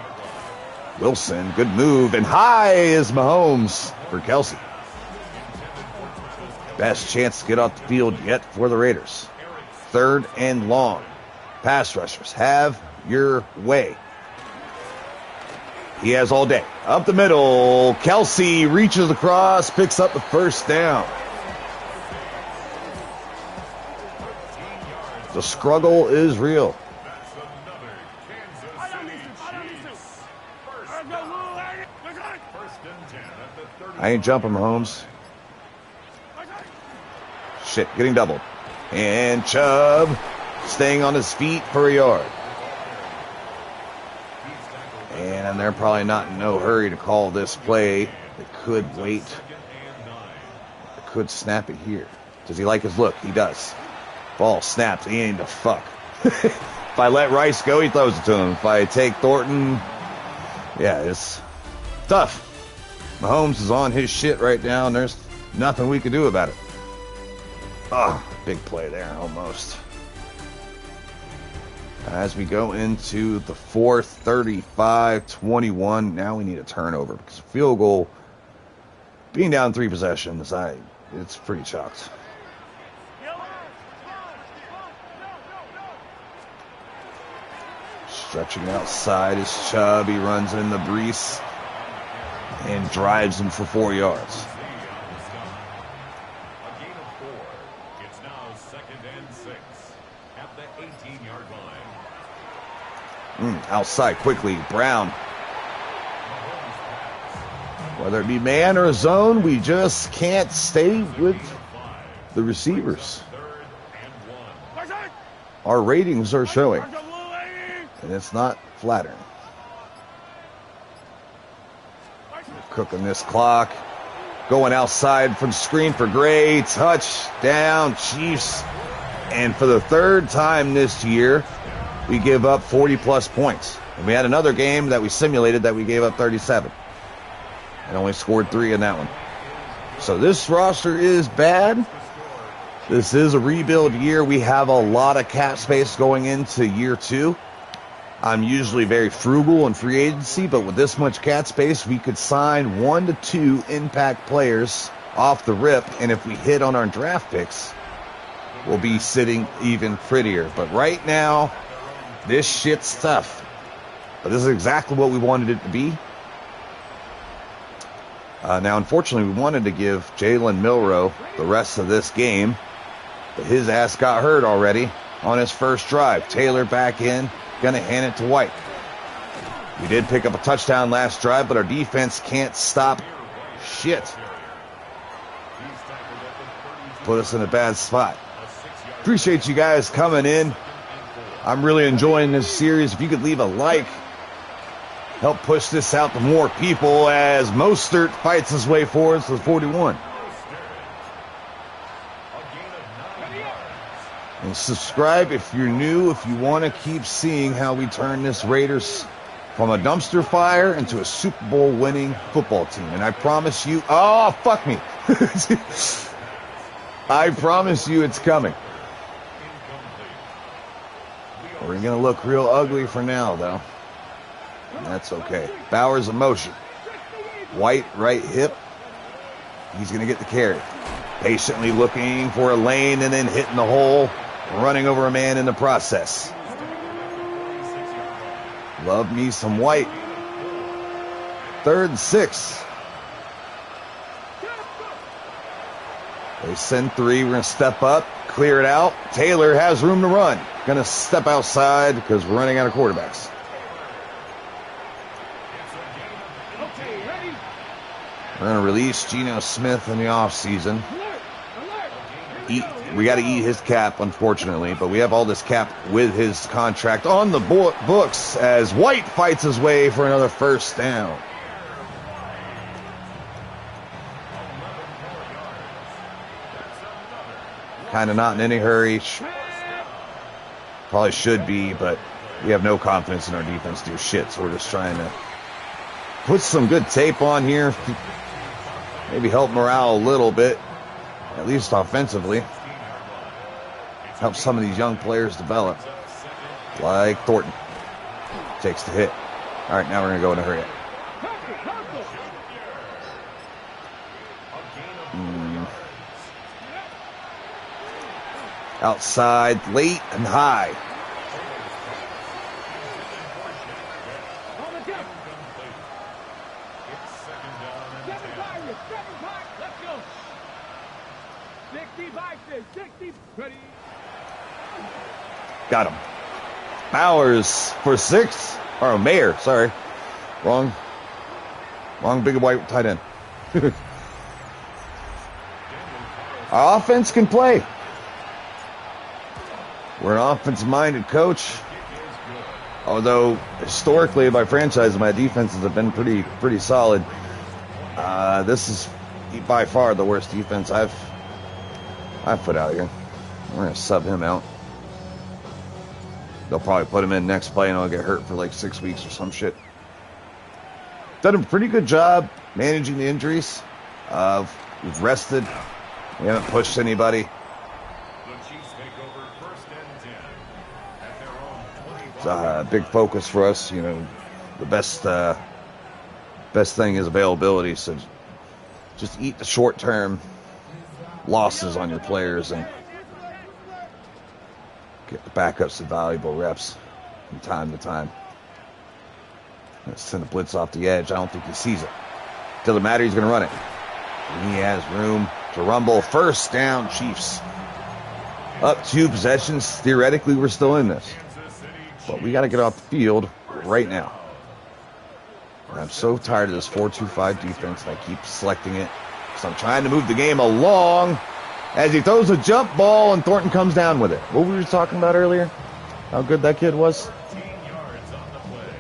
Wilson, good move. And high is Mahomes for Kelsey. Best chance to get off the field yet for the Raiders. 3rd and long. Pass rushers, have your way. He has all day. Up the middle. Kelsey reaches across, picks up the first down. The struggle is real. I ain't jumping, Mahomes. Shit, getting doubled. And Chubb staying on his feet for a yard. And they're probably not in no hurry to call this play. They could wait. They could snap it here. Does he like his look? He does. Ball snapped. He ain't the fuck. If I let Rice go, he throws it to him. If I take Thornton, yeah, it's tough. Mahomes is on his shit right now, and there's Nothing we could do about it. Oh, big play there, almost. As we go into the fourth, 35-21. Now we need a turnover because field goal, being down 3 possessions, it's pretty chalked. Stretching outside is Chubb. He runs in the Brees and drives him for 4 yards. A gain of 4. It's now 2nd and 6 at the 18-yard line. Outside quickly, Brown. Whether it be man or zone, we just can't stay with the receivers. Our ratings are showing, and it's not flattering. Cooking this clock. Going outside from screen for Gray. Touchdown, Chiefs. And for the 3rd time this year, we give up 40-plus points. And we had another game that we simulated that we gave up 37. And only scored 3 in that one. So this roster is bad. This is a rebuild year. We have a lot of cap space going into year 2. I'm usually very frugal in free agency, but with this much cap space, we could sign 1 to 2 impact players off the rip. And if we hit on our draft picks, we'll be sitting even prettier. But right now, this shit's tough. But this is exactly what we wanted it to be. Now, unfortunately, we wanted to give Jalen Milroe the rest of this game, but his ass got hurt already on his first drive. Taylor back in, going to hand it to White. We did pick up a touchdown last drive, but our defense can't stop shit. Put us in a bad spot. Appreciate you guys coming in. I'm really enjoying this series. If you could leave a like, help push this out to more people as Mostert fights his way forward to 41. And subscribe if you're new, if you want to keep seeing how we turn this Raiders from a dumpster fire into a Super Bowl winning football team. And I promise you, oh, fuck me. I promise you it's coming. We're going to look real ugly for now, though. And that's okay. Bowers in motion. White, right hip. He's going to get the carry. Patiently looking for a lane and then hitting the hole. Running over a man in the process. Love me some White. 3rd and 6. They send 3. We're going to step up. Clear it out. Taylor has room to run. Going to step outside because we're running out of quarterbacks. We're going to release Geno Smith in the offseason. We got to eat his cap, unfortunately, but we have all this cap with his contract on the books as White fights his way for another first down. Kind of not in any hurry. Probably should be, but we have no confidence in our defense to do shit, so we're just trying to put some good tape on here. Maybe help morale a little bit, at least offensively. Help some of these young players develop, like Thornton. Takes the hit. All right, now we're going to go in a hurry. Outside, late and high. Got him. Bowers for 6. Or Mayer, sorry. Wrong big white tight end. Our offense can play. We're an offense-minded coach. Although, historically, by franchise, my defenses have been pretty solid. This is by far the worst defense I've put out here. We're going to sub him out. They'll probably put him in next play and he'll get hurt for like 6 weeks or some shit. Done a pretty good job managing the injuries. We've rested. We haven't pushed anybody. The Chiefs take over 1st and 10 at their own 25. It's a big focus for us. You know, the best thing is availability. So just eat the short-term losses on your players and get the backups the valuable reps from time to time. Let's send a blitz off the edge. I don't think he sees it. Doesn't matter. He's going to run it. And he has room to rumble. 1st down, Chiefs. Up 2 possessions. Theoretically, we're still in this. But we got to get off the field right now. And I'm so tired of this 4-2-5 defense, and I keep selecting it. So I'm trying to move the game along as he throws a jump ball, and Thornton comes down with it. What were we talking about earlier? How good that kid was? 15 yards on the play.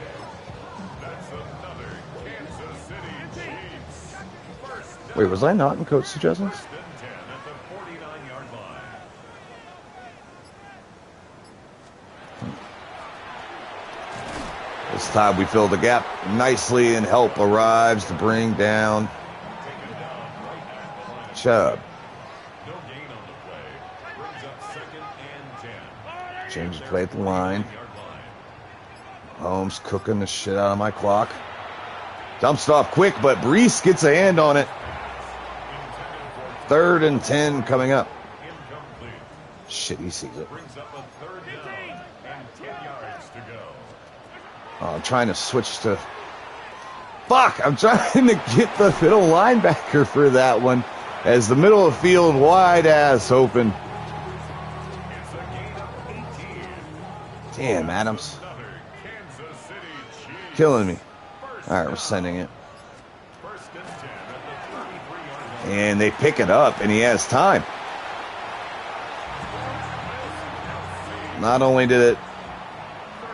That's another Kansas City Chiefs. 1st Wait, was I not in coach suggestions? 1st and 10 at the 49-yard line. This time we fill the gap nicely, and help arrives to bring down Chubb. No gain on the play. Brings up 2nd and 10. Change the play at the line. 9-yard line. Holmes cooking the shit out of my clock. Dumps it off quick, but Brees gets a hand on it. 3rd and 10 coming up. Incomplete. Shit, he sees it. Brings up a 3rd down and 10 yards to go. I'm trying to switch to... Fuck! I'm trying to get the middle linebacker for that one. As the middle of the field, wide ass open. It's a gain of 18. Damn, Adams. Another Kansas City Chiefs. Killing me. 1st All right, we're down. sending it. 1st and 10 at the 33-yard line. And they pick it up, and he has time. Not only did it 13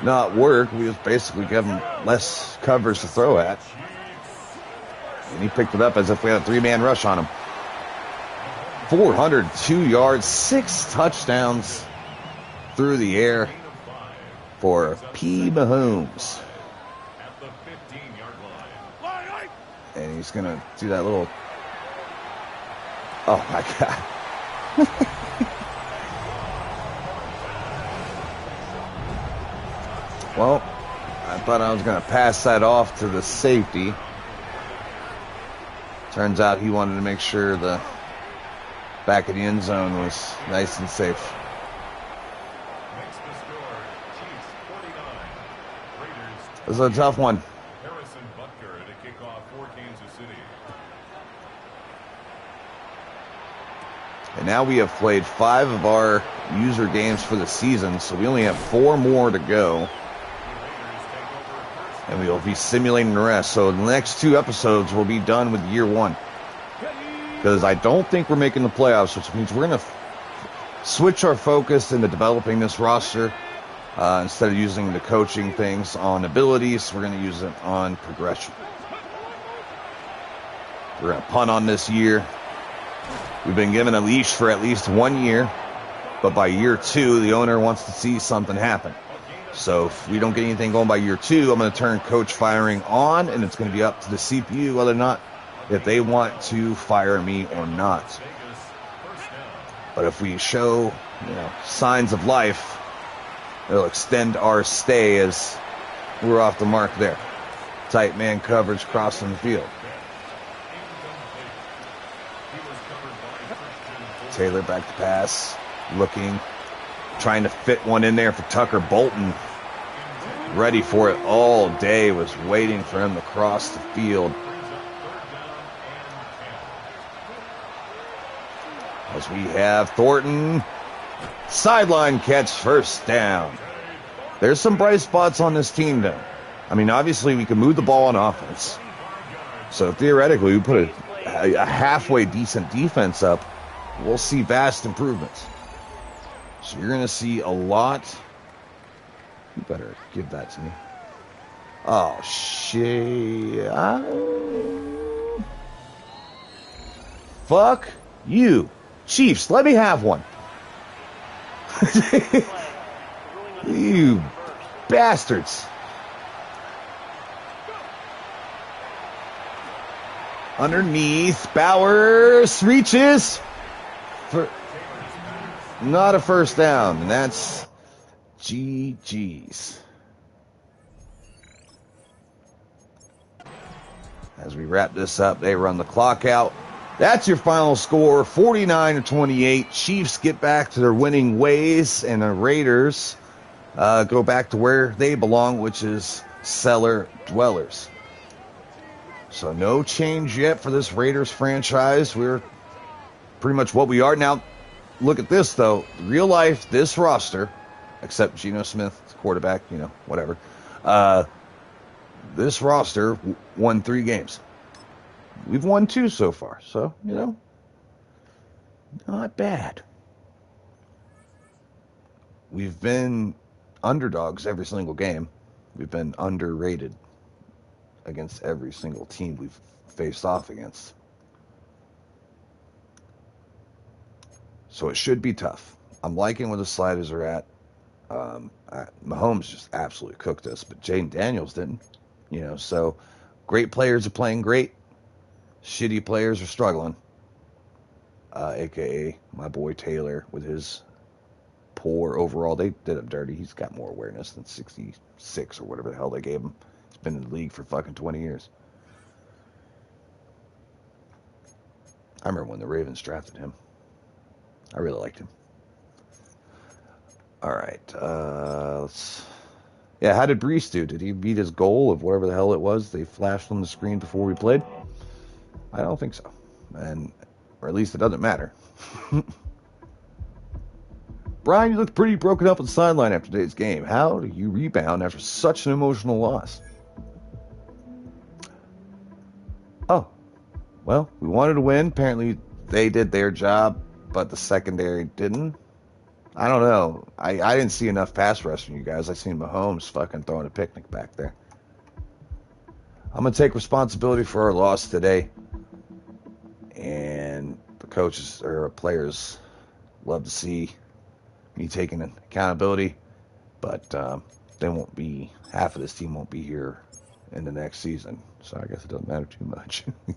more. not work, we just basically gave him less coverage to throw at. And he picked it up as if we had a 3-man rush on him. 402 yards, 6 touchdowns through the air for P. Mahomes. At the 15-yard line. And he's going to do that little... Oh, my God. Well, I thought I was going to pass that off to the safety. Turns out he wanted to make sure the back of the end zone was nice and safe. Makes the score. Chiefs 49. Raiders This is a tough one. Harrison Butker to kick off for Kansas City. And now we have played 5 of our user games for the season, so we only have 4 more to go. The Raiders take over 1st. And we will be simulating the rest. So the next 2 episodes will be done with year 1. Because I don't think we're making the playoffs, which means we're going to switch our focus into developing this roster. Instead of using the coaching things on abilities, we're going to use it on progression. We're going to punt on this year. We've been given a leash for at least 1 year. But by year 2, the owner wants to see something happen. So if we don't get anything going by year 2, I'm going to turn coach firing on, and it's going to be up to the CPU whether or not if they want to fire me or not. Vegas 1st down. But if we show, signs of life, it'll extend our stay as we're off the mark there. Tight man coverage crossing the field. He was covered by Christian Taylor back to pass, looking, trying to fit one in there for Tucker Bolton. Ready for it all day, was waiting for him to cross the field. As we have Thornton, sideline catch, 1st down. There's some bright spots on this team, though. I mean, obviously, we can move the ball on offense. So theoretically, we put a halfway decent defense up, we'll see vast improvements. So you're going to see a lot. You better give that to me. Oh, shit. Fuck you. Chiefs, let me have one. You bastards. Underneath. Bowers reaches for not a first down. And that's GG's. As we wrap this up, they run the clock out. That's your final score, 49-28. Chiefs get back to their winning ways, and the Raiders go back to where they belong, which is cellar dwellers. So no change yet for this Raiders franchise. We're pretty much what we are. Now, look at this, though. Real life, this roster, except Geno Smith, quarterback, whatever. This roster won 3 games. We've won 2 so far, so, not bad. We've been underdogs every single game. We've been underrated against every single team we've faced off against. So it should be tough. I'm liking where the sliders are at. Mahomes just absolutely cooked us, but Jaden Daniels didn't. So great players are playing great. Shitty players are struggling. AKA my boy Taylor with his poor overall. They did him dirty. He's got more awareness than 66 or whatever the hell they gave him. He's been in the league for fucking 20 years. I remember when the Ravens drafted him. I really liked him. All right. How did Brees do? Did he beat his goal of whatever the hell it was they flashed on the screen before we played? I don't think so. Or at least it doesn't matter. Brian, you looked pretty broken up on the sideline after today's game. How do you rebound after such an emotional loss? Oh, well, we wanted to win. Apparently they did their job, but the secondary didn't. I don't know. I didn't see enough pass rush from you guys. I seen Mahomes fucking throwing a picnic back there. I'm going to take responsibility for our loss today. And the coaches or players love to see me taking accountability. But they won't be, half of this team won't be here in the next season. So I guess it doesn't matter too much. But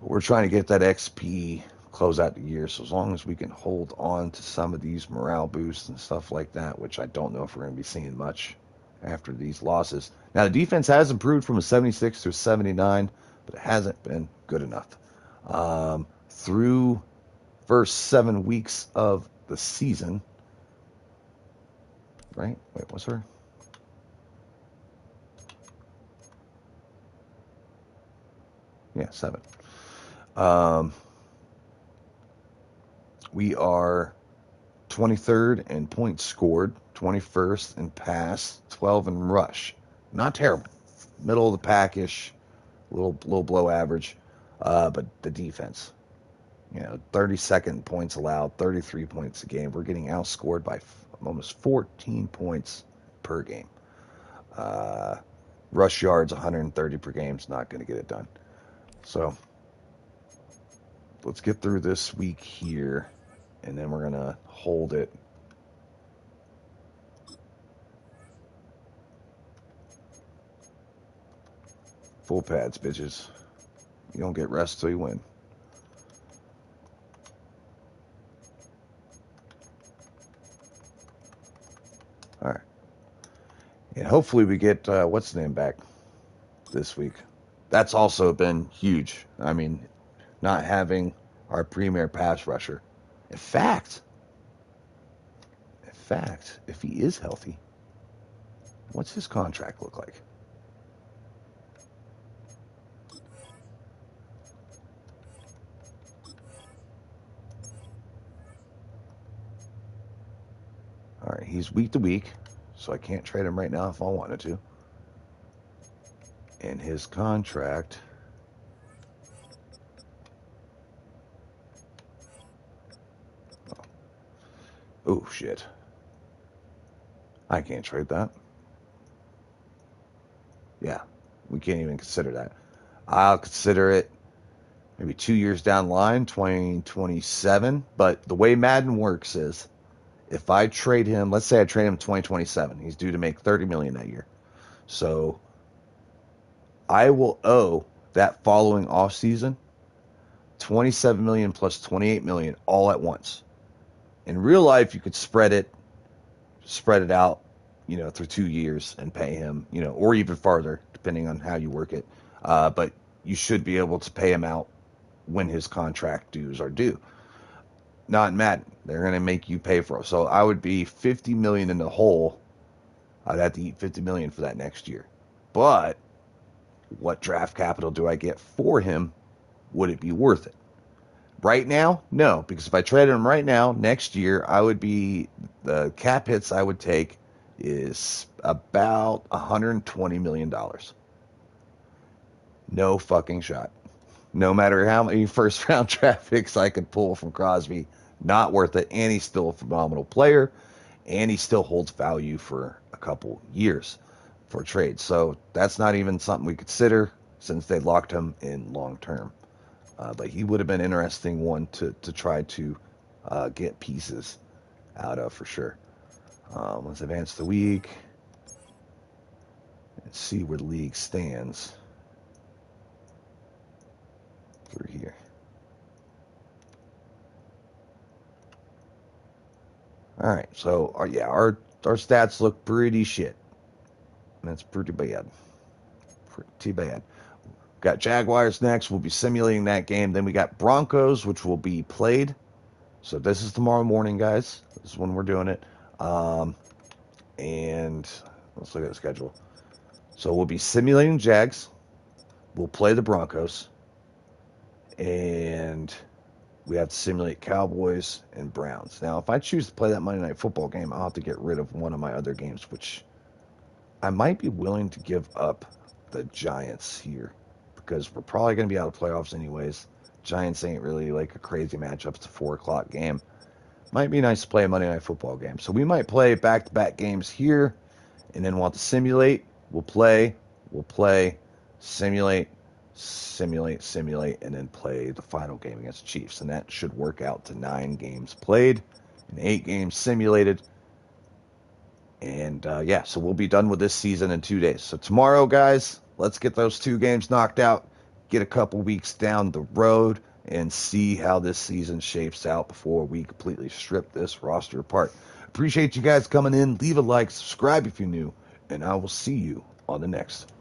we're trying to get that XP, close out the year. So as long as we can hold on to some of these morale boosts and stuff like that, which I don't know if we're going to be seeing much after these losses. Now, the defense has improved from a 76 to a 79, but it hasn't been good enough. Through first 7 weeks of the season, right? Wait, what's her? Yeah, 7. We are 23rd in points scored, 21st in pass, 12 in rush. Not terrible. Middle of the pack-ish, little below average. But the defense, 32nd points allowed, 33 points a game. We're getting outscored by almost 14 points per game. Rush yards, 130 per game is not going to get it done. So let's get through this week here, and then we're going to hold it. Full pads, bitches. You don't get rest till you win. All right. And hopefully we get, what's the name back this week. That's also been huge. I mean, not having our premier pass rusher. In fact, if he is healthy, what's his contract look like? All right, he's week to week, so I can't trade him right now if I wanted to. And his contract, oh shit, I can't trade that. Yeah, we can't even consider that. I'll consider it maybe 2 years down the line, 2027. But the way Madden works is, if I trade him, let's say I trade him in 2027, he's due to make $30 million that year. So I will owe that following offseason, $27 million plus $28 million all at once. In real life, you could spread it out, through 2 years and pay him, or even farther, depending on how you work it. But you should be able to pay him out when his contract dues are due. Not in Madden. They're going to make you pay for it. So I would be $50 million in the hole. I'd have to eat $50 million for that next year. But what draft capital do I get for him? Would it be worth it? Right now, no, because if I traded him right now, next year, the cap hits I would take is about $120 million. No fucking shot. No matter how many first round draft picks I could pull from Crosby, not worth it. And he's still a phenomenal player, and he still holds value for a couple years for trade. So that's not even something we consider since they locked him in long term. But he would have been an interesting one to try to get pieces out of for sure. Let's advance the week and see where the league stands through here. All right, so our stats look pretty shit. That's pretty bad. Pretty bad. Got Jaguars next. We'll be simulating that game. Then we got Broncos, which will be played. So this is tomorrow morning, guys. This is when we're doing it. And let's look at the schedule. So we'll be simulating Jags. We'll play the Broncos. And we have to simulate Cowboys and Browns. Now, if I choose to play that Monday Night Football game, I'll have to get rid of one of my other games, which I might be willing to give up the Giants here, because we're probably going to be out of playoffs anyways. Giants ain't really like a crazy matchup. It's a 4 o'clock game. Might be nice to play a Monday Night Football game. So we might play back-to-back games here, and then we'll have to simulate. We'll play, simulate, and then play the final game against the Chiefs. And that should work out to 9 games played and 8 games simulated. And so we'll be done with this season in 2 days. So tomorrow, guys, let's get those 2 games knocked out, get a couple weeks down the road, and see how this season shapes out before we completely strip this roster apart. Appreciate you guys coming in. Leave a like, subscribe if you're new, and I will see you on the next